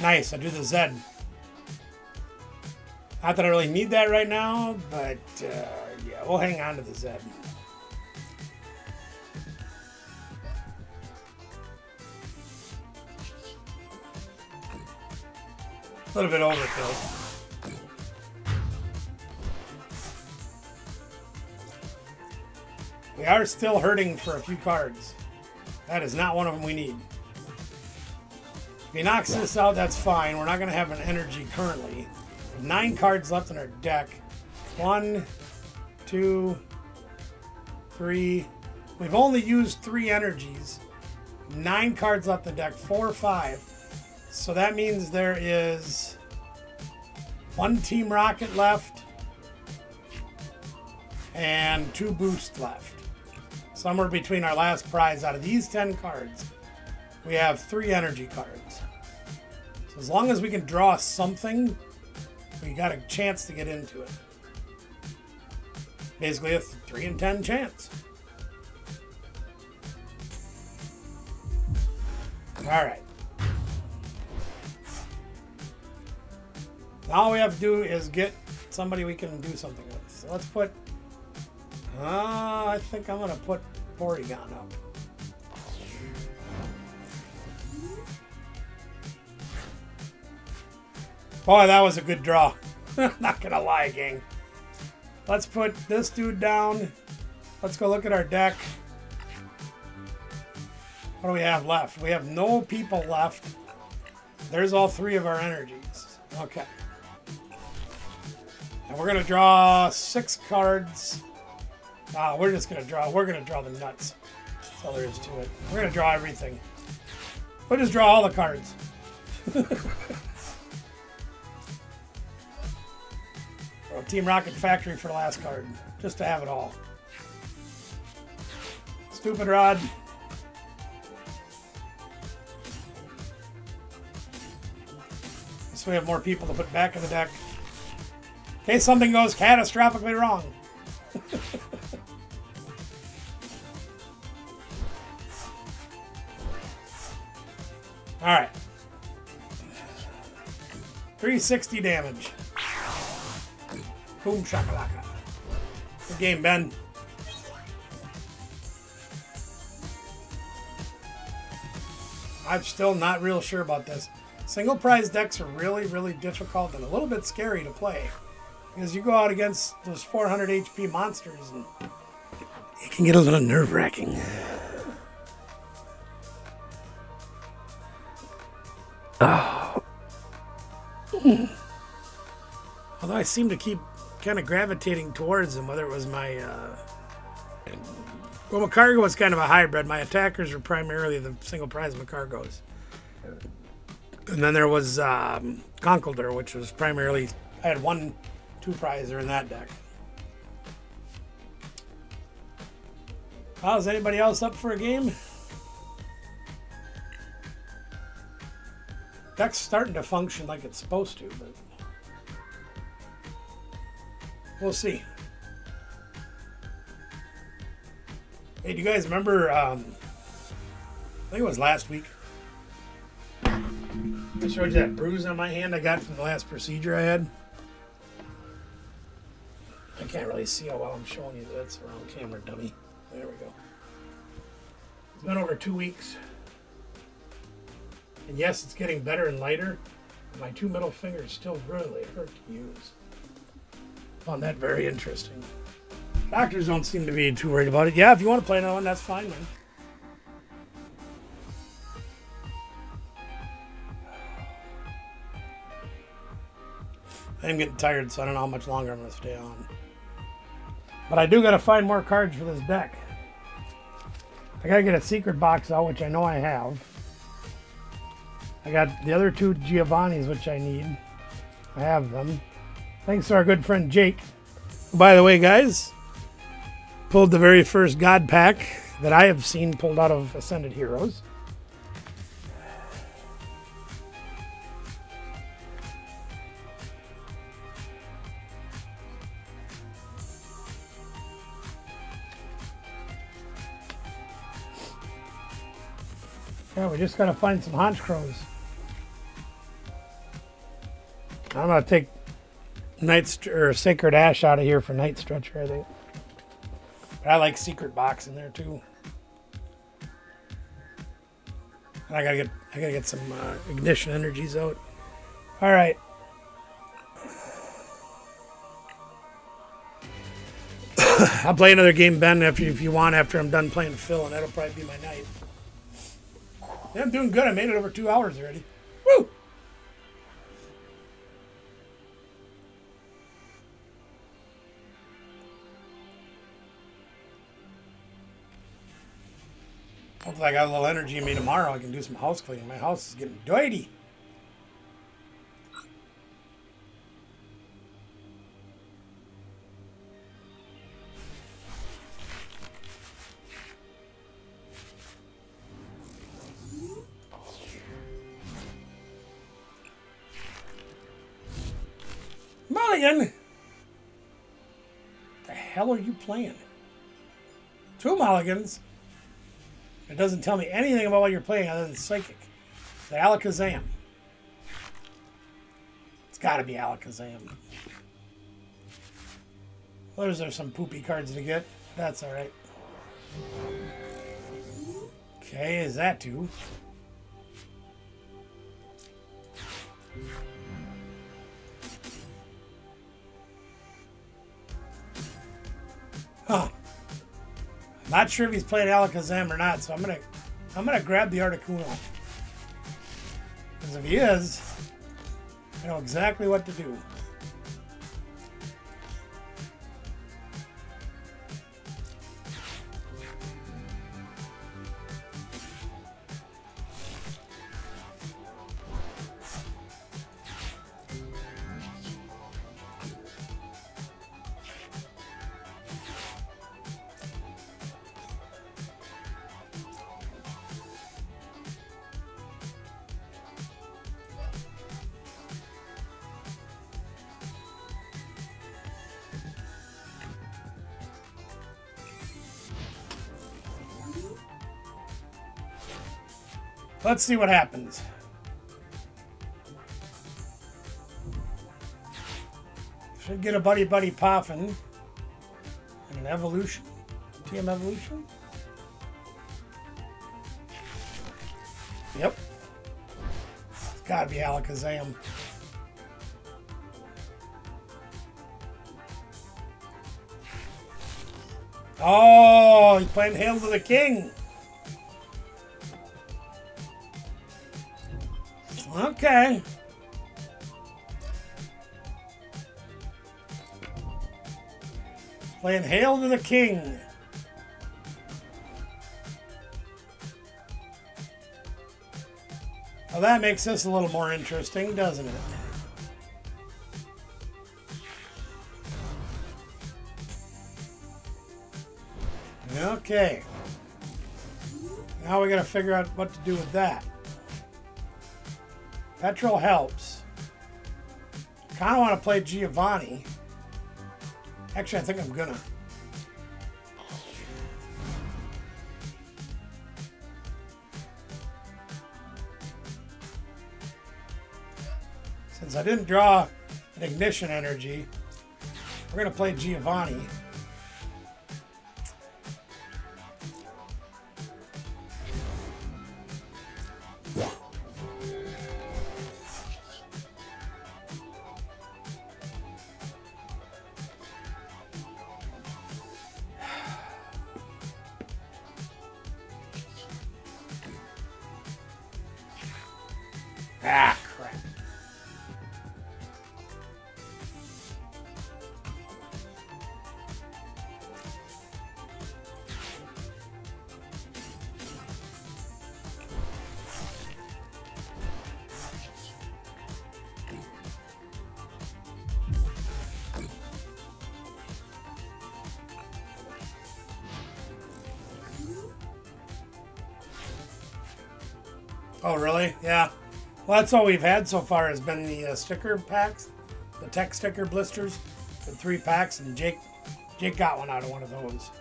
Nice, I do the Z. Not that I really need that right now, but yeah, we'll hang on to the Z. A little bit overkill. We are still hurting for a few cards. That is not one of them we need. If he knocks this out, that's fine. We're not going to have an energy currently. 9 cards left in our deck. 1, 2, 3. We've only used 3 energies. 9 cards left in the deck. 4, 5. So that means there is 1 Team Rocket left and 2 boost left. Somewhere between our last prize out of these 10 cards, we have 3 energy cards. So as long as we can draw something, we got a chance to get into it. Basically a 3 in 10 chance. All right. Now all we have to do is get somebody we can do something with. So let's put... I think I'm going to put Porygon up. Boy, that was a good draw. Not going to lie, gang. Let's put this dude down. Let's go look at our deck. What do we have left? We have no people left. There's all 3 of our energies. Okay. And we're going to draw 6 cards. We're just going to draw. We're going to draw the nuts. That's all there is to it. We're going to draw everything. We'll just draw all the cards. Team Rocket Factory for the last card. Just to have it all. Stupid Rod. So we have more people to put back in the deck. In case something goes catastrophically wrong. Alright. 360 damage. Boom shakalaka. Good game, Ben. I'm still not real sure about this. Single prize decks are really, really difficult and a little bit scary to play. Because you go out against those 400 HP monsters and it can get a little nerve-wracking. seem to keep kind of gravitating towards them, whether it was my... Well, Macargo was kind of a hybrid. My attackers were primarily the single prize Macargos. And then there was Conkeldurr, which was primarily... I had 1 2-prizer in that deck. Is anybody else up for a game? Deck's starting to function like it's supposed to, but we'll see. Hey, do you guys remember, I think it was last week, I showed you that bruise on my hand I got from the last procedure I had? I can't really see how well I'm showing you. That's the wrong camera, dummy. There we go. It's been over 2 weeks. And yes, it's getting better and lighter. But my 2 middle fingers still really hurt to use. Found that very interesting. Doctors don't seem to be too worried about it. Yeah, if you want to play another one, that's fine, man. I'm getting tired, so I don't know how much longer I'm going to stay on. But I do got to find more cards for this deck. I got to get a secret box out, which I know I have. I got the other 2 Giovannis, which I need. I have them. Thanks to our good friend Jake. By the way, guys, pulled the very first God pack that I have seen pulled out of Ascended Heroes. Yeah, we just gotta find some Haunch Crows. I'm gonna take Sacred Ash out of here for Night Stretcher, I think. But I like Secret Box in there too. And I gotta get some Ignition Energies out. All right. I'll play another game, Ben, if you want, after I'm done playing Phil, and that'll probably be my night. Yeah, I'm doing good. I made it over 2 hours already. Woo! Hopefully I got a little energy in me tomorrow. I can do some house cleaning. My house is getting dirty. Mulligan? The hell are you playing? 2 mulligans. It doesn't tell me anything about what you're playing other than Psychic. The Alakazam. It's got to be Alakazam. Well, there's some poopy cards to get. That's all right. Okay, is that 2? Huh. I'm not sure if he's played Alakazam or not, so I'm gonna grab the Articuno. Because if he is, I know exactly what to do. Let's see what happens. Should get a Buddy Poffin and an Evolution. TM Evolution? Yep. It's gotta be Alakazam. Oh, he's playing Hail to the King. Okay. Playing Hail to the King. Well, that makes this a little more interesting, doesn't it? Okay. Now we got to figure out what to do with that. Petrol helps. Kind of want to play Giovanni. Actually, I think I'm gonna. Since I didn't draw an ignition energy, we're gonna play Giovanni. Ah, crap. Oh, really? Yeah. Well, that's all we've had so far has been the sticker packs, the tech sticker blisters, the 3 packs, and Jake got one out of one of those.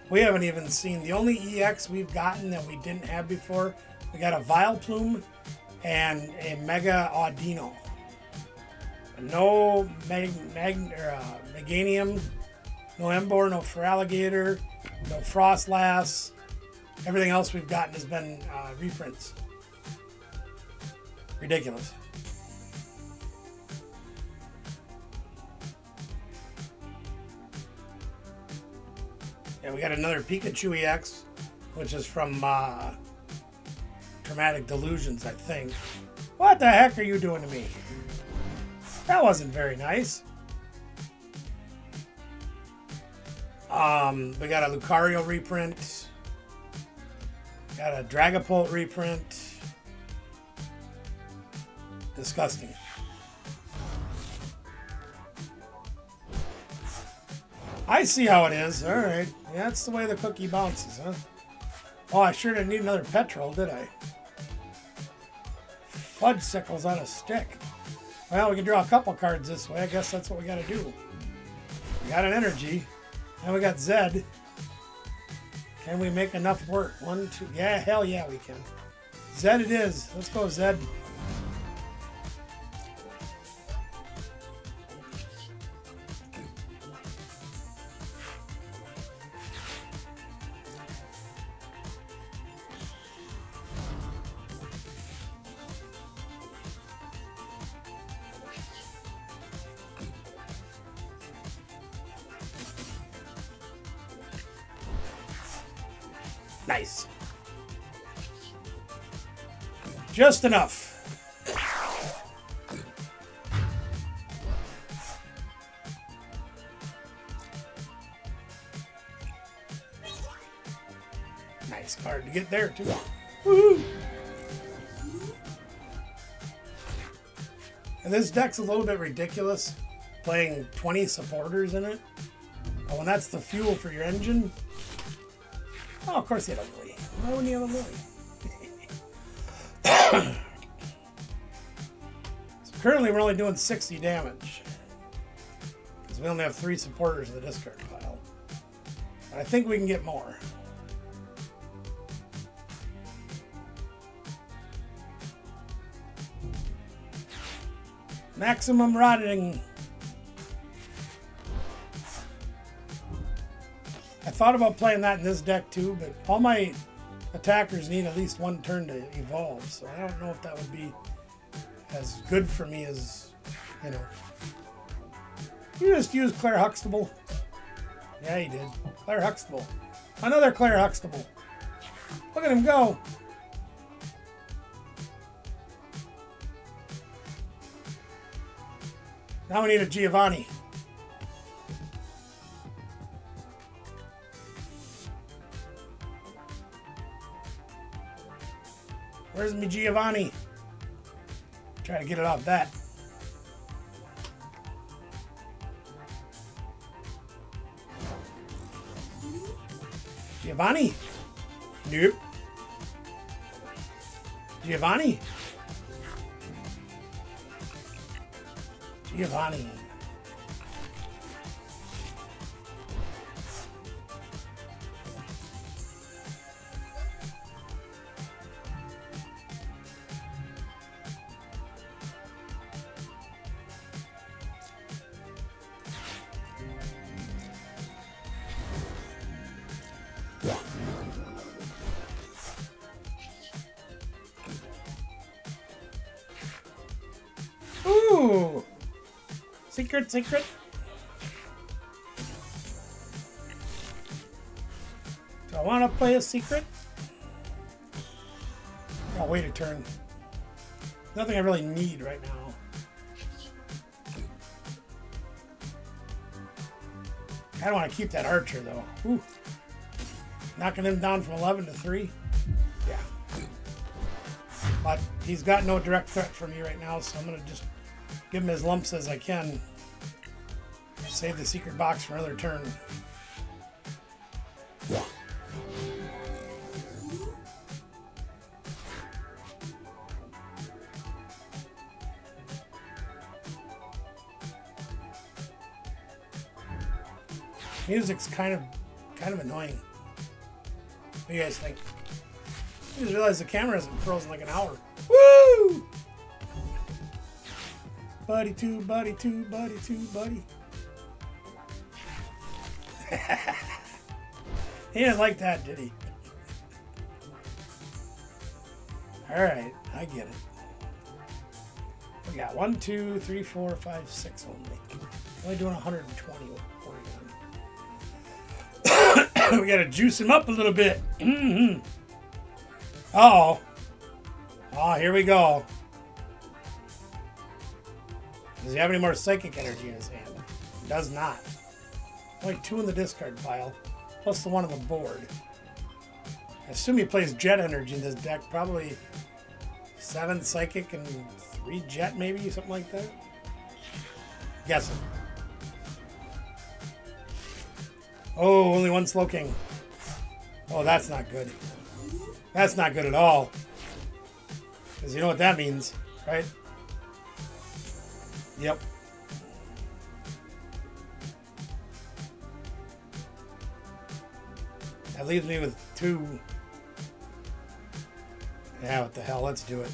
We haven't even seen, the only EX we've gotten that we didn't have before, we got a Vileplume and a Mega Audino. No Meganium, no Embor, no Feraligatr, no Frostlass. Everything else we've gotten has been reprints. Ridiculous. Yeah, we got another Pikachu EX, which is from Traumatic Delusions, I think. What the heck are you doing to me? That wasn't very nice. We got a Lucario reprint. Got a Dragapult reprint. Disgusting. I see how it is. All right. Yeah, that's the way the cookie bounces, huh? Oh, I sure didn't need another petrol, did I? Fudgesicles on a stick. Well, we can draw a couple cards this way. I guess that's what we got to do. We got an energy. And we got Zed. Can we make enough work? 1, 2. Yeah, hell yeah, we can. Zed it is. Let's go, Zed. Nice. Just enough. Nice card to get there, too. Woohoo! And this deck's a little bit ridiculous, playing 20 supporters in it. But when that's the fuel for your engine... Oh, of course you had a Lily. Why wouldn't you have a Lily? So currently we're only doing 60 damage. Because we only have 3 supporters in the discard pile. But I think we can get more. Maximum rotting. I thought about playing that in this deck too, but all my attackers need at least 1 turn to evolve, so I don't know if that would be as good for me as, you know. You just used Claire Huxtable. Yeah, he did. Claire Huxtable. Another Claire Huxtable. Look at him go. Now we need a Giovanni. Where's me Giovanni? Try to get it off that. Giovanni? Nope. Giovanni? Giovanni. Ooh! Secret, secret. Do I want to play a secret? I'll wait a turn. Nothing I really need right now. I don't want to keep that archer though. Ooh. Knocking him down from 11 to 3. Yeah. But he's got no direct threat for me right now, so I'm going to just give him as lumps as I can. Save the secret box for another turn. Music's kind of annoying. What do you guys think? I just realized the camera hasn't frozen like an hour. Woo! Buddy two, buddy two, buddy two, buddy. He didn't like that, did he? Alright, I get it. We got 1, 2, 3, 4, 5, 6 only. Only doing 120 we gotta juice him up a little bit. Mm-hmm. Uh-oh. Oh, here we go. Does he have any more psychic energy in his hand? He does not. Only 2 in the discard pile, plus the 1 on the board. I assume he plays jet energy in this deck. Probably 7 psychic and 3 jet, maybe, something like that. Guessing. Oh, only 1 Slow King. Oh, that's not good. That's not good at all. Because you know what that means, right? Yep. That leaves me with 2. Yeah, what the hell? Let's do it.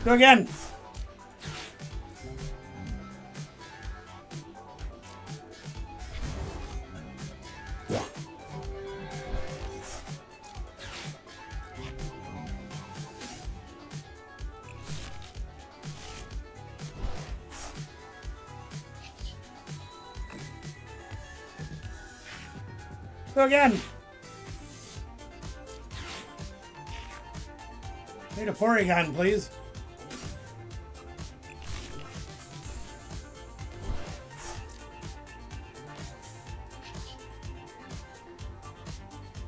Go again. Go again. Need a Porygon, please.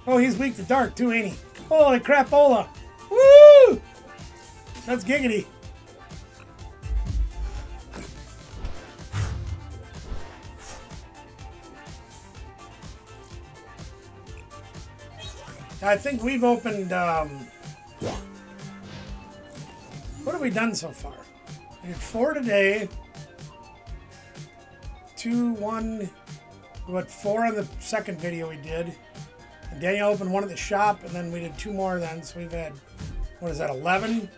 Oh, he's weak to dark too, ain't he? Holy crapola! Woo! That's giggity. I think we've opened, what have we done so far? We did 4 today. 2, 1, what, 4 on the second video we did. And Daniel opened 1 at the shop, and then we did 2 more then, so we've had, what is that, 11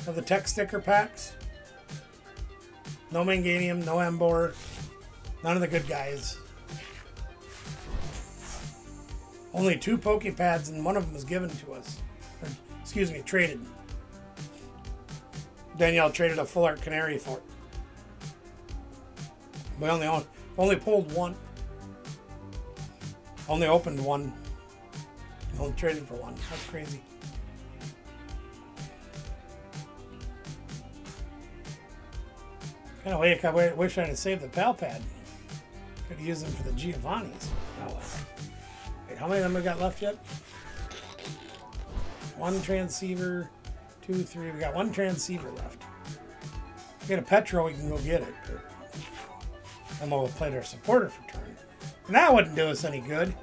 of the tech sticker packs? No Manganium, no Embor, none of the good guys. Only 2 Pokepads, and 1 of them was given to us. Or, excuse me, traded. Danielle traded a Full Art Canary for it. We only pulled 1. Only opened one. Only traded for one. That's crazy. Kind of like I wish I'd have saved the Pal Pad. Could have used them for the Giovanni's. Oh well. Wait, how many of them we got left yet? One transceiver, 2, 3. We got one transceiver left. If we get a Petro, we can go get it. But then we'll play their supporter for turn. And that wouldn't do us any good.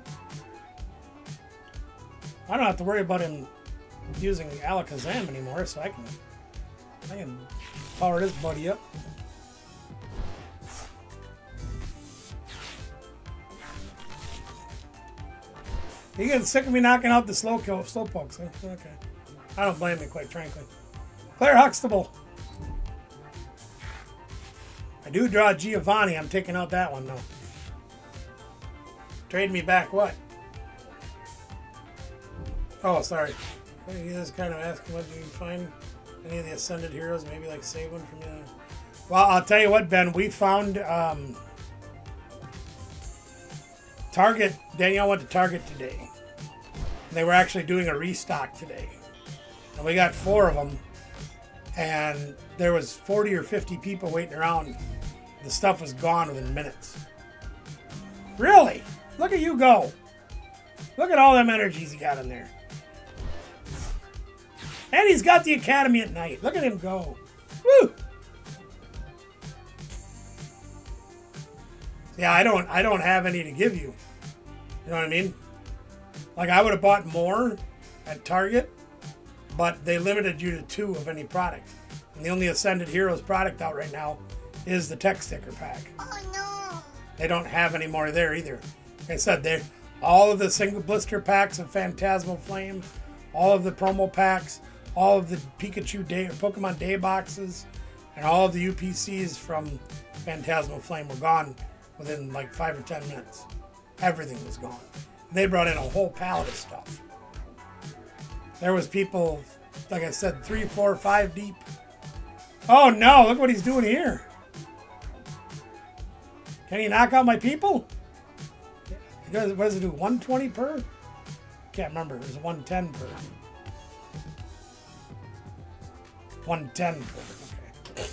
I don't have to worry about him using Alakazam anymore, so I can power this buddy up. You getting sick of me knocking out the slowpokes, huh? Okay. I don't blame you, quite frankly. Claire Huxtable. I do draw Giovanni. I'm taking out that one, though. Trade me back what? Oh, sorry. He was kind of asking what do you find any of the Ascended Heroes, maybe like save one from you. Well, I'll tell you what, Ben, we found Target. Danielle went to Target today. They were actually doing a restock today. And we got 4 of them. And there was 40 or 50 people waiting around. The stuff was gone within minutes. Really? Look at you go. Look at all them energies he got in there. And he's got the Academy at night. Look at him go. Woo! Yeah, I don't have any to give you. You know what I mean? Like, I would have bought more at Target, but they limited you to 2 of any product. And the only Ascended Heroes product out right now is the tech sticker pack. Oh no! They don't have any more there either. Like I said, all of the single blister packs of Phantasmal Flame, all of the promo packs, all of the Pikachu Day or Pokemon Day boxes, and all of the UPCs from Phantasmal Flame were gone within like 5 or 10 minutes. Everything was gone. And they brought in a whole pallet of stuff. There was people, like I said, 3, 4, 5 deep. Oh no, look what he's doing here. Can he knock out my people? What does it do, 120 per? Can't remember, it was 110 per. 110 per, okay.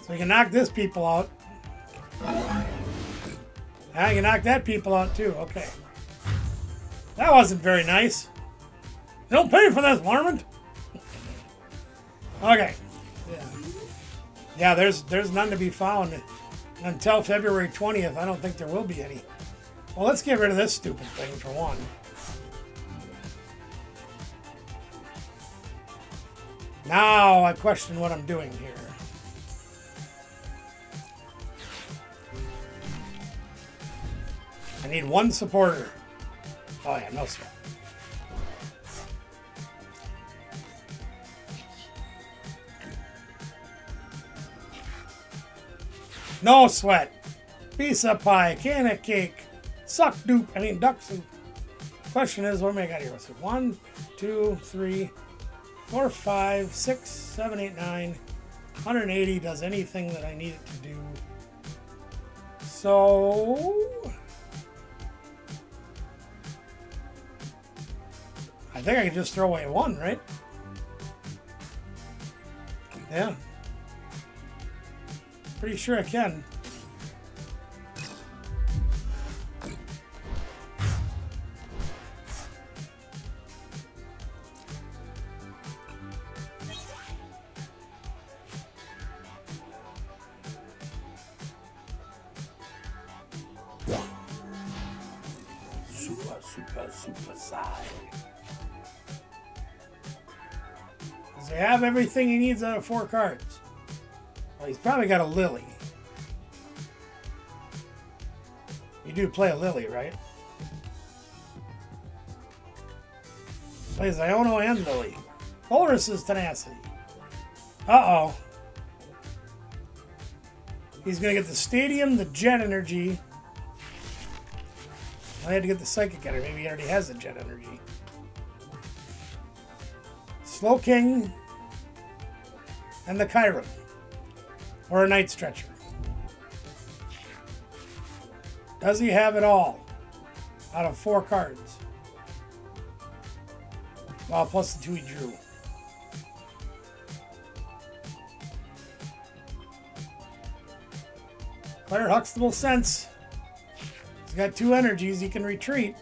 So you can knock this people out. Now you can knock that people out too, okay. That wasn't very nice. You don't pay for this, Warmint. Okay. Yeah, there's none to be found until February 20th. I don't think there will be any. Well, let's get rid of this stupid thing for one. Now I question what I'm doing here. I need one supporter. Oh yeah, no sweat. No sweat. Pizza pie, can of cake, duck soup. Question is, what am I got here? So 1, 2, 3, 4, 5, 6, 7, 8, 9. 180 does anything that I need it to do. So I think I can just throw away 1, right? Yeah. Pretty sure I can. Super side. Does he have everything he needs out of 4 cards? Well, he's probably got a Lily. You do play a Lily, right? Plays Iono and Lily. Polaris's Tenacity. Uh-oh. He's going to get the Stadium, the Jet Energy. I had to get the Psychic Energy. Maybe he already has the Jet Energy. Slowking. And the Kyurem. Or a Night Stretcher. Does he have it all? out of 4 cards. Well, plus the 2 he drew. Claire Huxtable sense. He's got 2 energies. He can retreat.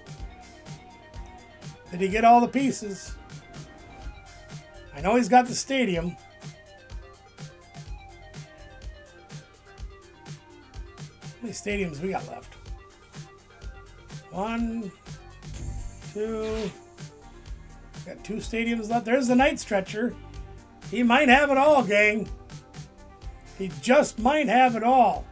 Did he get all the pieces? I know he's got the stadium. How many stadiums we got left? 1, 2. Got 2 stadiums left. There's the night stretcher. He might have it all, gang. He just might have it all.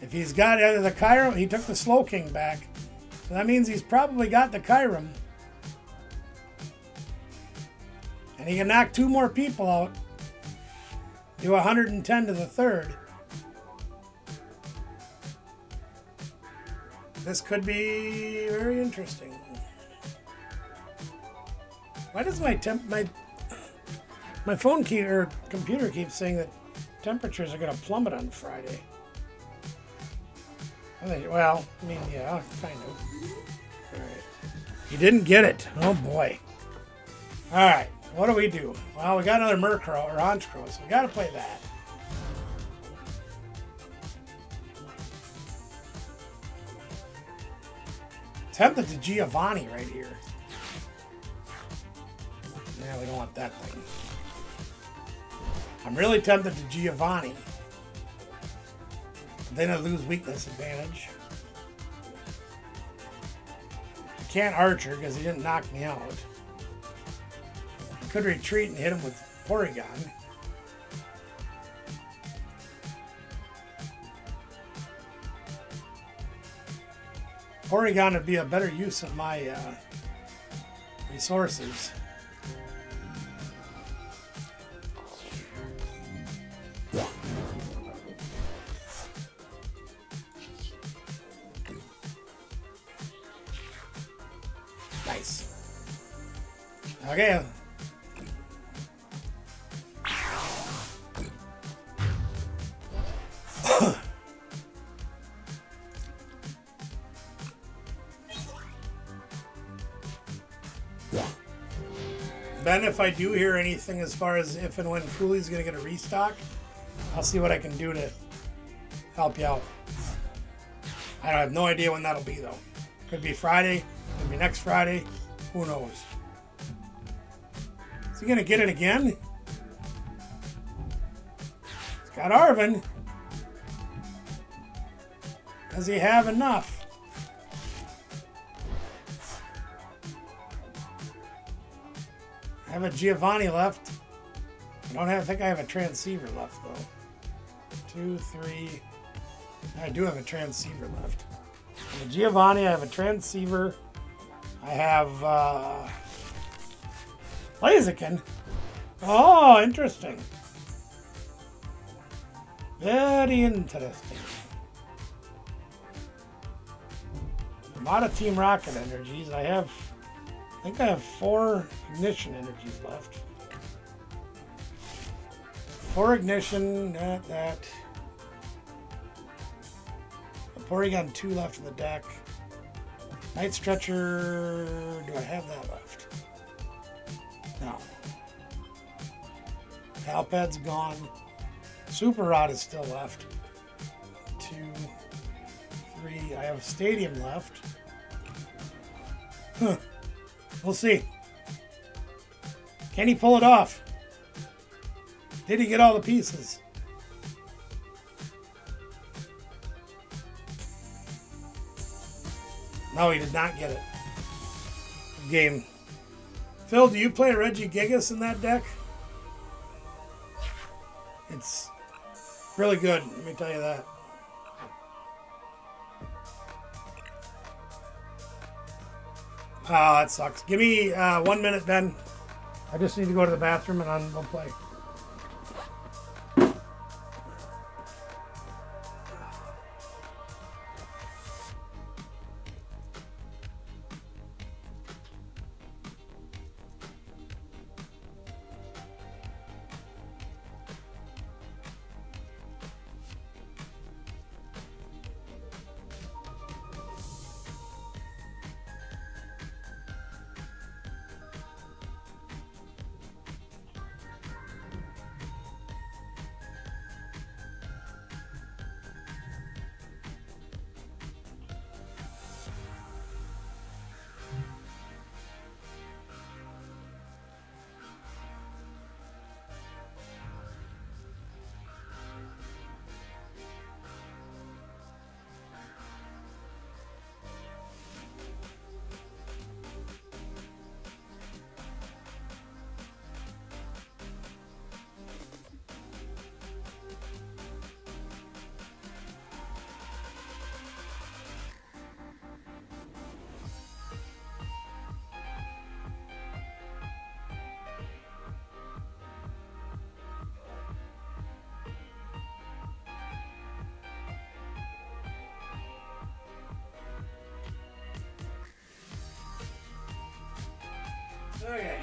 If he's got the Kyurem, he took the Slow King back. So that means he's probably got the Kyurem. And he can knock 2 more people out. Do 110 to the 3rd. This could be very interesting. Why does my phone or computer keeps saying that temperatures are going to plummet on Friday? Well, I mean, yeah, kind of. All right. You didn't get it. Oh, boy. All right. What do we do? Well, we got another Murkrow or Honchkrow, so we got to play that. Tempted to Giovanni right here. Yeah, we don't want that thing. I'm really tempted to Giovanni. Then I lose weakness advantage. I can't Archer because he didn't knock me out. I could retreat and hit him with Porygon. Porygon would be a better use of my resources. Nice. Okay. Ben, if I do hear anything as far as if and when Cooley's going to get a restock, I'll see what I can do to help you out. I have no idea when that'll be, though. Could be Friday, could be next Friday, who knows. Is he going to get it again? He's got Arven. Does he have enough? I have a Giovanni left. I think I have a Transceiver left, though. 2, 3. I do have a Transceiver left. I have a Giovanni, I have a Transceiver. I have Blaziken. Oh, interesting. Very interesting. I'm out of Team Rocket energies. I think I have 4 Ignition energies left. 4 Ignition, that. A Porygon 2 left in the deck. Night Stretcher, do I have that left? No. Palpad's gone. Super Rod is still left. 2, 3. I have Stadium left. Huh. We'll see. Can he pull it off? Did he get all the pieces? No, he did not get it. Game. Phil, do you play Regigigas in that deck? It's really good, let me tell you that. Oh, that sucks. Give me 1 minute, Ben. I just need to go to the bathroom and then we'll play. Okay.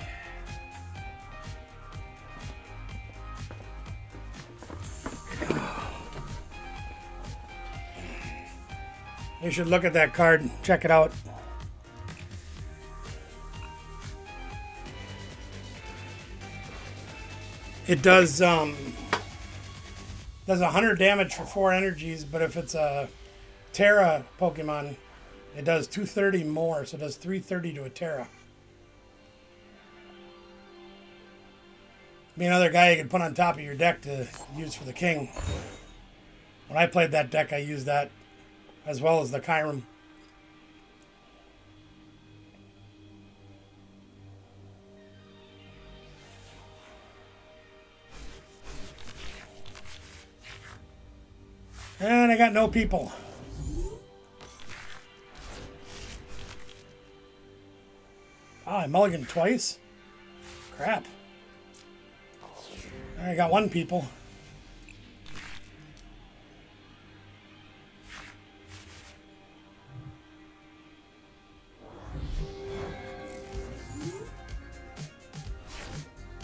You should look at that card and check it out. It does 100 damage for 4 energies, but if it's a Terra Pokemon, it does 230 more, so it does 330 to a Terra. Be another guy you could put on top of your deck to use for the king. When I played that deck, I used that as well as the Kyurem. And I got no people. Oh, I mulliganed twice? Crap. I got 1 people.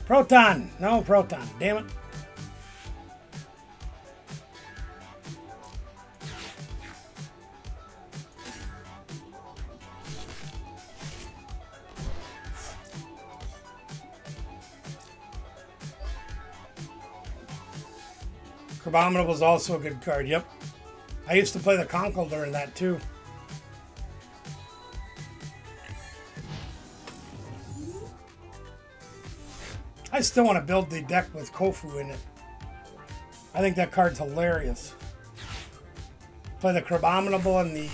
Proton! No Proton. Damn it. Crabominable was also a good card, yep. I used to play the Conkeldurr in that too. I still want to build the deck with Kofu in it. I think that card's hilarious. Play the Crabominable and the...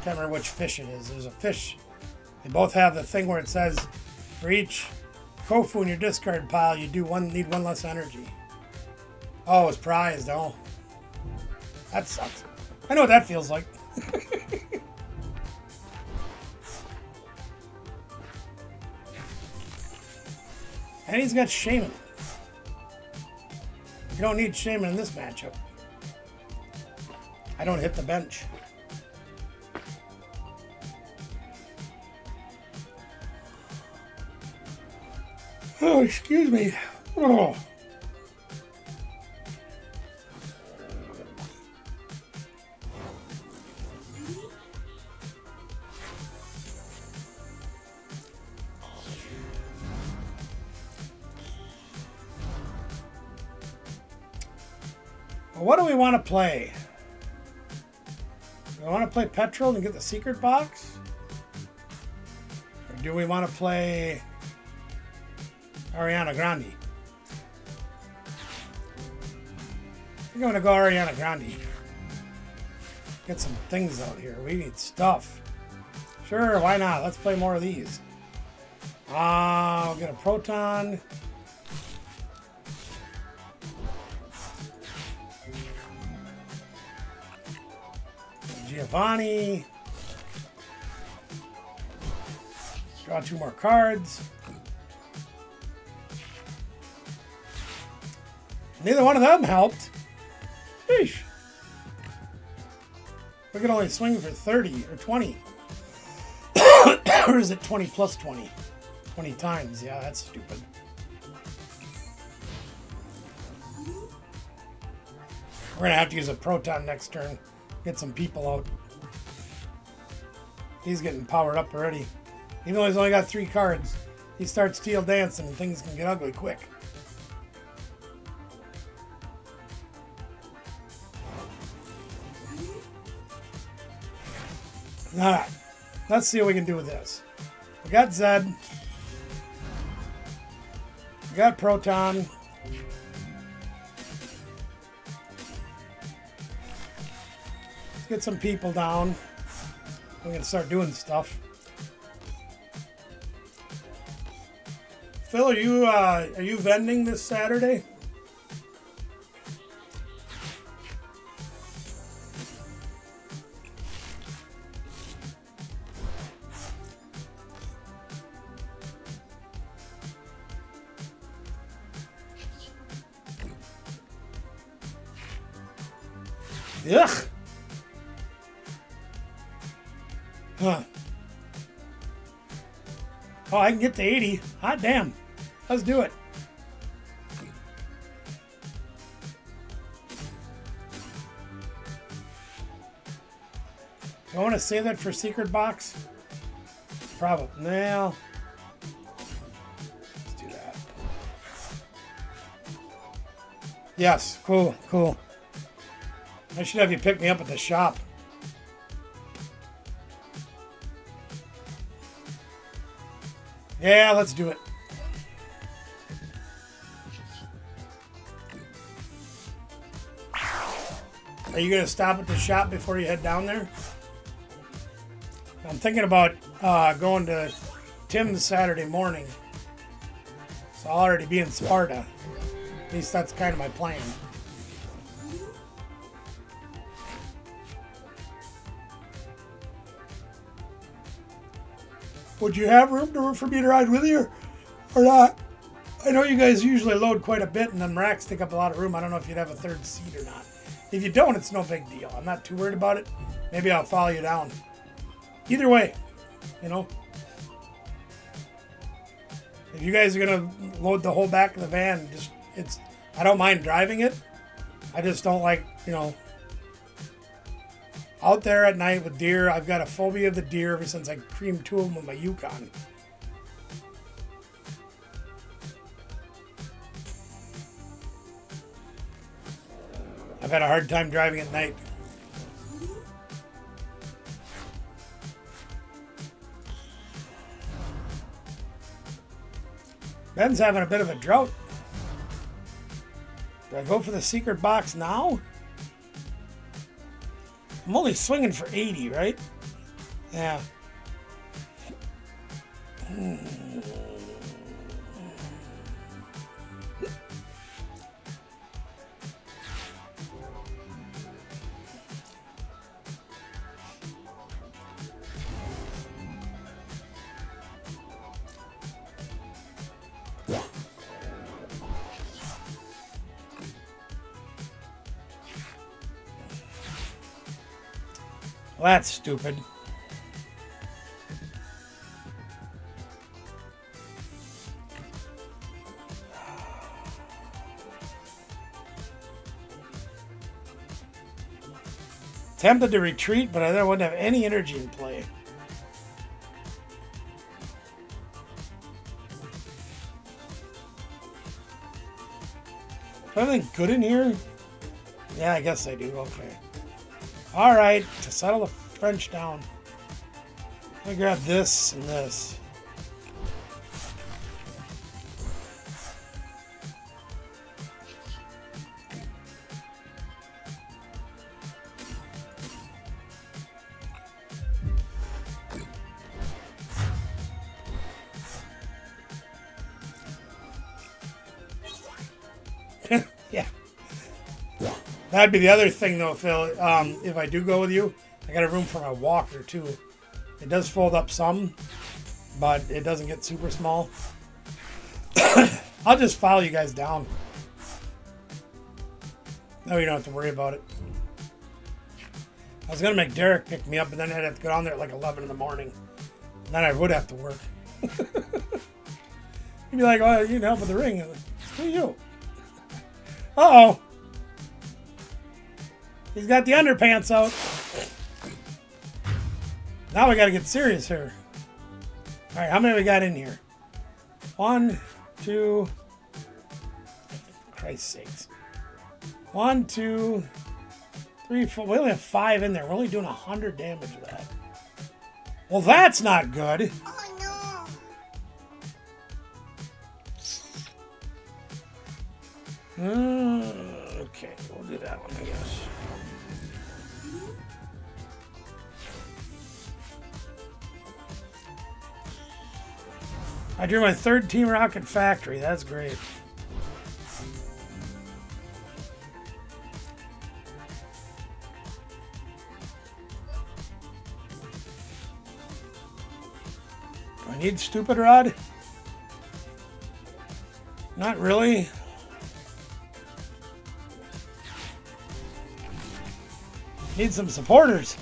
can't remember which fish it is. There's a fish. They both have the thing where it says, for each Kofu in your discard pile, you need 1 less energy. Oh, it's prized. Oh. That sucks. I know what that feels like. And he's got Shaman. You don't need Shaman in this matchup. I don't hit the bench. Oh, excuse me. Oh. What do we want to play? Do we want to play Petrol and get the secret box? Or do we want to play Ariana Grande? We're going to go Ariana Grande. Get some things out here. We need stuff. Sure, why not? Let's play more of these. I'll get a Proton. Giovanni. Draw 2 more cards. Neither one of them helped. Sheesh. We could only swing for 30 or 20. Or is it 20 plus 20? 20 times. Yeah, that's stupid. We're going to have to use a Proton next turn. Get some people out. He's getting powered up already. Even though he's only got 3 cards, he starts Steel Dancing and things can get ugly quick. Alright, let's see what we can do with this. We got Zed. We got Proton. Let's get some people down. We can start doing stuff. Phil, are you vending this Saturday? Ugh. Huh. Oh, I can get to 80. Hot damn. Let's do it. Do I want to save that for secret box? Probably. Well, let's do that. Yes, cool, cool. I should have you pick me up at the shop. Yeah, let's do it. Are you going to stop at the shop before you head down there? I'm thinking about going to Tim's Saturday morning. So I'll already be in Sparta. At least that's kind of my plan. Would you have room for me to ride with you or not? I know you guys usually load quite a bit and them racks take up a lot of room. I don't know if you'd have a third seat or not. If you don't, it's no big deal. I'm not too worried about it. Maybe I'll follow you down. Either way, you know. If you guys are going to load the whole back of the van, I don't mind driving it. I just don't like, you know, out there at night with deer. I've got a phobia of the deer ever since I creamed 2 of them with my Yukon. I've had a hard time driving at night. Ben's having a bit of a drought. Do I go for the secret box now? I'm only swinging for 80, right? Yeah. Well, that's stupid. Tempted to retreat, but I wouldn't have any energy in play. Is anything good in here? Yeah, I guess I do. Okay. All right, to settle the French down. Let me grab this and this. Yeah. That'd be the other thing, though, Phil. If I do go with you, I got a room for my walker, too. It does fold up some, but it doesn't get super small. I'll just follow you guys down. No, you don't have to worry about it. I was going to make Derek pick me up, and then I'd have to go down there at like 11 in the morning. And then I would have to work. He'd be like, oh, you can help with the ring. Who are you? Uh-oh. He's got the underpants out. Now we got to get serious here. All right, how many we got in here? 1, 2. Christ's sakes. 1, 2, 3, 4. We only have 5 in there. We're only doing 100 damage with that. Well, that's not good. Oh no. Okay, we'll do that one, I guess. I drew my 3rd Team Rocket Factory. That's great. Do I need Stupid Rod? Not really. Need some supporters.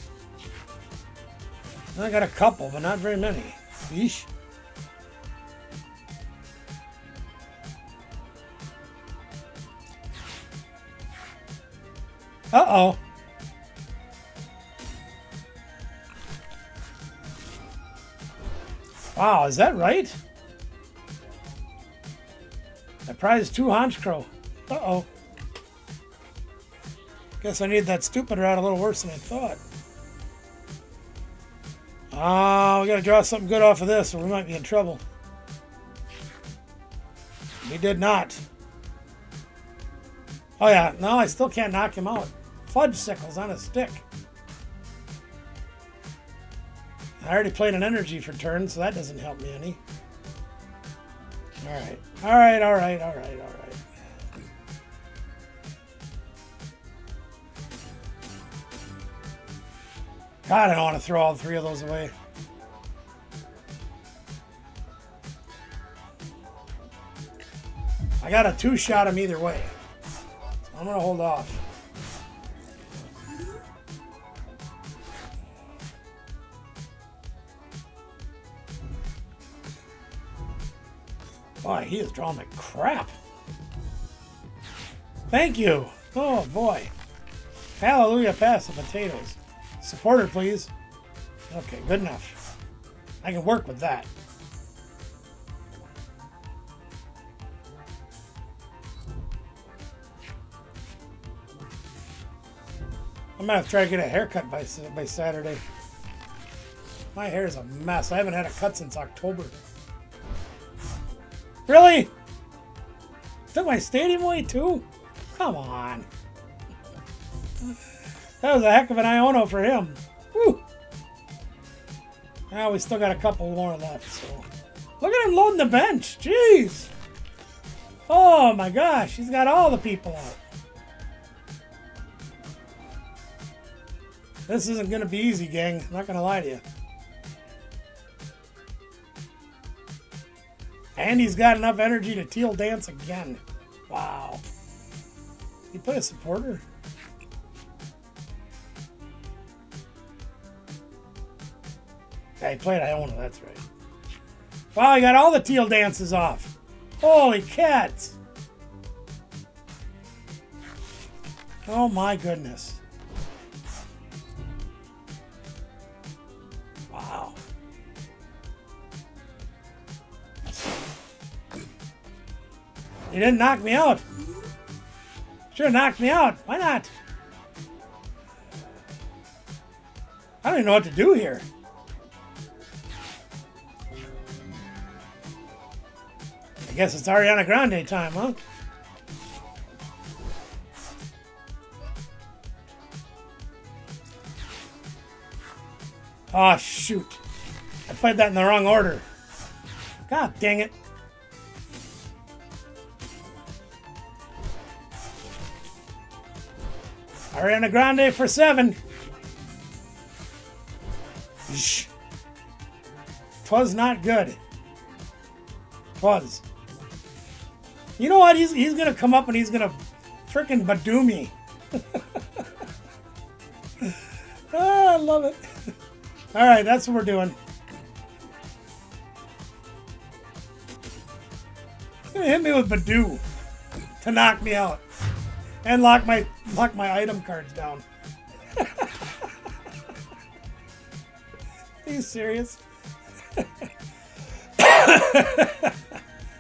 I got a couple, but not very many. Yeesh. Uh-oh. Wow, is that right? I prized 2 Honchkrow. Uh-oh. Guess I need that stupid rat a little worse than I thought. Oh, we gotta draw something good off of this or we might be in trouble. We did not. Oh yeah, no, I still can't knock him out. Fudge sickles on a stick. I already played an energy for turn, so that doesn't help me any. Alright. Alright, alright, alright, alright. God, I don't want to throw all 3 of those away. I got a 2-shot him either way. So I'm going to hold off. Boy, he is drawing like crap. Thank you. Oh, boy. Hallelujah, pass the potatoes. Supporter, please. Okay, good enough. I can work with that. I'm gonna have to try to get a haircut by Saturday. My hair is a mess. I haven't had a cut since October. Really? Took my stadium away too? Come on. That was a heck of an Iono for him. Woo! Now we still got a couple more left, so. Look at him loading the bench. Jeez. Oh my gosh, he's got all the people out. This isn't going to be easy, gang. I'm not going to lie to you. And he's got enough energy to teal dance again. Wow. He put a supporter? Yeah, he played Iona, that's right. Wow, he got all the teal dances off. Holy cats. Oh my goodness. Wow. He didn't knock me out. Should have knocked me out. Why not? I don't even know what to do here. I guess it's Ariana Grande time, huh? Oh, shoot. I played that in the wrong order. God dang it. Ariana Grande for 7. Shh. 'Twas not good. 'Twas. You know what? He's gonna come up and he's gonna frickin' Badoo me. Oh, I love it. All right, that's what we're doing. He's gonna hit me with Badoo to knock me out and lock my item cards down. Are you serious?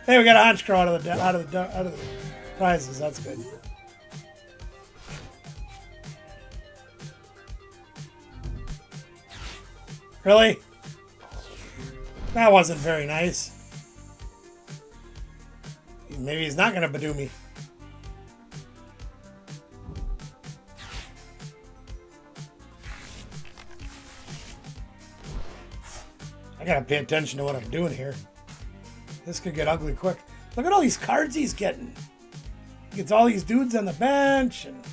Hey, we got a Honchkrow out of the prizes. That's good. Really? That wasn't very nice. Maybe he's not going to Badoo me. I got to pay attention to what I'm doing here. This could get ugly quick. Look at all these cards he's getting. He gets all these dudes on the bench, and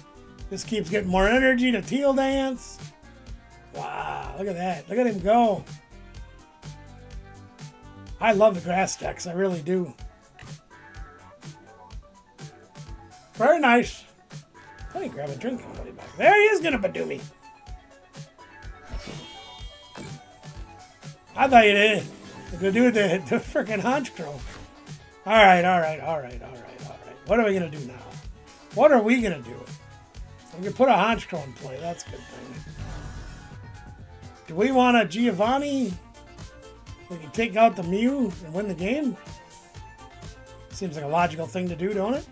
just keeps getting more energy to teal dance. Wow, look at that. Look at him go. I love the grass decks. I really do. Very nice. Let me grab a drink and put it back. There he is going to Badoo me. I thought you did. To do the freaking Honchkrow. All right. What are we going to do now? What are we going to do? We can put a Honchkrow in play. That's a good thing. Do we want a Giovanni? We can take out the Mew and win the game? Seems like a logical thing to do, don't it?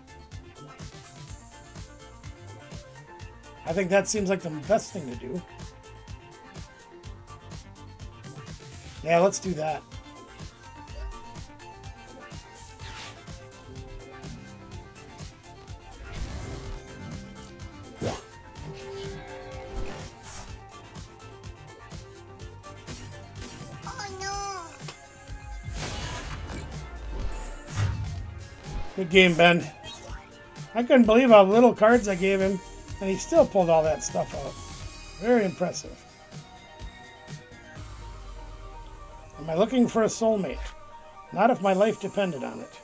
I think that seems like the best thing to do. Yeah, let's do that. Oh no. Good game, Ben. I couldn't believe how little cards I gave him, and he still pulled all that stuff out. Very impressive. Am I looking for a soulmate? Not if my life depended on it.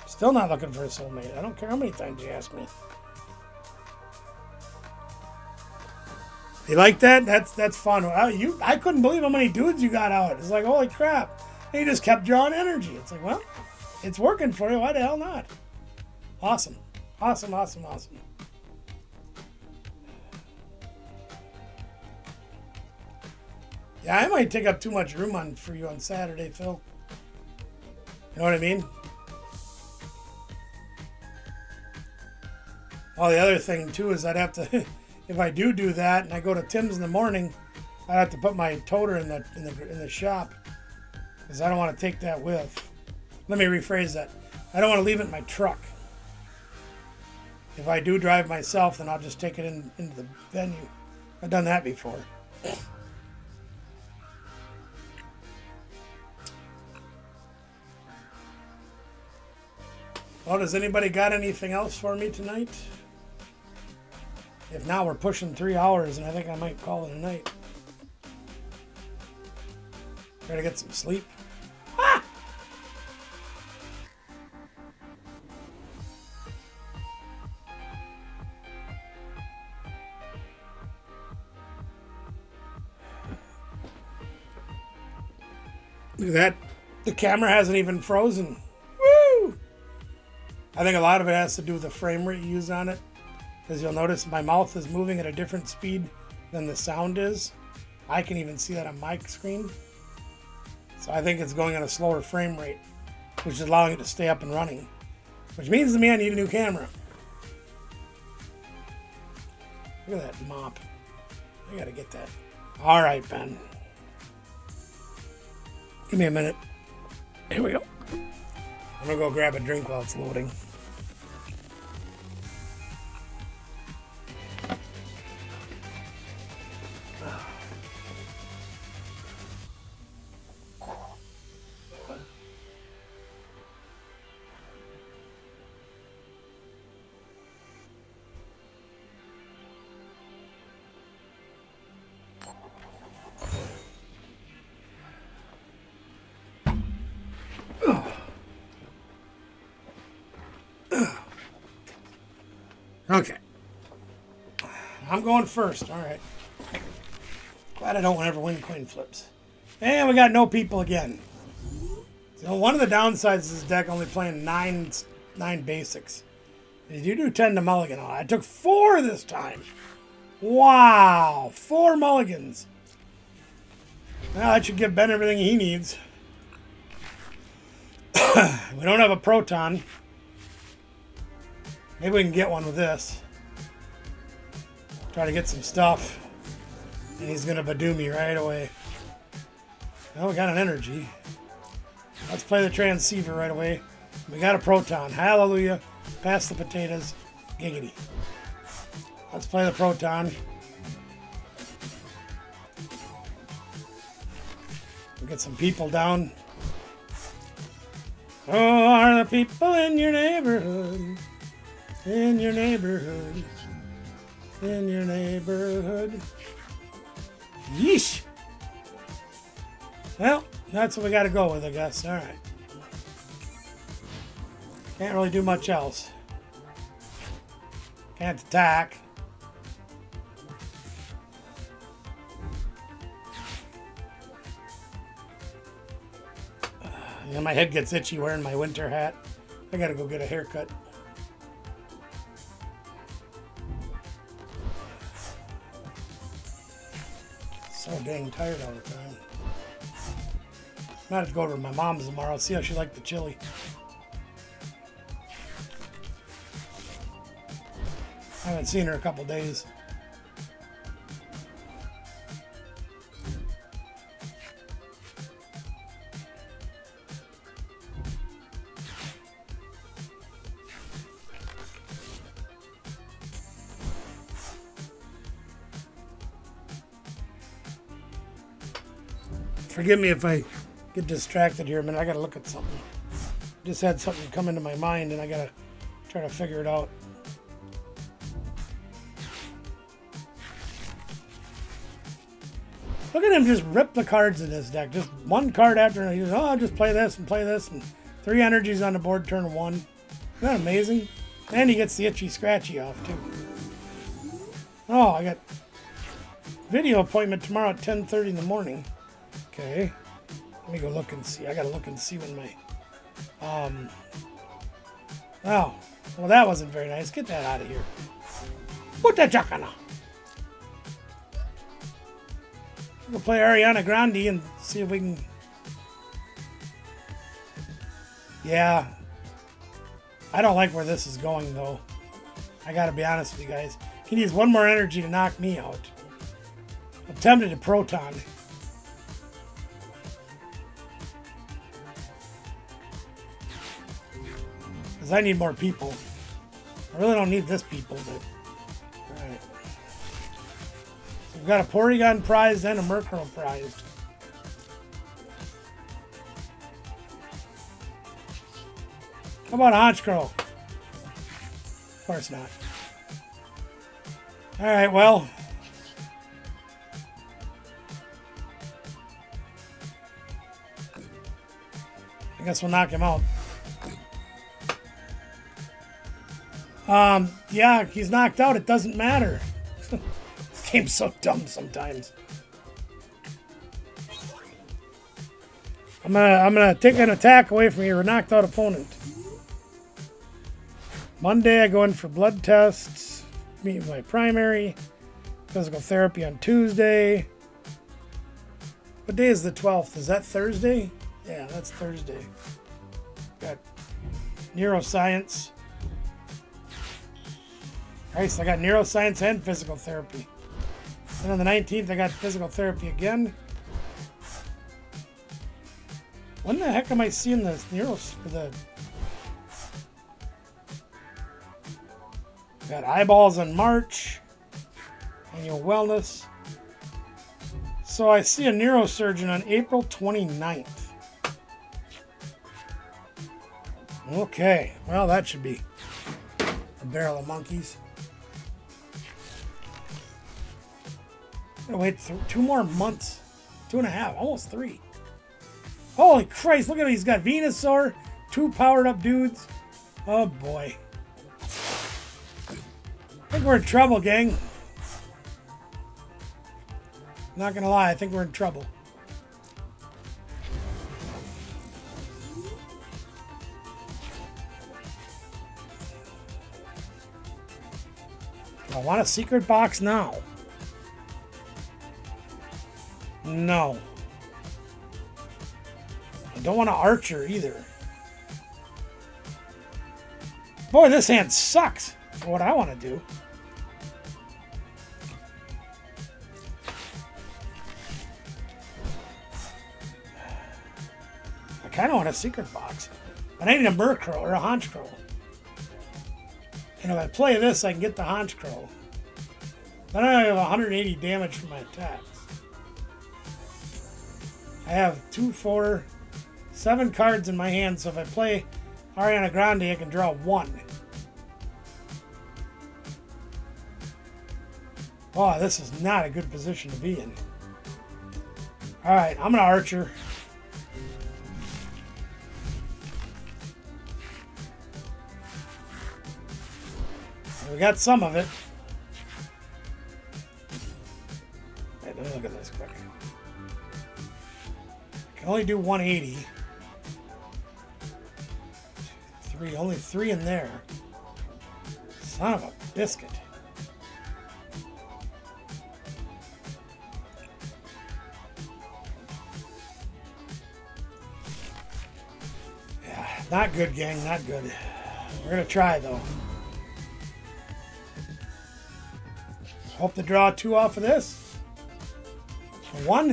Still not looking for a soulmate. I don't care how many times you ask me. You like that? That's fun. I couldn't believe how many dudes you got out. It's like, holy crap. And you just kept drawing energy. It's like, well, it's working for you. Why the hell not? Awesome. Awesome, awesome, awesome. Yeah, I might take up too much room for you on Saturday, Phil. You know what I mean? Oh, the other thing, too, is I'd have to... If I do that and I go to Tim's in the morning, I have to put my toter in the shop because I don't want to take that with. Let me rephrase that. I don't want to leave it in my truck. If I do drive myself, then I'll just take it into the venue. I've done that before. Well, does anybody got anything else for me tonight? If not, we're pushing 3 hours, and I think I might call it a night. Try to get some sleep. Ah! Look at that. The camera hasn't even frozen. Woo! I think a lot of it has to do with the frame rate you use on it. Because you'll notice my mouth is moving at a different speed than the sound is. I can even see that on my screen. So I think it's going at a slower frame rate, which is allowing it to stay up and running. Which means to me I need a new camera. Look at that mop. I gotta get that. All right, Ben. Give me a minute. Here we go. I'm gonna go grab a drink while it's loading. Okay. I'm going first. All right. Glad I don't ever win coin flips. And we got no people again. So one of the downsides of this deck only playing nine basics. Is you do tend to mulligan. Oh, I took 4 this time. Wow. 4 mulligans. Well, that should give Ben everything he needs. We don't have a proton. Maybe we can get one with this. Try to get some stuff. And he's going to Badoo me right away. Well, we got an energy. Let's play the transceiver right away. We got a proton. Hallelujah. Pass the potatoes. Giggity. Let's play the proton. We'll get some people down. Oh, are the people in your neighborhood? In your neighborhood. In your neighborhood. Yeesh. Well, that's what we got to go with, I guess. All right. Can't really do much else. Can't attack. My head gets itchy wearing my winter hat. I got to go get a haircut. dang tired all the time. I have to go over to my mom's tomorrow, see how she liked the chili. I haven't seen her in a couple days. Forgive me if I get distracted here a minute. I gotta look at something. Just had something come into my mind and I gotta try to figure it out. Look at him just rip the cards in this deck. Just one card after another. He goes, oh, I'll just play this and play this. And 3 energies on the board, turn 1. Isn't that amazing? And he gets the itchy scratchy off too. Oh, I got video appointment tomorrow at 10:30 in the morning. Okay, let me go look and see. I gotta look and see when my oh, well, that wasn't very nice. Get that out of here. Put that jacana. We'll play Ariana Grande and see if we can. Yeah, I don't like where this is going though. I gotta be honest with you guys. He needs one more energy to knock me out. I'm tempted to proton. I need more people. I really don't need this people, but alright. So we've got a Porygon prized and a Murkrow prized. How about a Honchkrow? Of course not. Alright, well. I guess we'll knock him out. Yeah, he's knocked out. It doesn't matter. This game's so dumb sometimes. I'm gonna take an attack away from your knocked out opponent. Monday I go in for blood tests, meet my primary, physical therapy on Tuesday. What day is the 12th? Is that Thursday? Yeah, that's Thursday. Got neuroscience. Alright, so I got neuroscience and physical therapy. And on the 19th, I got physical therapy again. When the heck am I seeing this got eyeballs in March. Annual wellness. So I see a neurosurgeon on April 29th. Okay, well that should be a barrel of monkeys. Wait 2 more months. 2.5, almost 3. Holy Christ, look at him. He's got Venusaur, 2 powered up dudes. Oh boy. I think we're in trouble, gang. Not gonna lie, I think we're in trouble. Do I want a secret box now? No. I don't want an Archer either. Boy, this hand sucks for what I want to do. I kind of want a secret box, but I need a Murkrow or a Honchkrow. And if I play this, I can get the Honchkrow. Then I have 180 damage from my attacks. I have 2, 4, 7 cards in my hand, so if I play Ariana Grande, I can draw 1. Oh, this is not a good position to be in. Alright, I'm gonna Archer. We got some of it. Wait, let me look at this quick. I can only do 180. 3, only 3 in there. Son of a biscuit. Not good, gang. Not good. We're going to try, though. Hope to draw 2 off of this. 1?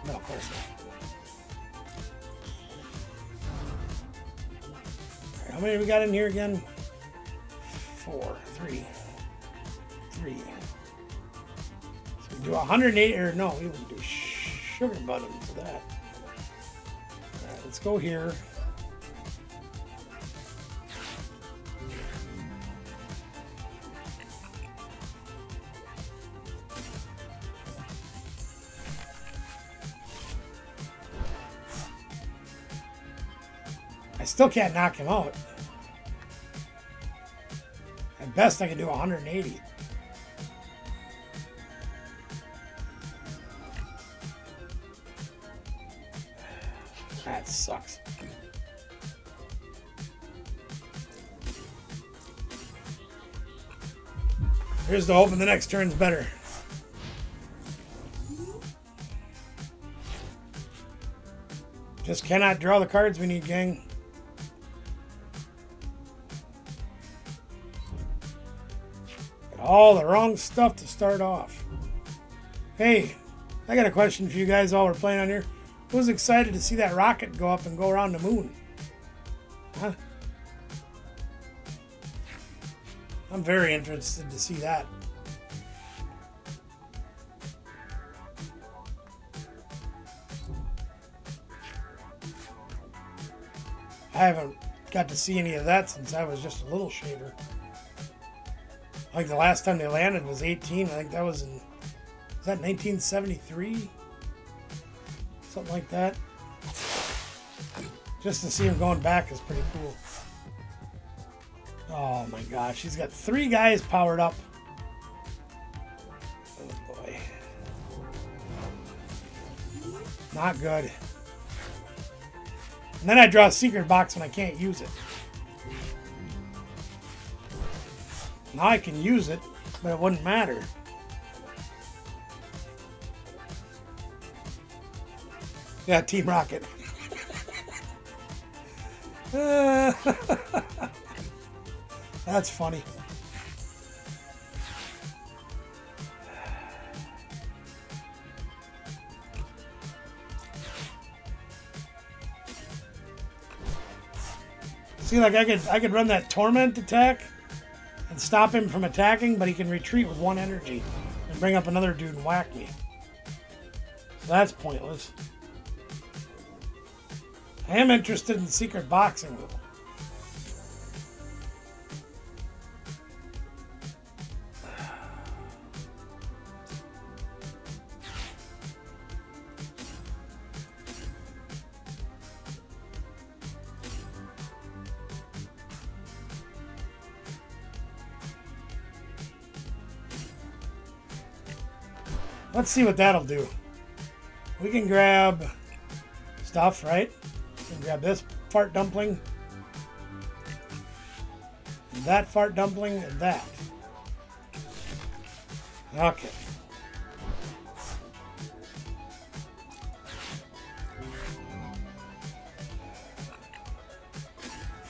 No, of course not. How many we got in here again? 4, 3. So we do 108, or no, we would do sugar button for that. All right, let's go here. I still can't knock him out. At best, I can do 180. That sucks. Here's the hoping the next turn's better. Just cannot draw the cards we need, gang. All the wrong stuff to start off. Hey, I got a question for you guys while we're playing on here. Who was excited to see that rocket go up and go around the moon? Huh? I'm very interested to see that. I haven't got to see any of that since I was just a little shaver. I think the last time they landed was 18. I think that was in, was that 1973? Something like that. Just to see him going back is pretty cool. Oh my gosh, he's got 3 guys powered up. Oh boy. Not good. And then I draw a secret box when I can't use it. Now I can use it, but it wouldn't matter. Yeah, Team Rocket. That's funny. See, like I could run that torment attack and stop him from attacking, but he can retreat with 1 energy and bring up another dude and whack me. So that's pointless. I am interested in secret boxing though. Let's see what that'll do. We can grab stuff, right? We can grab this fart dumpling, and that fart dumpling, and that. Okay.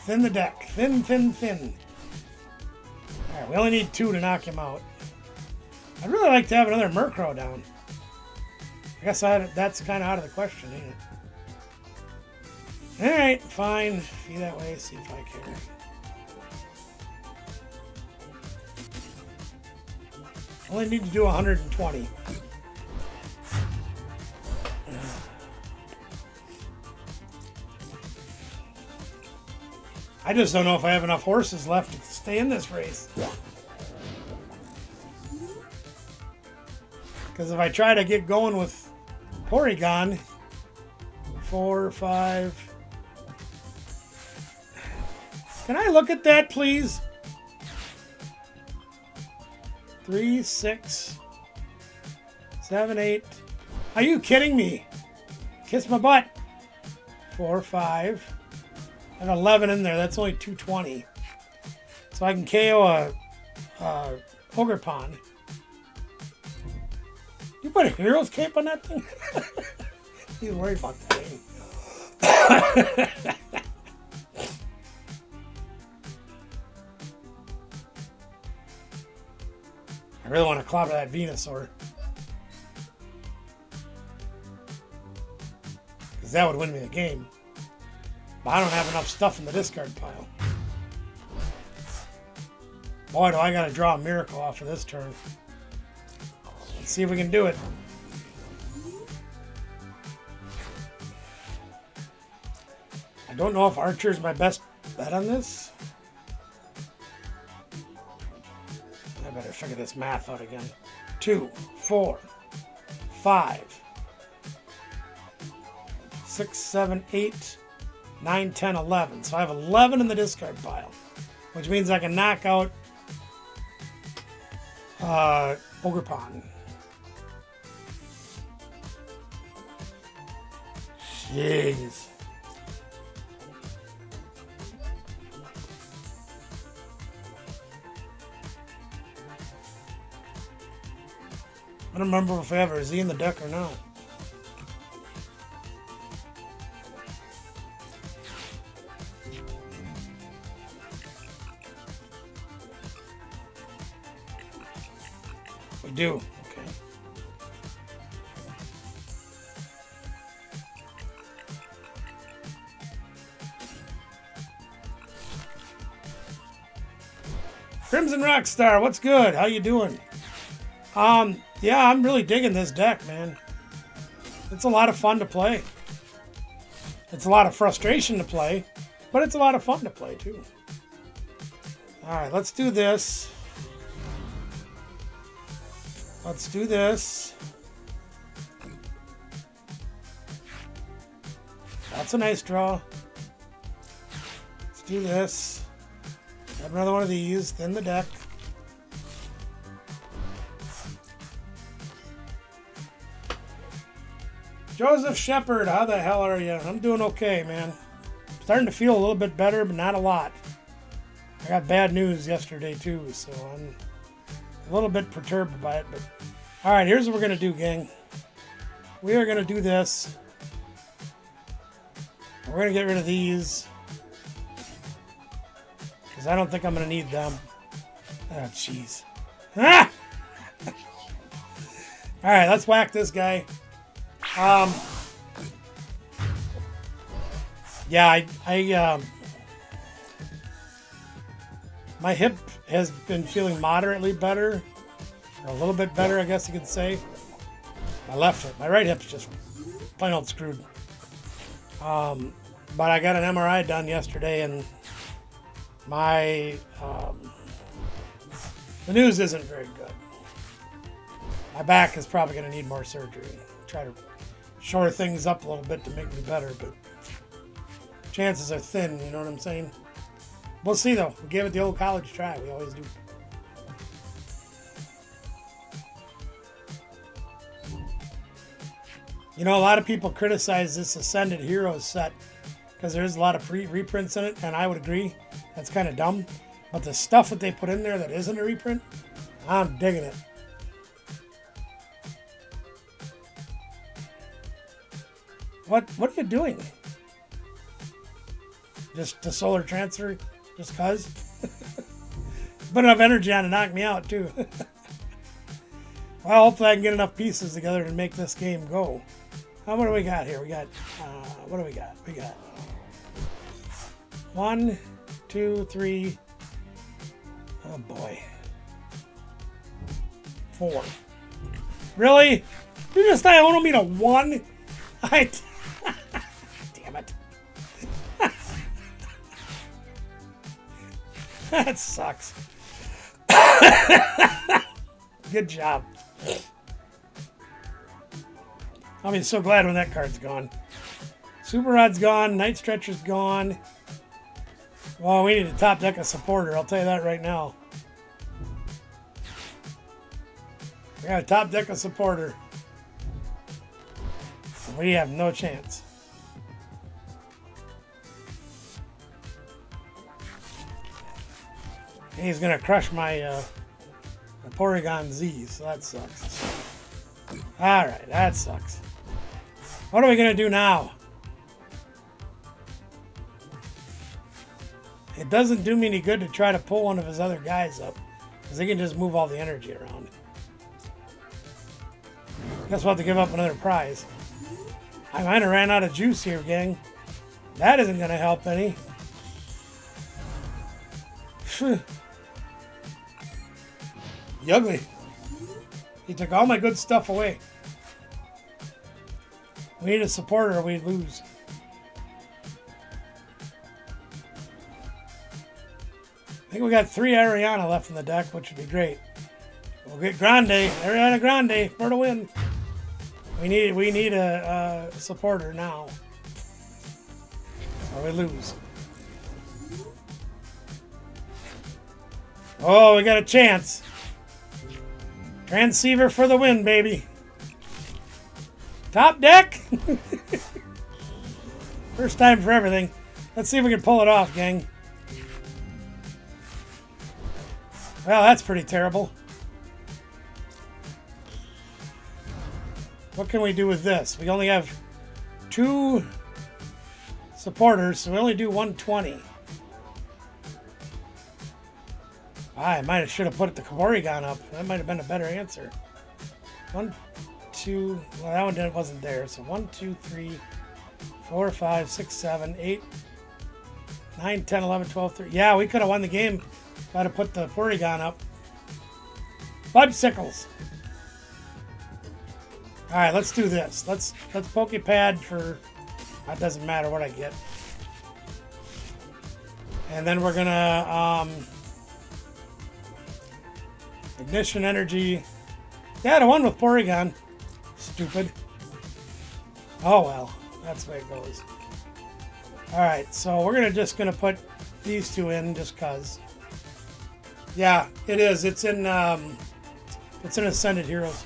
Thin the deck. Thin, thin, thin. Alright, we only need 2 to knock him out. I'd really like to have another Murkrow down. I guess that's kind of out of the question, ain't it? Alright, fine. Be that way, see if I care. Only need to do 120. I just don't know if I have enough horses left to stay in this race. Because if I try to get going with Porygon, 4, 5. Can I look at that, please? 3, 6, 7, 8. Are you kidding me? Kiss my butt. 4, 5. I have 11 in there. That's only 220. So I can KO a Ogre Pond. You put a Hero's Cape on that thing? He's worried about that thing. really want to clobber that Venusaur. Because that would win me the game. But I don't have enough stuff in the discard pile. Boy, do I got to draw a miracle off of this turn. Let's see if we can do it. I don't know if Archer is my best bet on this. I better figure this math out again. 2, 4, 5, 6, 7, 8, 9, 10, 11. So I have 11 in the discard pile, which means I can knock out Ogerpon. Jeez. I don't remember if I have a Z in the deck or not. We do. Okay. Crimson Rockstar, what's good? How you doing? Yeah, I'm really digging this deck, man. It's a lot of fun to play. It's a lot of frustration to play, but it's a lot of fun to play too. All right, let's do this. Let's do this. That's a nice draw. Let's do this. Have another one of these, thin the deck. Joseph Shepard, how the hell are you? I'm doing okay, man. Starting to feel a little bit better, but not a lot. I got bad news yesterday, too, so I'm a little bit perturbed by it. But all right, here's what we're going to do, gang. We are going to do this. We're going to get rid of these, because I don't think I'm going to need them. Oh, jeez. Ah! All right, let's whack this guy. Yeah, my hip has been feeling moderately better, or a little bit better, I guess you could say. My left hip, my right hip's just plain old screwed. But I got an MRI done yesterday, and my the news isn't very good. My back is probably going to need more surgery. Try to shore things up a little bit to make me better, but chances are thin, you know what I'm saying? We'll see, though. We gave it the old college try. We always do. You know, a lot of people criticize this Ascended Heroes set because there's a lot of reprints in it, and I would agree. That's kind of dumb. But the stuff that they put in there that isn't a reprint, I'm digging it. What are you doing? Just the solar transfer? Just cuz? Put enough energy on to knock me out, too. Well, hopefully I can get enough pieces together to make this game go. What do we got here? We got, what do we got? We got 1, 2, 3. Oh, boy. 4. Really? You just I want me to 1? Damn it. That sucks. Good job. I'll be so glad when that card's gone. Super Rod's gone. Night Stretcher's gone. Well, we need a top deck of supporter. I'll tell you that right now. We got a top deck of supporter. We have no chance. He's gonna crush my Porygon Z, so that sucks. Alright, that sucks. What are we gonna do now? It doesn't do me any good to try to pull one of his other guys up, because they can just move all the energy around. Guess we'll have to give up another prize. I might have ran out of juice here, gang. That isn't going to help any. Phew. Ugly. He took all my good stuff away. We need a supporter or we lose. I think we got 3 Ariana left in the deck, which would be great. We'll get Grande, Ariana Grande for the win. We need a supporter now, or we lose. Oh, we got a chance. Transceiver for the win, baby. Top deck. First time for everything. Let's see if we can pull it off, gang. Well, that's pretty terrible. What can we do with this? We only have 2 supporters, so we only do 120. I should have put the Porygon up. That might have been a better answer. 1, 2. Well, that one wasn't there. So 1, 2, 3, 4, 5, 6, 7, 8, 9, 10, 11, 12, 13. Yeah, we could have won the game if I'd have put the Porygon up. Budsickles. All right, let's do this. Let's Pokepad for. That doesn't matter what I get. And then we're gonna ignition energy. Yeah, the one with Porygon. Stupid. Oh well, that's the way it goes. All right, so we're just gonna put these 2 in just cause. Yeah, it is. It's in Ascended Heroes.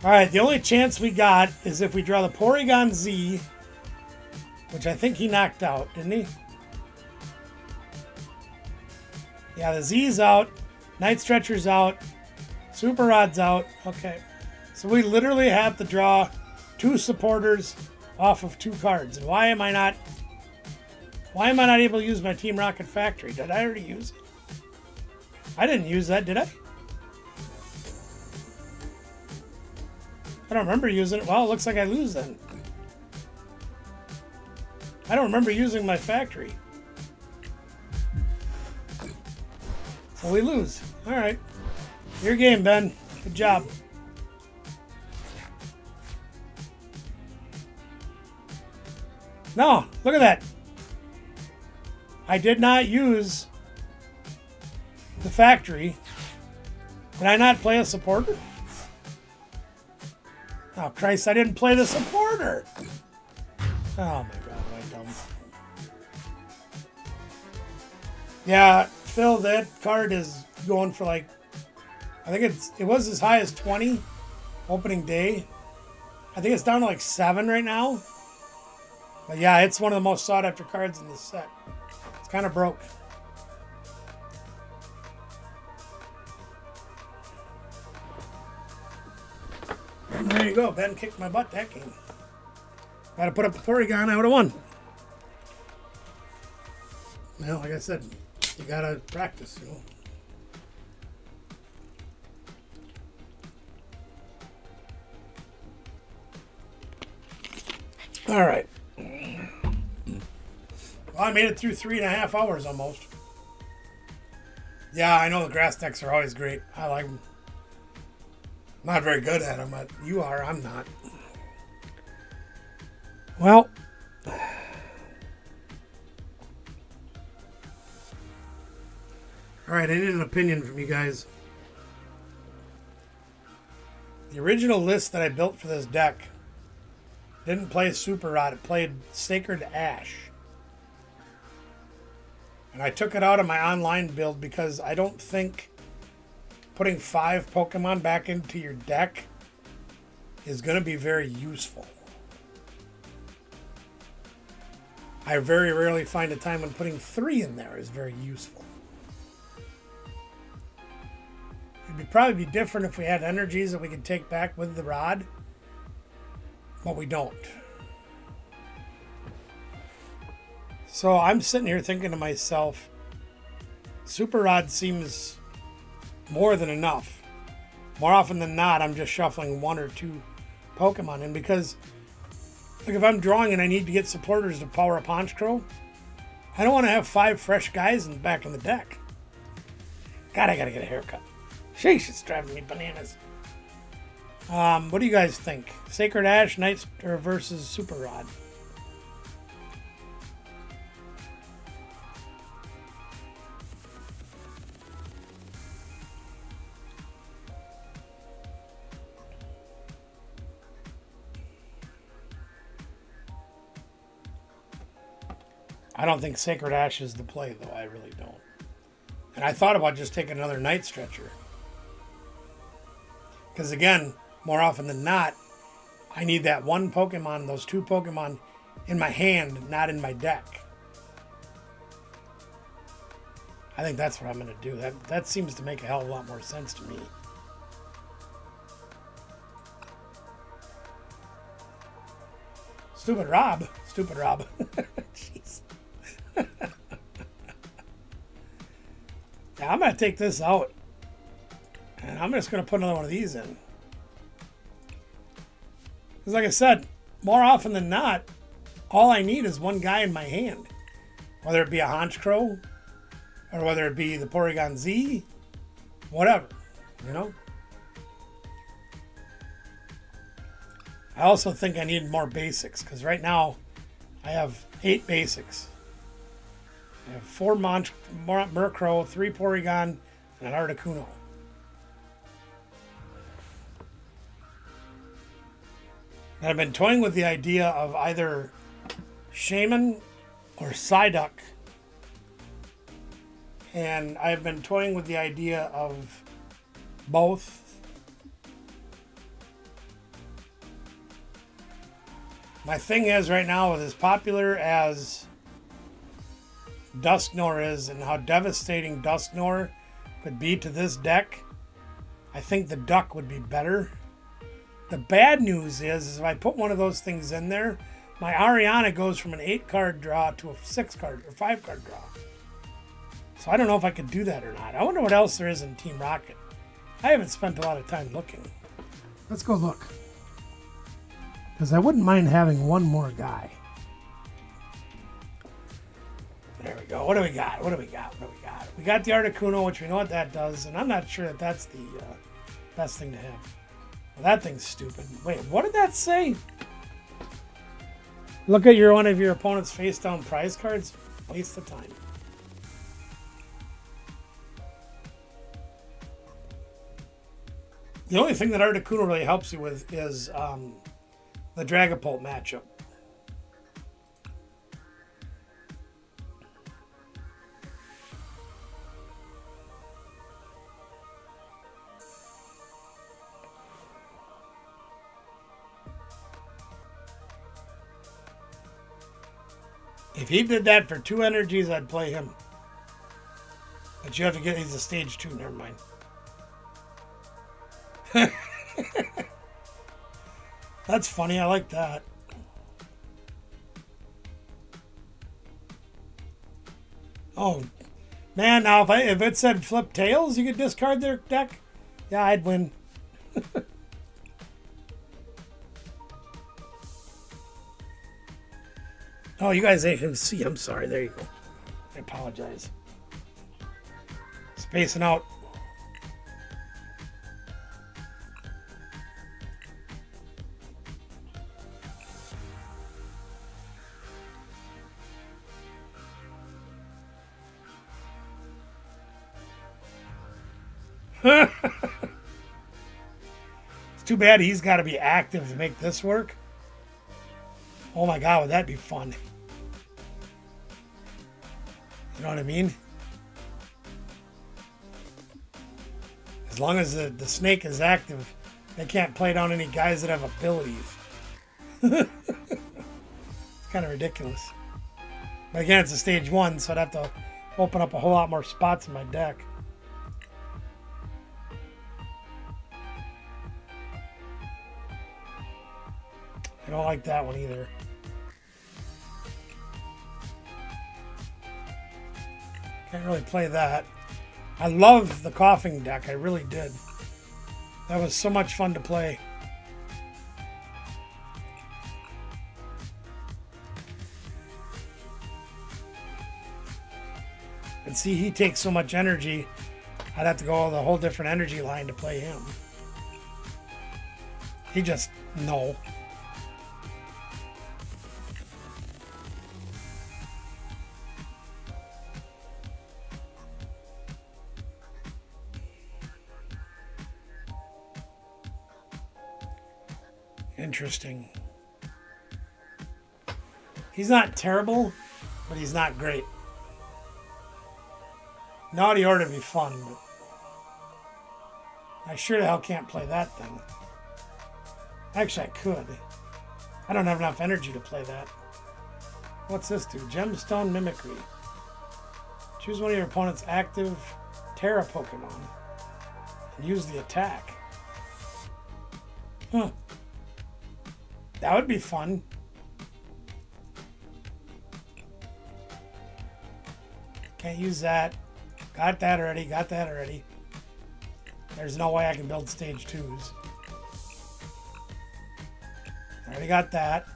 All right, the only chance we got is if we draw the Porygon Z, which I think he knocked out, didn't he? Yeah, the Z's out, Night Stretcher's out, Super Rod's out. Okay, so we literally have to draw 2 supporters off of 2 cards. And why am I not able to use my Team Rocket Factory? Did I already use it? I didn't use that, did I? I don't remember using it. Well, it looks like I lose then. I don't remember using my factory. So we lose. All right. Your game, Ben. Good job. No, look at that. I did not use the factory. Did I not play a supporter? Oh, Christ, I didn't play the supporter. Oh, my God, am I dumb. Yeah, Phil, that card is going for like, I think it was as high as 20 opening day. I think it's down to like 7 right now. But yeah, it's one of the most sought after cards in this set. It's kind of broke. There you go. Ben kicked my butt that game. Got to put up a Porygon, I would have won. Well, like I said, you got to practice, you know. All right. Well, I made it through 3.5 hours almost. Yeah, I know the grass decks are always great. I like them. Not very good at them, but you are. I'm not. Well, all right, I need an opinion from you guys. The original list that I built for this deck didn't play Super Rod. It played Sacred Ash. And I took it out of my online build because I don't think putting 5 Pokemon back into your deck is going to be very useful. I very rarely find a time when putting 3 in there is very useful. It would probably be different if we had energies that we could take back with the rod, but we don't. So I'm sitting here thinking to myself, Super Rod seems more than enough. more often than not, I'm just shuffling 1 or 2 Pokemon in because, like, if I'm drawing and I need to get supporters to power up Honchkrow, I don't want to have 5 fresh guys in the back of the deck. God, I gotta get a haircut. Sheesh, it's driving me bananas. What do you guys think? Sacred Ash, Knights versus Super Rod? I don't think Sacred Ash is the play, though. I really don't. And I thought about just taking another Night Stretcher. Because again, more often than not, I need that 1 Pokemon, those 2 Pokemon in my hand, not in my deck. I think that's what I'm going to do. That seems to make a hell of a lot more sense to me. Stupid Rob. Stupid Rob. Jeez. Now I'm going to take this out. And I'm just going to put another one of these in. Because like I said, more often than not, all I need is 1 guy in my hand. Whether it be a Honchkrow, or whether it be the Porygon Z, whatever, you know? I also think I need more basics, because right now I have 8 basics. I have 4 Murkrow, 3 Porygon, and an Articuno. And I've been toying with the idea of either Shaman or Psyduck. And I've been toying with the idea of both. My thing is right now, with as popular as Dusknoir is and how devastating Dusknoir could be to this deck, I think the Duck would be better. The bad news is if I put one of those things in there, my Ariana goes from an 8-card draw to a 6-card or 5-card draw. So I don't know if I could do that or not. I wonder what else there is in Team Rocket. I haven't spent a lot of time looking. Let's go look. Because I wouldn't mind having 1 more guy. There we go. What do we got? What do we got? What do we got? We got the Articuno, which we know what that does. And I'm not sure that that's the best thing to have. Well, that thing's stupid. Wait, what did that say? Look at one of your opponent's face-down prize cards. Waste of time. The only thing that Articuno really helps you with is the Dragapult matchup. If he did that for 2 energies, I'd play him. But you have to get, he's a stage 2, never mind. That's funny, I like that. Oh, man, now if it said flip tails, you could discard their deck? Yeah, I'd win. Oh, you guys ain't gonna see. I'm sorry. There you go. I apologize. Spacing out. It's too bad he's got to be active to make this work. Oh my God, would that be fun? You know what I mean? As long as the snake is active, they can't play down any guys that have abilities. It's kind of ridiculous. But again, it's a stage 1, so I'd have to open up a whole lot more spots in my deck. I don't like that one either. Can't really play that. I love the coughing deck. I really did. That was so much fun to play. And see, he takes so much energy, I'd have to go the whole different energy line to play him. He just, no. Interesting. He's not terrible, but he's not great. Naughty Order would be fun, but I sure the hell can't play that thing. Actually, I could. I don't have enough energy to play that. What's this do? Gemstone Mimicry. Choose one of your opponent's active Terra Pokemon and use the attack. Huh. That would be fun. Can't use that. Got that already. Got that already. There's no way I can build stage 2s. Already got that.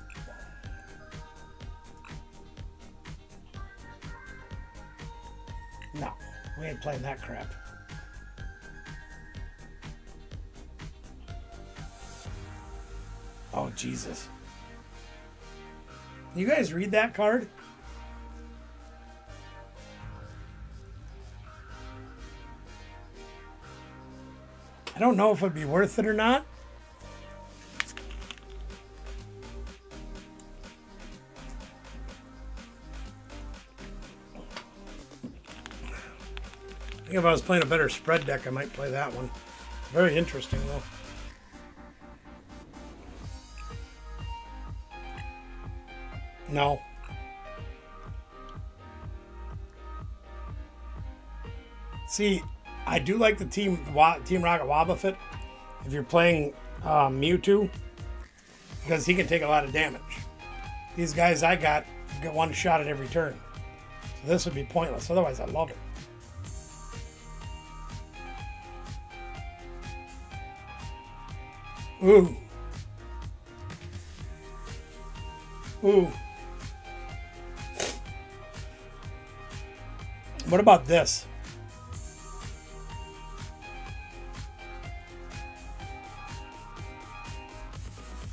No, we ain't playing that crap. Oh, Jesus. You guys read that card? I don't know if it'd be worth it or not. I think if I was playing a better spread deck, I might play that one. Very interesting, though. No. See, I do like the Team Rocket Wobbuffet if you're playing Mewtwo, because he can take a lot of damage. These guys I got get one shot at every turn. So this would be pointless. Otherwise, I love it. Ooh. Ooh. What about this?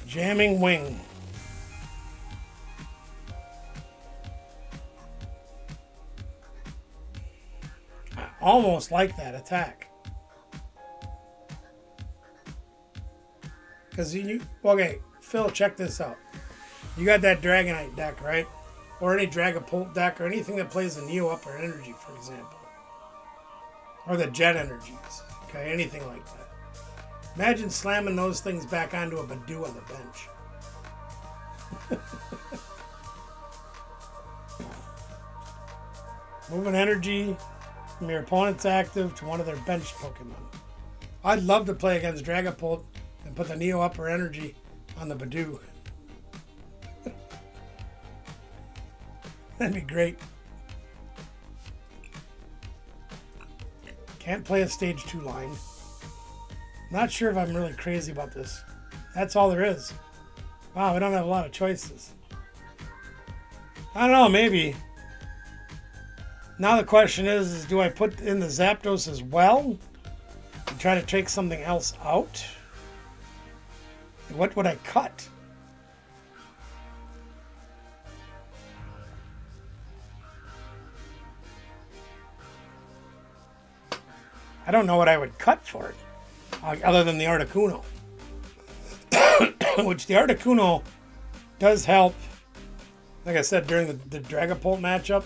Jamming Wing. I almost like that attack. Because okay, Phil, check this out. You got that Dragonite deck, right? Or any Dragapult deck, or anything that plays the Neo Upper Energy, for example. Or the Jet Energies. Okay, anything like that. Imagine slamming those things back onto a Badoo on the bench. Moving energy from your opponent's active to one of their bench Pokemon. I'd love to play against Dragapult and put the Neo Upper Energy on the Badoo. That'd be great. Can't play a stage 2 line. Not sure if I'm really crazy about this. That's all there is. Wow, we don't have a lot of choices. I don't know, maybe. Now the question is do I put in the Zapdos as well? And try to take something else out? What would I cut? I don't know what I would cut for it, other than the Articuno. Which the Articuno does help, like I said, during the Dragapult matchup,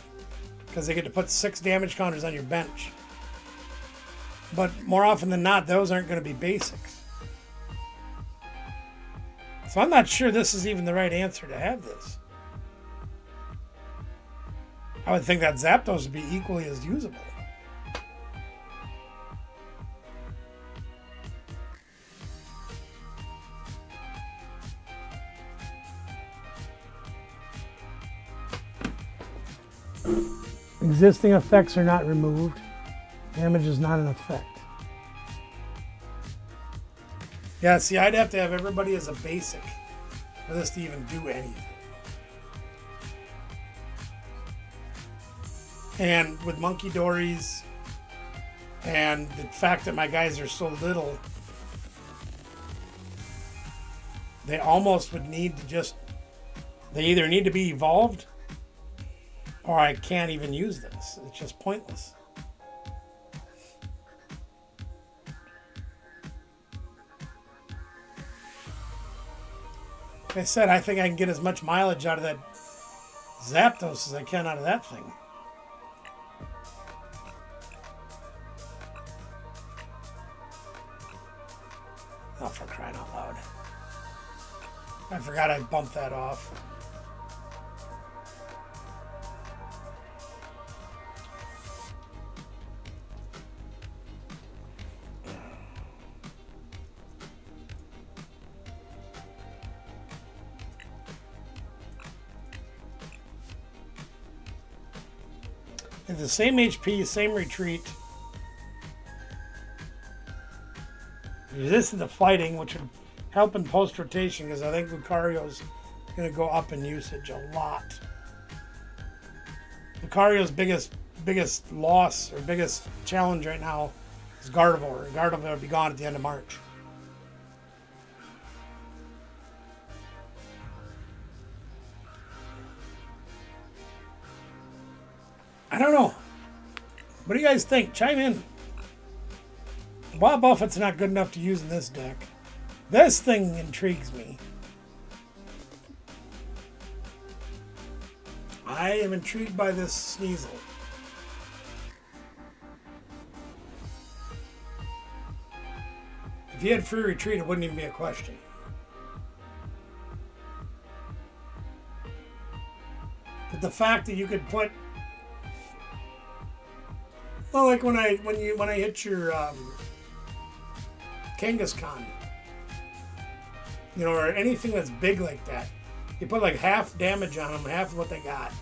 because they get to put 6 damage counters on your bench. But more often than not, those aren't going to be basics. So I'm not sure this is even the right answer to have this. I would think that Zapdos would be equally as usable. Existing effects are not removed. Damage is not an effect. Yeah, see, I'd have to have everybody as a basic for this to even do anything. And with Monkey Dories and the fact that my guys are so little, they almost would need to just, they either need to be evolved or I can't even use this. It's just pointless. Like I said, I think I can get as much mileage out of that Zapdos as I can out of that thing. Oh, for crying out loud. I forgot I bumped that off. It's the same HP, same retreat. Resistant to fighting, which would help in post-rotation because I think Lucario's going to go up in usage a lot. Lucario's biggest loss or biggest challenge right now is Gardevoir. And Gardevoir will be gone at the end of March. I don't know. What do you guys think? Chime in. Bob Buffett's not good enough to use in this deck. This thing intrigues me. I am intrigued by this Sneasel. If he had free retreat, it wouldn't even be a question. But the fact that you could put, well, like when I hit your Kangaskhan, you know, or anything that's big like that, you put like half damage on them, half of what they got,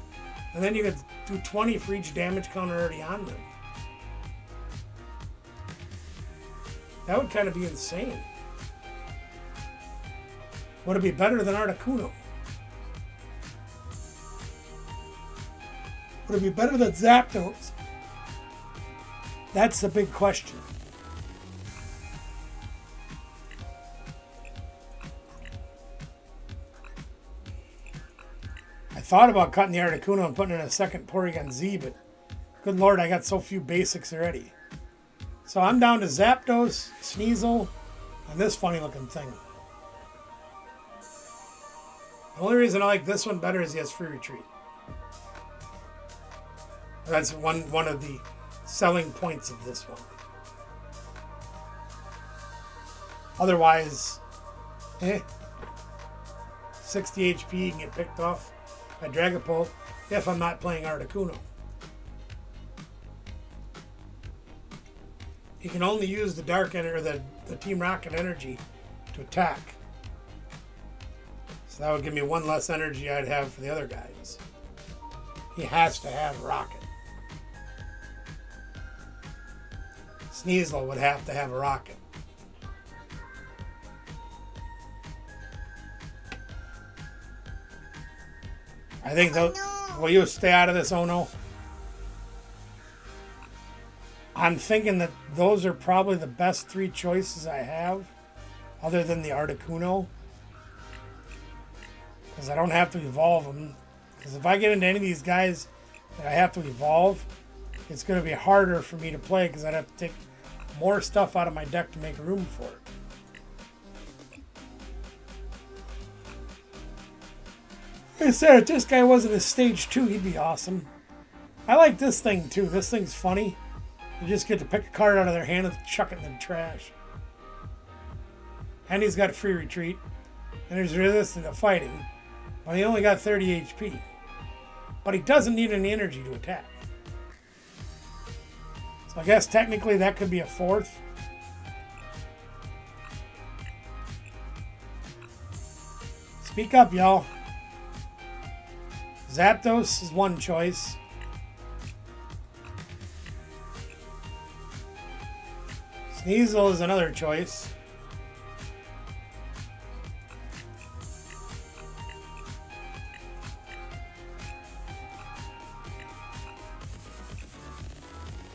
and then you could do 20 for each damage counter already on them. That would kind of be insane. Would it be better than Articuno? Would it be better than Zapdos? That's the big question. I thought about cutting the Articuno and putting in a second Porygon Z, but good lord, I got so few basics already. So I'm down to Zapdos, Sneasel, and this funny looking thing. The only reason I like this one better is he has free retreat. That's one of the selling points of this one. Otherwise, 60 HP can get picked off by Dragapult if I'm not playing Articuno. He can only use the Dark Energy or the Team Rocket energy to attack. So that would give me one less energy I'd have for the other guys. He has to have Rocket. Sneasel would have to have a Rocket. I think will you stay out of this, oh no? I'm thinking that those are probably the best three choices I have, other than the Articuno. Because I don't have to evolve them. Because if I get into any of these guys that I have to evolve, it's going to be harder for me to play because I'd have to take more stuff out of my deck to make room for it. Like I said, if this guy wasn't a stage 2, he'd be awesome. I like this thing too. This thing's funny. You just get to pick a card out of their hand and chuck it in the trash. And he's got free retreat. And he's resistant to fighting. But he only got 30 HP. But he doesn't need any energy to attack. So I guess technically that could be a fourth. Speak up, y'all. Zapdos is one choice. Sneasel is another choice.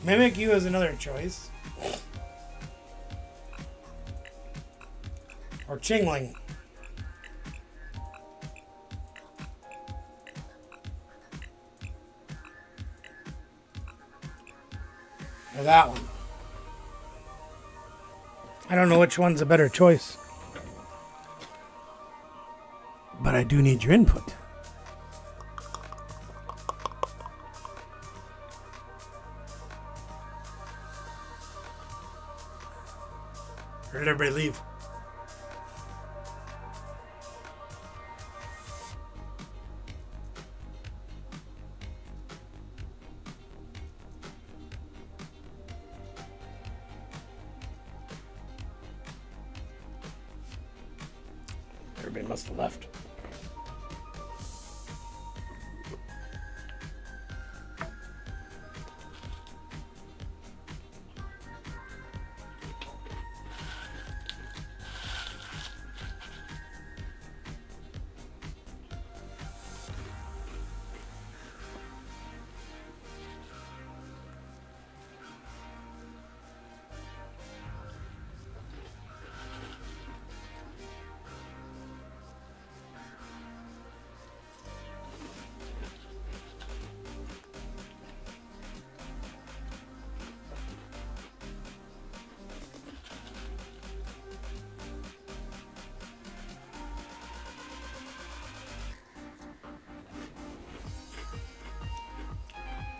Mimic You is another choice. Or Chingling. Or that one. I don't know which one's a better choice. But I do need your input. Or did everybody leave? Everybody must have left.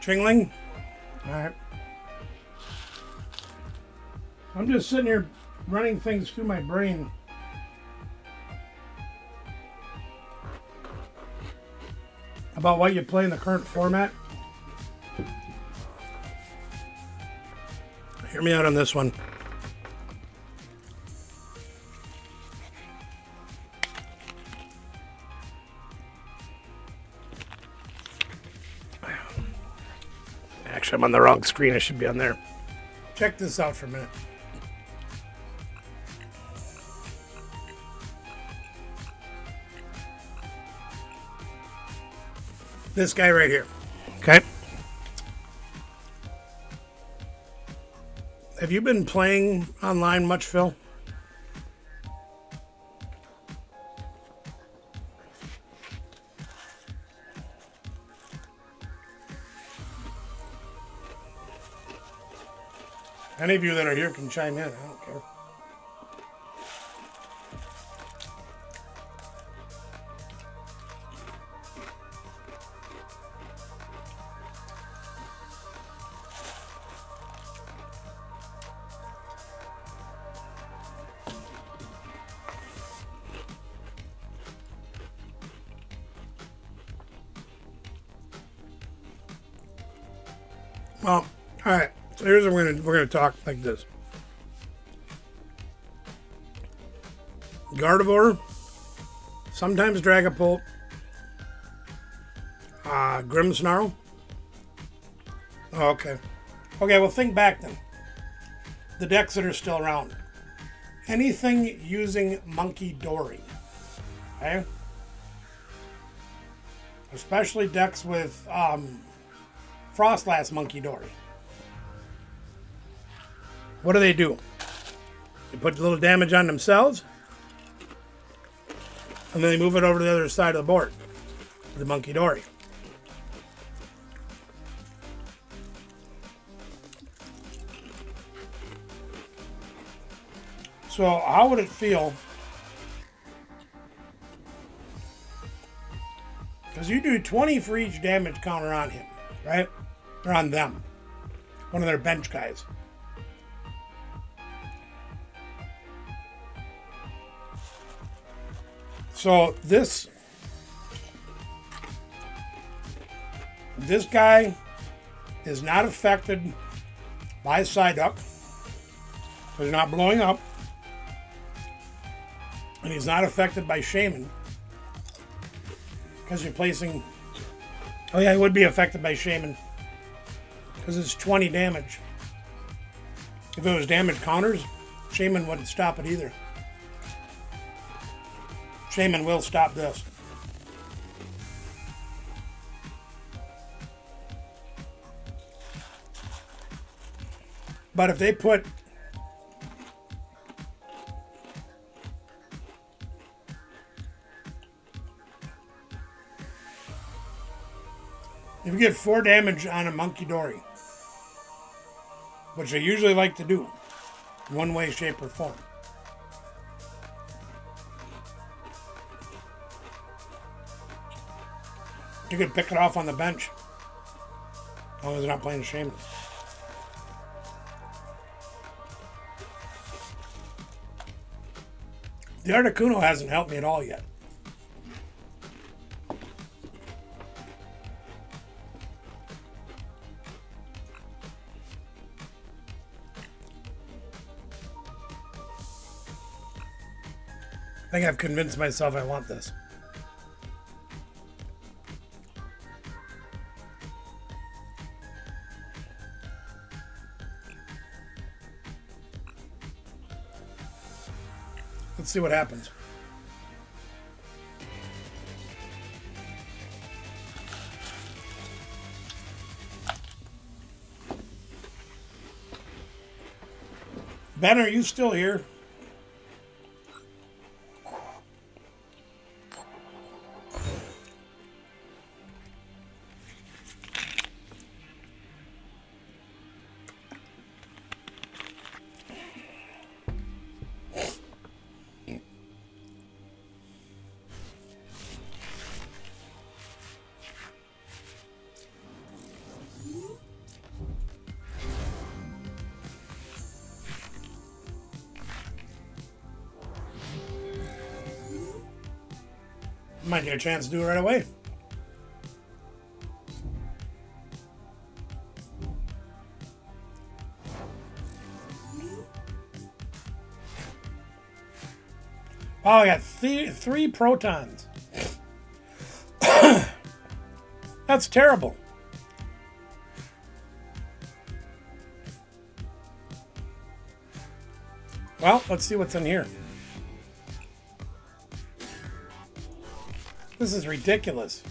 Chingling? Alright. I'm just sitting here running things through my brain. About what you play in the current format. Hear me out on this one. Actually, I'm on the wrong screen. I should be on there. Check this out for a minute. This guy right here. Okay. Have you been playing online much, Phil? Any of you that are here can chime in. I don't care. Well, all right. So here's what we're gonna talk like this. Gardevoir, sometimes Dragapult, Grimmsnarl. Oh, okay. Okay, well think back then. The decks that are still around. Anything using Monkey Dory. Okay? Especially decks with Frostlass Monkey Dory. What do? They put a little damage on themselves, and then they move it over to the other side of the board. The Monkey Dory. So how would it feel? Because you do 20 for each damage counter on him, right? Or on them. One of their bench guys. So this guy is not affected by Psyduck. So he's not blowing up. And he's not affected by Shaman. Because you're placing... Oh yeah, he would be affected by Shaman. Because it's 20 damage. If it was damage counters, Shaman wouldn't stop it either. Shaman will stop this. But if they put if you get 4 damage on a monkey dory, which they usually like to do, one way, shape, or form. You could pick it off on the bench. As long as they're not playing shameless. The Articuno hasn't helped me at all yet. I think I've convinced myself I want this. Let's see what happens. Ben, are you still here? Might get a chance to do it right away. Oh, I got three protons. That's terrible. Well, let's see what's in here. This is ridiculous.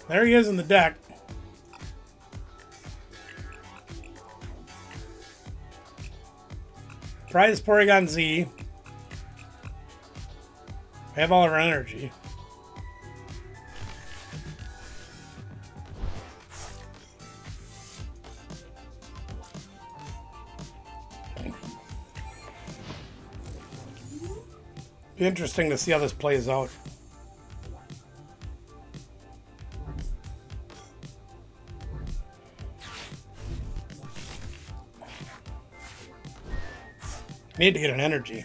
There he is in the deck. Prize Porygon Z. We have all of our energy. Be interesting to see how this plays out. Need to get an energy.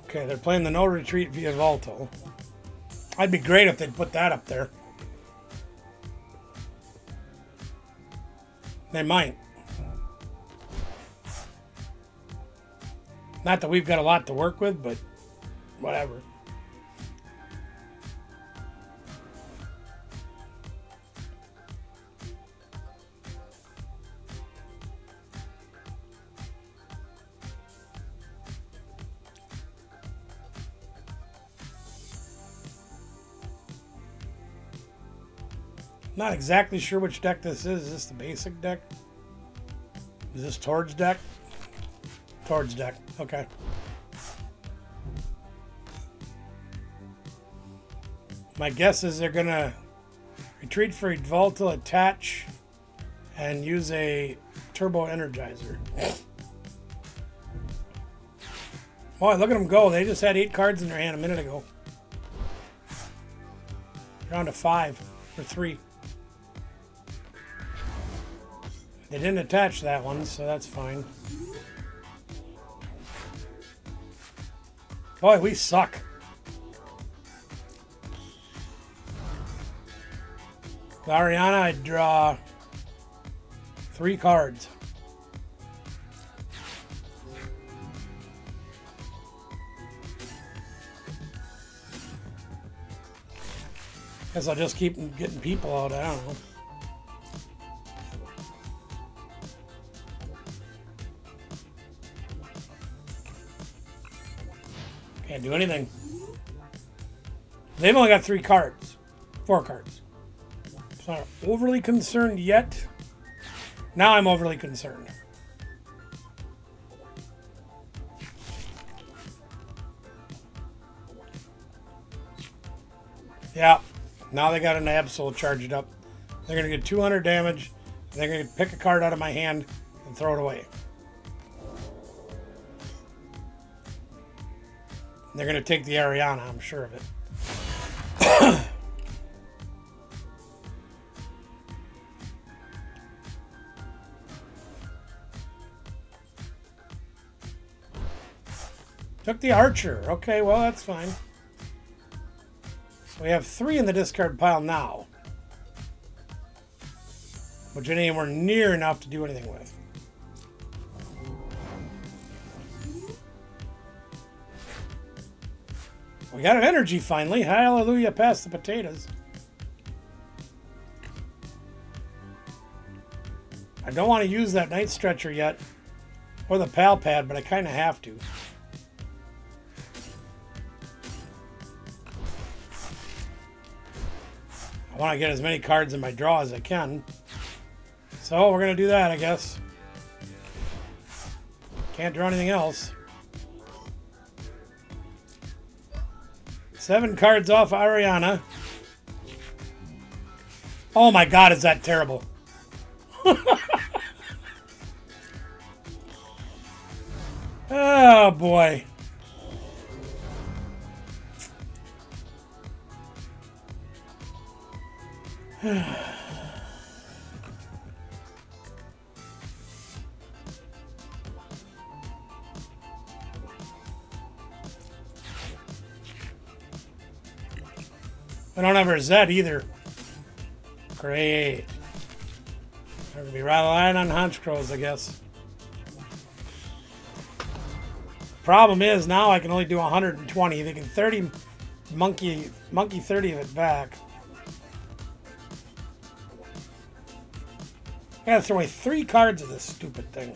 Okay, they're playing the no retreat via Volto. I'd be great if they'd put that up there. They might. Not that we've got a lot to work with, but whatever. Not exactly sure which deck this is. Is this the basic deck? Is this Tord's deck? Tord's deck. Okay. My guess is they're going to retreat for Volta, attach, and use a Turbo Energizer. Boy, look at them go. They just had 8 cards in their hand a minute ago. Down to 5 or 3. They didn't attach that one, so that's fine. Boy, we suck. With Ariana, I'd draw 3 cards. Guess I'll just keep getting people out, I don't know. Can't do anything. They've only got 4 cards. So I'm not overly concerned yet. Now I'm overly concerned. Yeah, now they got an Absol charged up. They're going to get 200 damage. And they're going to pick a card out of my hand and throw it away. And they're going to take the Ariana, I'm sure of it. Took the Archer. Okay, well, that's fine. We have 3 in the discard pile now, which ain't anywhere near enough to do anything with. We got an energy finally. Hallelujah, past the potatoes. I don't want to use that night stretcher yet, or the pal pad, but I kind of have to. I want to get as many cards in my draw as I can. So we're going to do that, I guess. Can't draw anything else. 7 cards off Ariana. Oh my god, is that terrible. Oh boy. I don't have her Zed either. Great. We're going to be relying on Hunch Crows, I guess. Problem is, now I can only do 120. They can 30 monkey 30 of it back. I gotta throw away 3 cards of this stupid thing.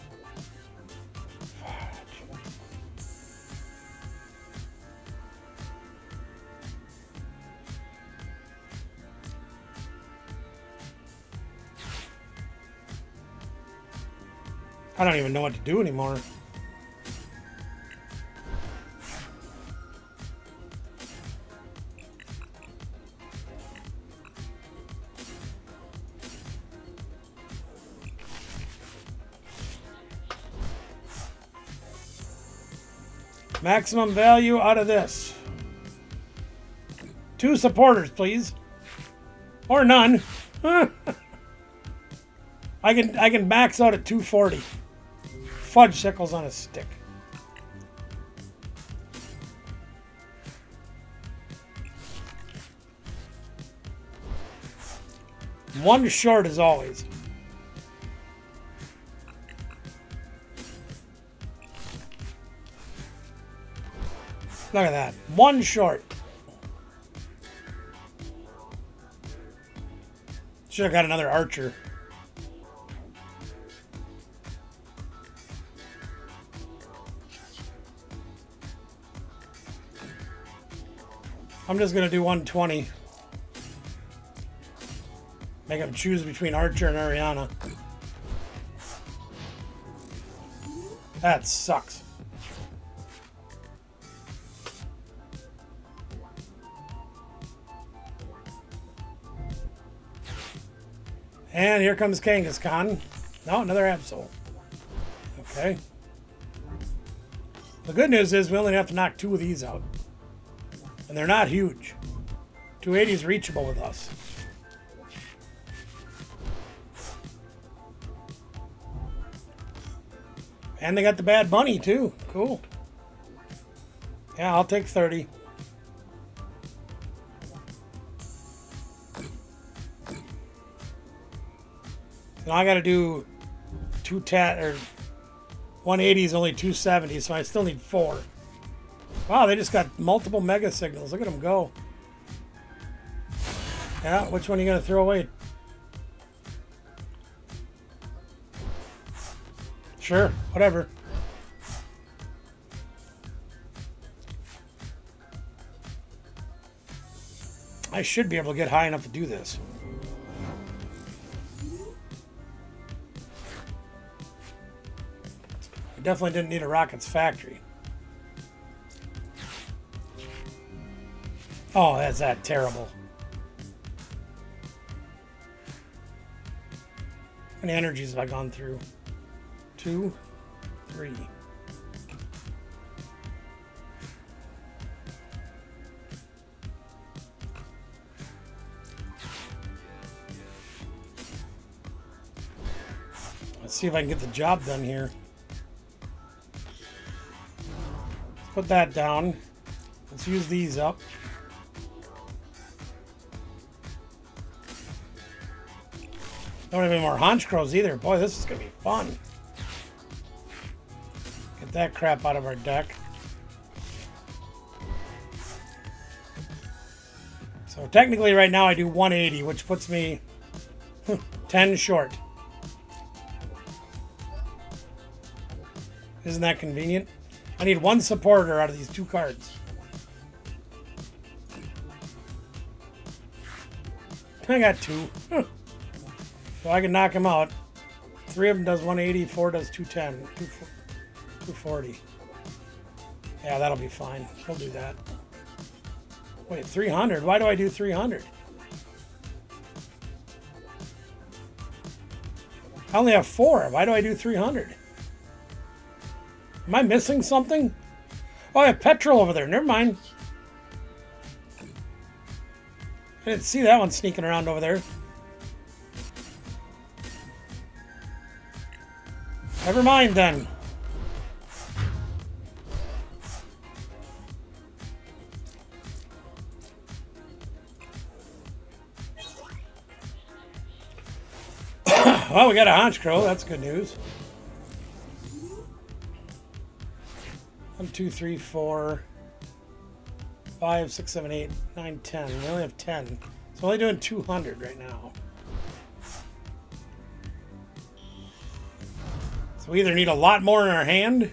I don't even know what to do anymore. Maximum value out of this. 2 supporters, please. Or none. I can max out at 240. Fudge sickles on a stick. One short as always. Look at that. 1 short. Should have got another Archer. I'm just going to do 120. Make him choose between Archer and Ariana. That sucks. And here comes Kangaskhan. No, another Absol. Okay. The good news is we only have to knock 2 of these out. And they're not huge. 280 is reachable with us. And they got the Bad Bunny too. Cool. Yeah, I'll take 30. Now I got to do 180 is only 270, so I still need 4. Wow, they just got multiple mega signals. Look at them go. Yeah, which one are you going to throw away? Sure, whatever. I should be able to get high enough to do this. I definitely didn't need a rockets factory. Oh, that's that terrible. How many energies have I gone through? 2, 3. Let's see if I can get the job done here. Let's put that down. Let's use these up. Don't have any more Haunch Crows either. Boy, this is going to be fun. Get that crap out of our deck. So technically right now I do 180, which puts me 10 short. Isn't that convenient? I need one supporter out of these 2 cards. I got 2. So I can knock him out. 3 of them does 180, 4 does 210, 240. Yeah, that'll be fine. We'll do that. Wait, 300? Why do I do 300? I only have 4. Why do I do 300? Am I missing something? Oh, I have petrol over there. Never mind. I didn't see that one sneaking around over there. Never mind then. Well, we got a Haunch Crow. That's good news. 1, 2, 3, 4, 5, 6, 7, 8, 9, 10. We only have 10. So we're only doing 200 right now. So we either need a lot more in our hand,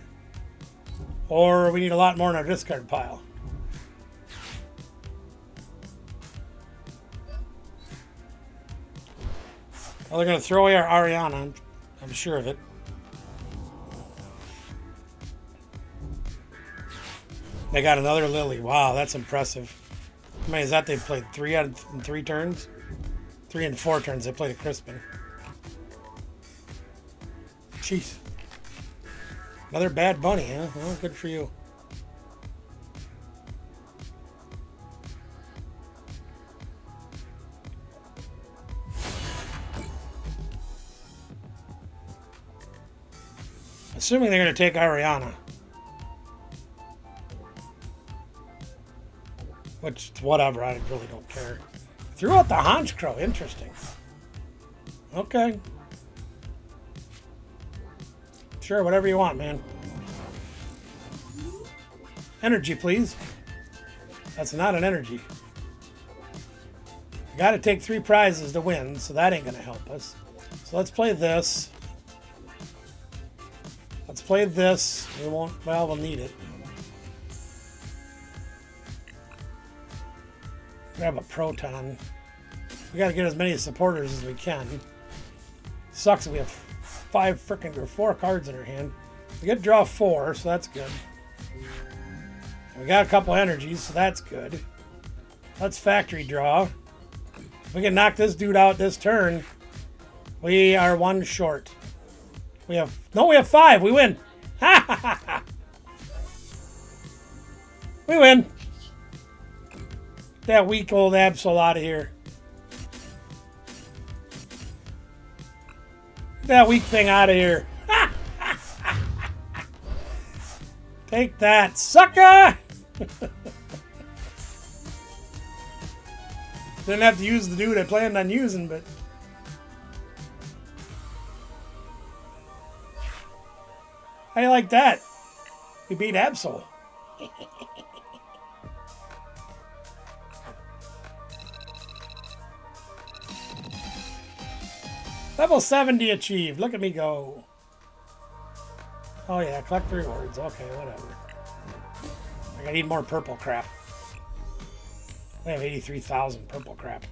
or we need a lot more in our discard pile. Well, they're going to throw away our Ariana. I'm sure of it. They got another Lily. Wow, that's impressive. How many is that? They've played 3 out of 3 turns? 3 and 4 turns. They played a Crispin. Jeez. Another bad bunny, huh? Well, good for you. Assuming they're going to take Ariana. Which, whatever, I really don't care. Threw out the Haunch Crow. Interesting. Okay. Sure, whatever you want, man. Energy, please. That's not an energy. You got to take 3 prizes to win, so that ain't going to help us. So let's play this. Let's play this. We won't, well, we'll need it. Grab a Proton. We got to get as many supporters as we can. Sucks that we have 4 cards in our hand. We get to draw 4, so that's good. And we got a couple energies, so that's good. Let's factory draw. If we can knock this dude out this turn, we are 1 short. We have 5. We win. Ha ha ha ha. We win. That weak old Absol out of here. Get that weak thing out of here. Take that, sucker! Didn't have to use the dude I planned on using, but... How you like that? We beat Absol. Level 70 achieved. Look at me go. Oh yeah, collect the rewards. Okay, whatever. I need more purple crap. I have 83,000 purple crap.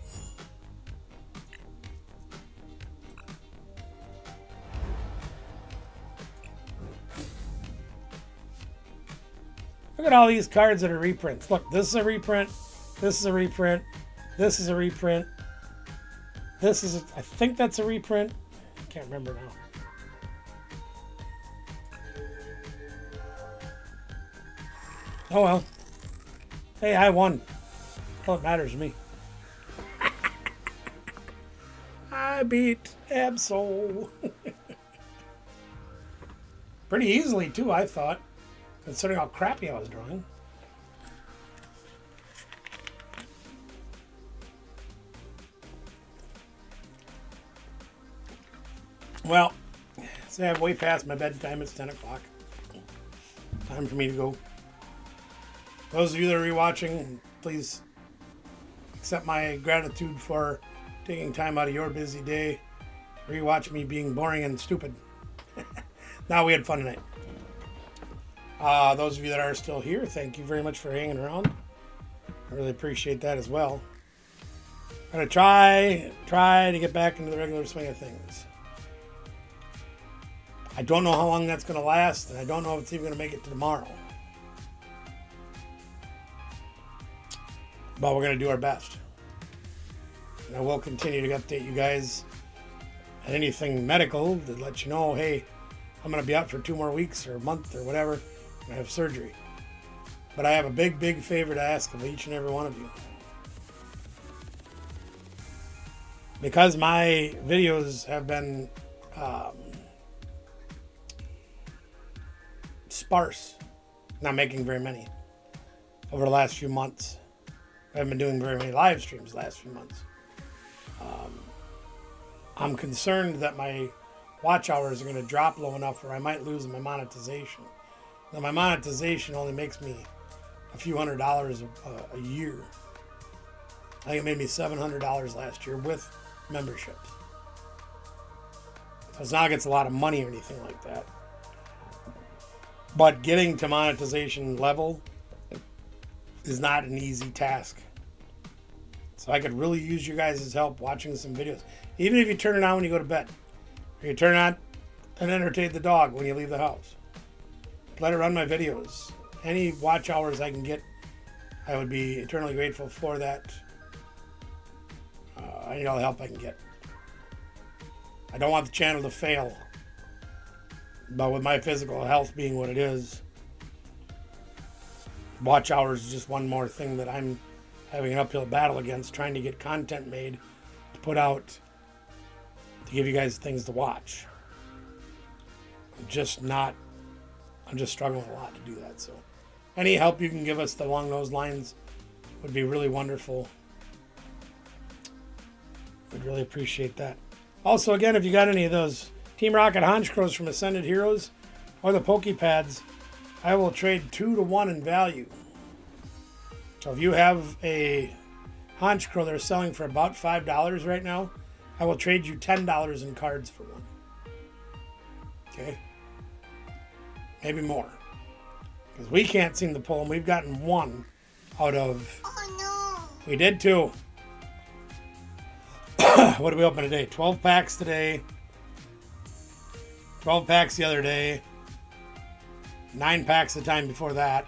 Look at all these cards that are reprints. Look, this is a reprint. This is a reprint. This is a reprint. This is, I think that's a reprint. I can't remember now. Oh well. Hey, I won. All that matters to me. I beat Absol. Pretty easily too, I thought, considering how crappy I was drawing. Well, so I'm way past my bedtime. It's 10 o'clock. Time for me to go. Those of you that are rewatching, please accept my gratitude for taking time out of your busy day. Rewatch me being boring and stupid. Now we had fun tonight. Those of you that are still here, thank you very much for hanging around. I really appreciate that as well. I'm going to try to get back into the regular swing of things. I don't know how long that's going to last, and I don't know if it's even going to make it to tomorrow. But we're going to do our best. And I will continue to update you guys on anything medical to let you know, hey, I'm going to be out for 2 more weeks or a month or whatever. I have surgery. But I have a big, big favor to ask of each and every one of you. Because my videos have been sparse, not making very many over the last few months. I haven't been doing very many live streams the last few months. I'm concerned that my watch hours are going to drop low enough where I might lose my monetization. Now, my monetization only makes me a few $100s a year. I think it made me $700 last year with memberships. So it's not like it's a lot of money or anything like that. But getting to monetization level is not an easy task. So I could really use you guys' help watching some videos. Even if you turn it on when you go to bed. Or you turn on and entertain the dog when you leave the house. Let it run my videos. Any watch hours I can get, I would be eternally grateful for that. I need all the help I can get. I don't want the channel to fail. But with my physical health being what it is, watch hours is just one more thing that I'm having an uphill battle against, trying to get content made to put out to give you guys things to watch. I'm just struggling a lot to do that. So any help you can give us along those lines would be really wonderful. Would really appreciate that. Also, again, if you got any of those Team Rocket Honchkrows from Ascended Heroes or the Pokepads, I will trade 2 to 1 in value. So if you have a Honchkrow they're selling for about $5 right now, I will trade you $10 in cards for one. Okay? Maybe more. Because we can't seem to pull them. We've gotten 1 out of... Oh no! We did 2. What did we open today? 12 packs today. 12 packs the other day. 9 packs the time before that.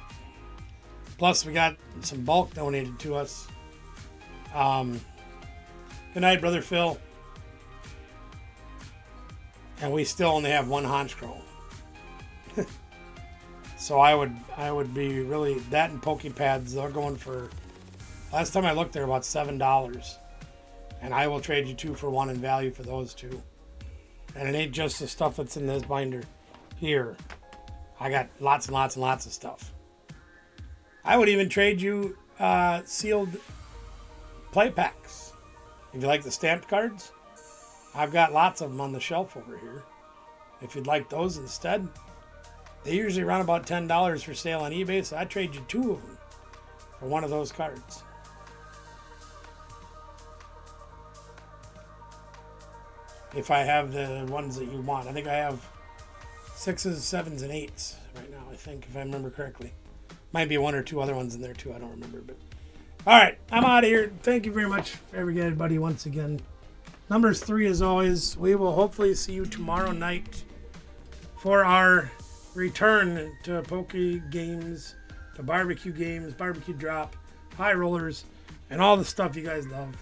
Plus we got some bulk donated to us. Good night, Brother Phil. And we still only have 1 Honchkrow. So I would be really, that and Pokepads, they're going for, last time I looked, they're about $7. And I will trade you 2 for 1 in value for those 2. And it ain't just the stuff that's in this binder here. I got lots and lots and lots of stuff. I would even trade you sealed play packs. If you like the stamped cards, I've got lots of them on the shelf over here. If you'd like those instead, they usually run about $10 for sale on eBay, so I trade you 2 of them for 1 of those cards. If I have the ones that you want. I think I have 6s, 7s, and 8s right now, I think, if I remember correctly. Might be 1 or 2 other ones in there too, I don't remember. But All right, I'm out of here. Thank you very much, everybody, once again. Numbers 3, as always. We will hopefully see you tomorrow night for our return to poke games, to barbecue games, barbecue drop, high rollers, and all the stuff you guys love.